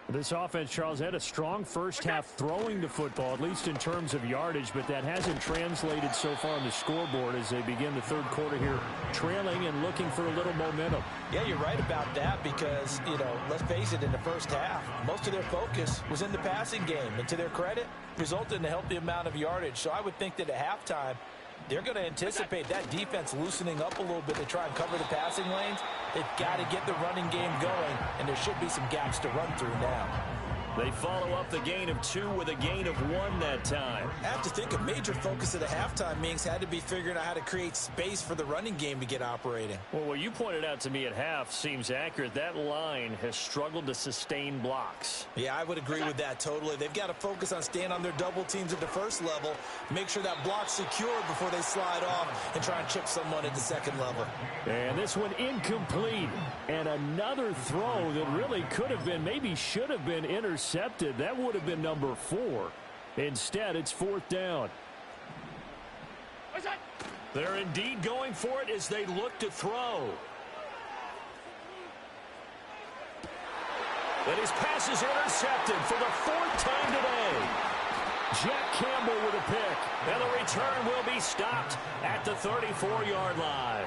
This offense, Charles, had a strong first half throwing the football, at least in terms of yardage, but that hasn't translated so far on the scoreboard as they begin the third quarter here, trailing and looking for a little momentum. Yeah, you're right about that because, let's face it, in the first half, most of their focus was in the passing game. And to their credit, resulted in a healthy amount of yardage. So I would think that at halftime, they're going to anticipate that defense loosening up a little bit to try and cover the passing lanes. They've got to get the running game going, and there should be some gaps to run through now. They follow up the gain of 2 with a gain of 1 that time. I have to think a major focus of the halftime meetings had to be figuring out how to create space for the running game to get operating. Well, what you pointed out to me at half seems accurate. That line has struggled to sustain blocks. Yeah, I would agree with that totally. They've got to focus on staying on their double teams at the first level, make sure that block's secured before they slide off and try and chip someone at the second level. And this one incomplete. And another throw that really could have been, maybe should have been intercepted. That would have been number 4. Instead, it's 4th down. They're indeed going for it as they look to throw. And his pass is intercepted for the 4th time today. Jack Campbell with a pick. And the return will be stopped at the 34-yard line.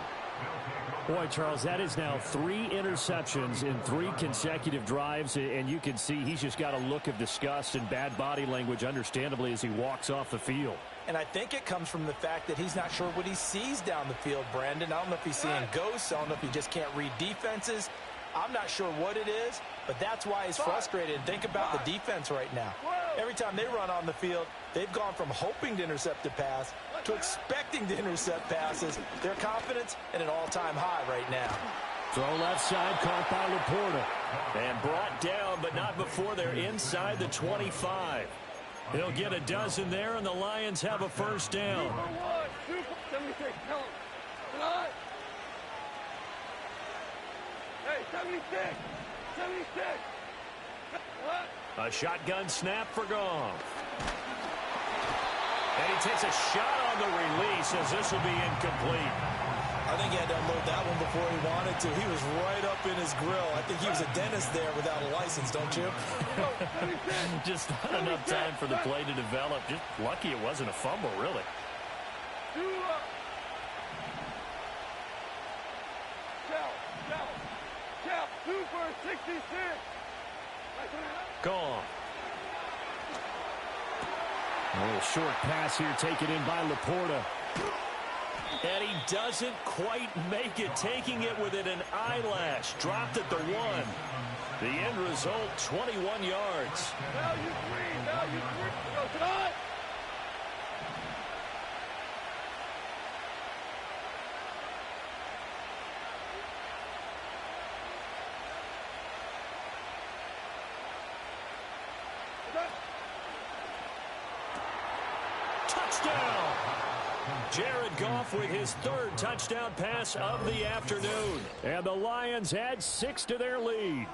Boy, Charles, that is now 3 interceptions in 3 consecutive drives, and you can see he's just got a look of disgust and bad body language, understandably, as he walks off the field. And I think it comes from the fact that he's not sure what he sees down the field, Brandon. I don't know if he's seeing ghosts. I don't know if he just can't read defenses. I'm not sure what it is, but that's why he's frustrated. And think about the defense right now. Every time they run on the field, they've gone from hoping to intercept a pass to expecting to intercept passes. Their confidence at an all-time high right now. Throw left side, caught by Laporta. And brought down, but not before they're inside the 25. He'll get a dozen there, and the Lions have a first down. 76, tell him. Tonight. Hey, 76. 76. What? A shotgun snap for Goff. And he takes a shot on the release as this will be incomplete. I think he had to unload that one before he wanted to. He was right up in his grill. I think he was a dentist there without a license, don't you? Just not enough time for the play to develop. Just lucky it wasn't a fumble, really. Chow, 2 for 66. Gone. A little short pass here taken in by Laporta. And he doesn't quite make it, taking it within an eyelash. Dropped at the 1. The end result, 21 yards. Now you 3. Now you 3. Go tonight. Touchdown! Jared Goff with his 3rd touchdown pass of the afternoon. And the Lions add 6 to their lead.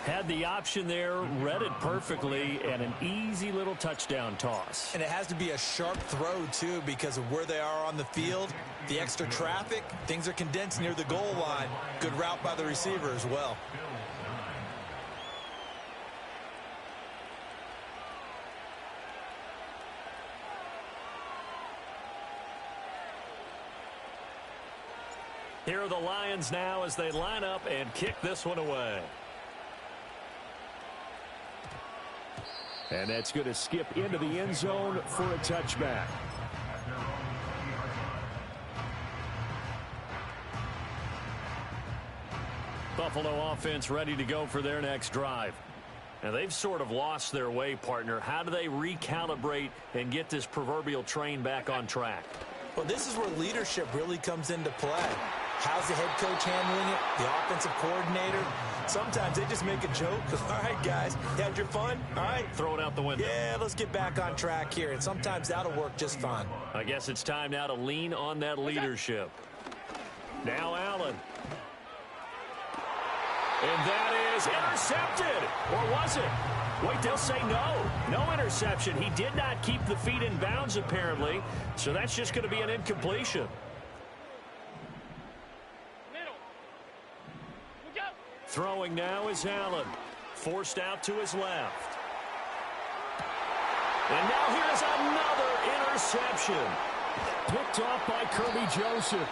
Had the option there, read it perfectly, and an easy little touchdown toss. And it has to be a sharp throw, too, because of where they are on the field. The extra traffic, things are condensed near the goal line. Good route by the receiver as well. Here are the Lions now as they line up and kick this one away. And that's going to skip into the end zone for a touchback. Buffalo offense ready to go for their next drive. Now, they've sort of lost their way, partner. How do they recalibrate and get this proverbial train back on track? Well, this is where leadership really comes into play. How's the head coach handling it? The offensive coordinator? Sometimes they just make a joke. All right, guys, you had your fun? All right. Throw it out the window. Yeah, let's get back on track here. And sometimes that'll work just fine. I guess it's time now to lean on that leadership. Now Allen. And that is intercepted. Or was it? Wait, they'll say no. No interception. He did not keep the feet in bounds, apparently. So that's just going to be an incompletion. Middle. Look out. Throwing now is Allen. Forced out to his left. And now here's another interception. Picked off by Kirby Joseph.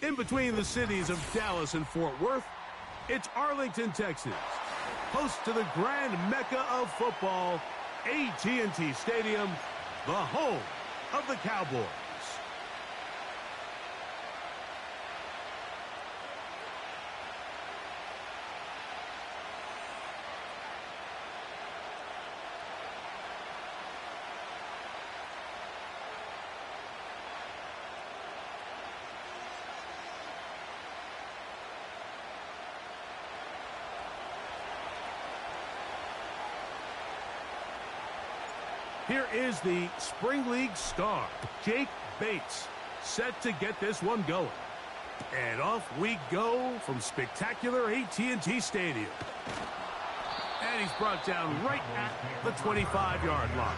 In between the cities of Dallas and Fort Worth, it's Arlington, Texas. Host to the grand mecca of football, AT&T Stadium, the home of the Cowboys. Here is the Spring League star, Jake Bates, set to get this one going. And off we go from spectacular AT&T Stadium. And he's brought down right at the 25-yard line.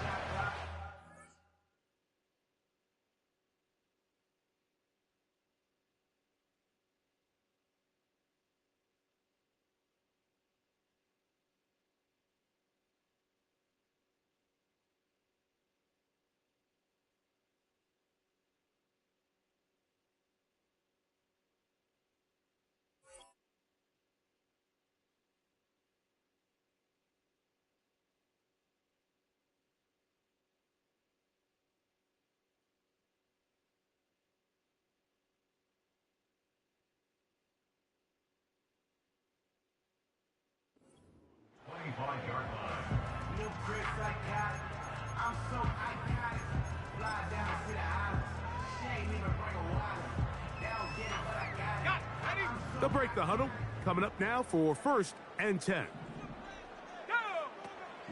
They'll break the huddle. Coming up now for 1st and 10.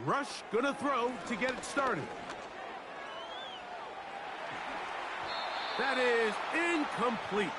Rush gonna throw to get it started. That is incomplete.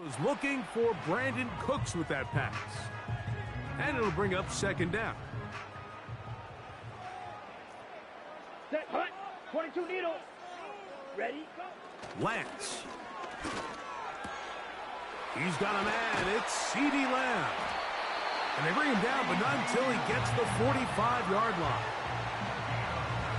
Was looking for Brandon Cooks with that pass. And it'll bring up 2nd down. Set, hut, 22 needle. Ready, go. Lance. He's got a man. It's C.D. Lamb. And they bring him down, but not until he gets the 45-yard line.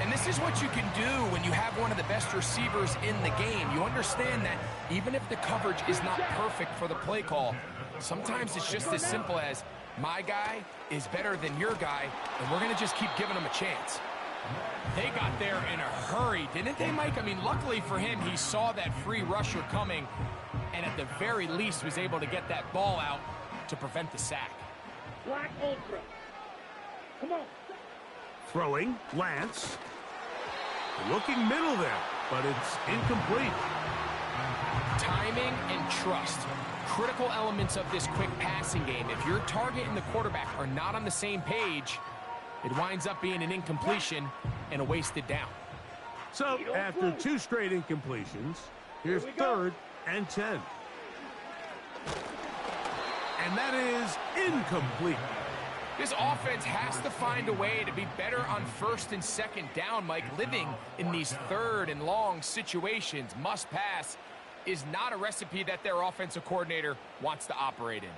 And this is what you can do when you have one of the best receivers in the game. You understand that even if the coverage is not perfect for the play call, sometimes it's just as simple as My guy is better than your guy, and we're going to just keep giving him a chance. They got there in a hurry, didn't they, Mike? I mean, luckily for him, he saw that free rusher coming, and at the very least was able to get that ball out to prevent the sack. Black Ultra. Come on. Throwing, Lance. Looking middle there, but it's incomplete. Timing and trust. Critical elements of this quick passing game. If your target and the quarterback are not on the same page, it winds up being an incompletion and a wasted down. So, after 2 straight incompletions, here's 3rd and 10. And that is incomplete. This offense has to find a way to be better on 1st and 2nd down, Mike. Living in these 3rd and long situations, must pass, is not a recipe that their offensive coordinator wants to operate in.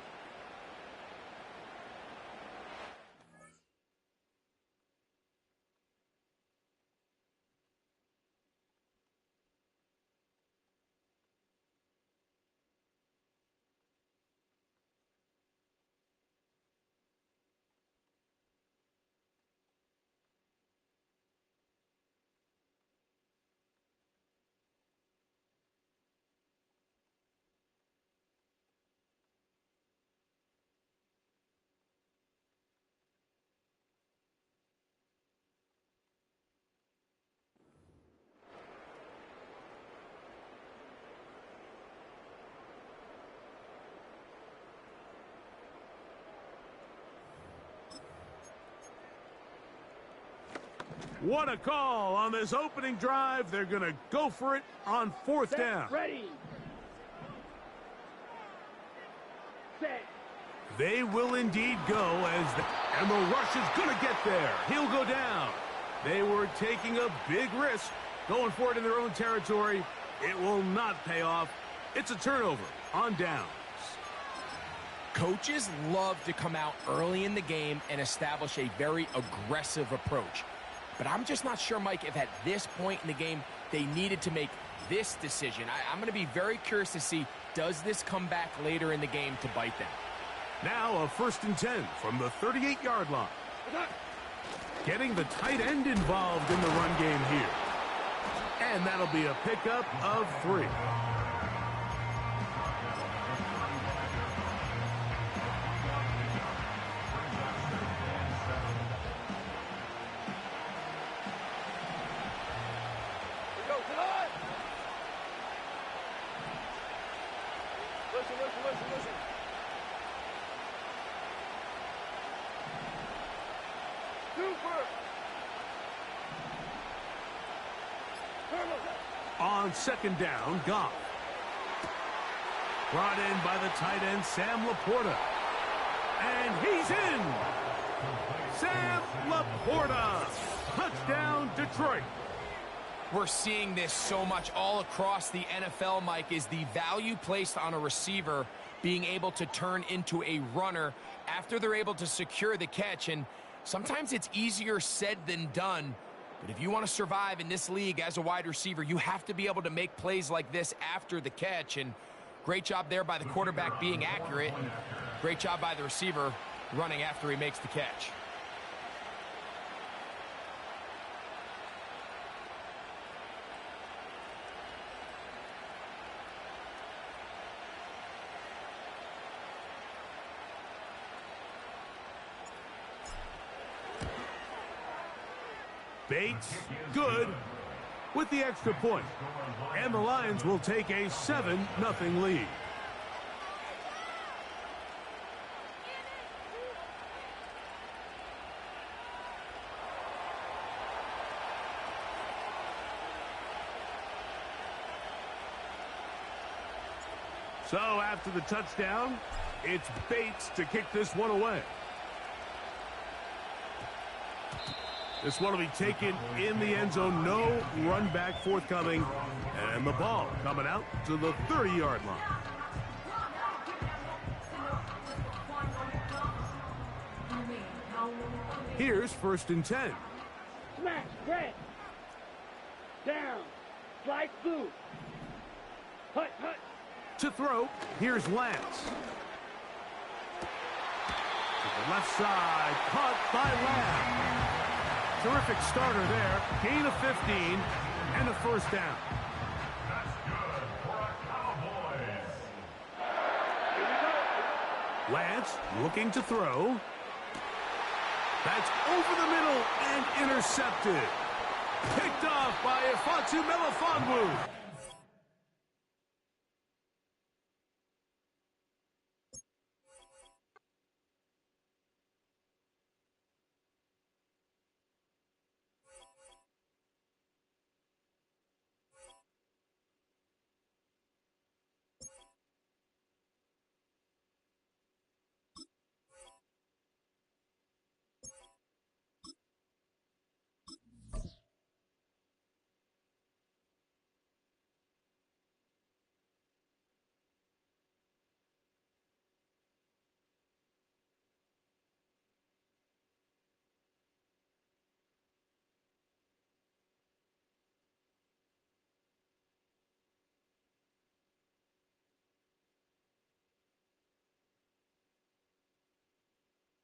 What a call on this opening drive. They're going to go for it on 4th down. Ready. Set. They will indeed go and the rush is going to get there. He'll go down. They were taking a big risk going for it in their own territory. It will not pay off. It's a turnover on downs. Coaches love to come out early in the game and establish a very aggressive approach. But I'm just not sure, Mike, if at this point in the game they needed to make this decision. I'm going to be very curious to see, does this come back later in the game to bite them? Now a 1st and 10 from the 38-yard line. Getting the tight end involved in the run game here. And that'll be a pickup of 3. On 2nd down, Goff. Brought in by the tight end, Sam Laporta. And he's in! Sam Laporta! Touchdown, Detroit! We're seeing this so much all across the NFL, Mike, is the value placed on a receiver being able to turn into a runner after they're able to secure the catch. And sometimes it's easier said than done. But if you want to survive in this league as a wide receiver, you have to be able to make plays like this after the catch. And great job there by the quarterback being accurate. And great job by the receiver running after he makes the catch. Bates, good, with the extra point. And the Lions will take a 7-0 lead. So after the touchdown, it's Bates to kick this one away. This one will be taken in the end zone. No run back forthcoming. And the ball coming out to the 30-yard line. Here's 1st and 10. Smash, red. Down. Slide through. Hut, hut. To throw, here's Lance. left side, caught by Lamb. Terrific starter there. Gain of 15 and a first down. That's good for a Cowboys. Lance looking to throw. That's over the middle and intercepted. Picked off by Ifeatu Melifonwu.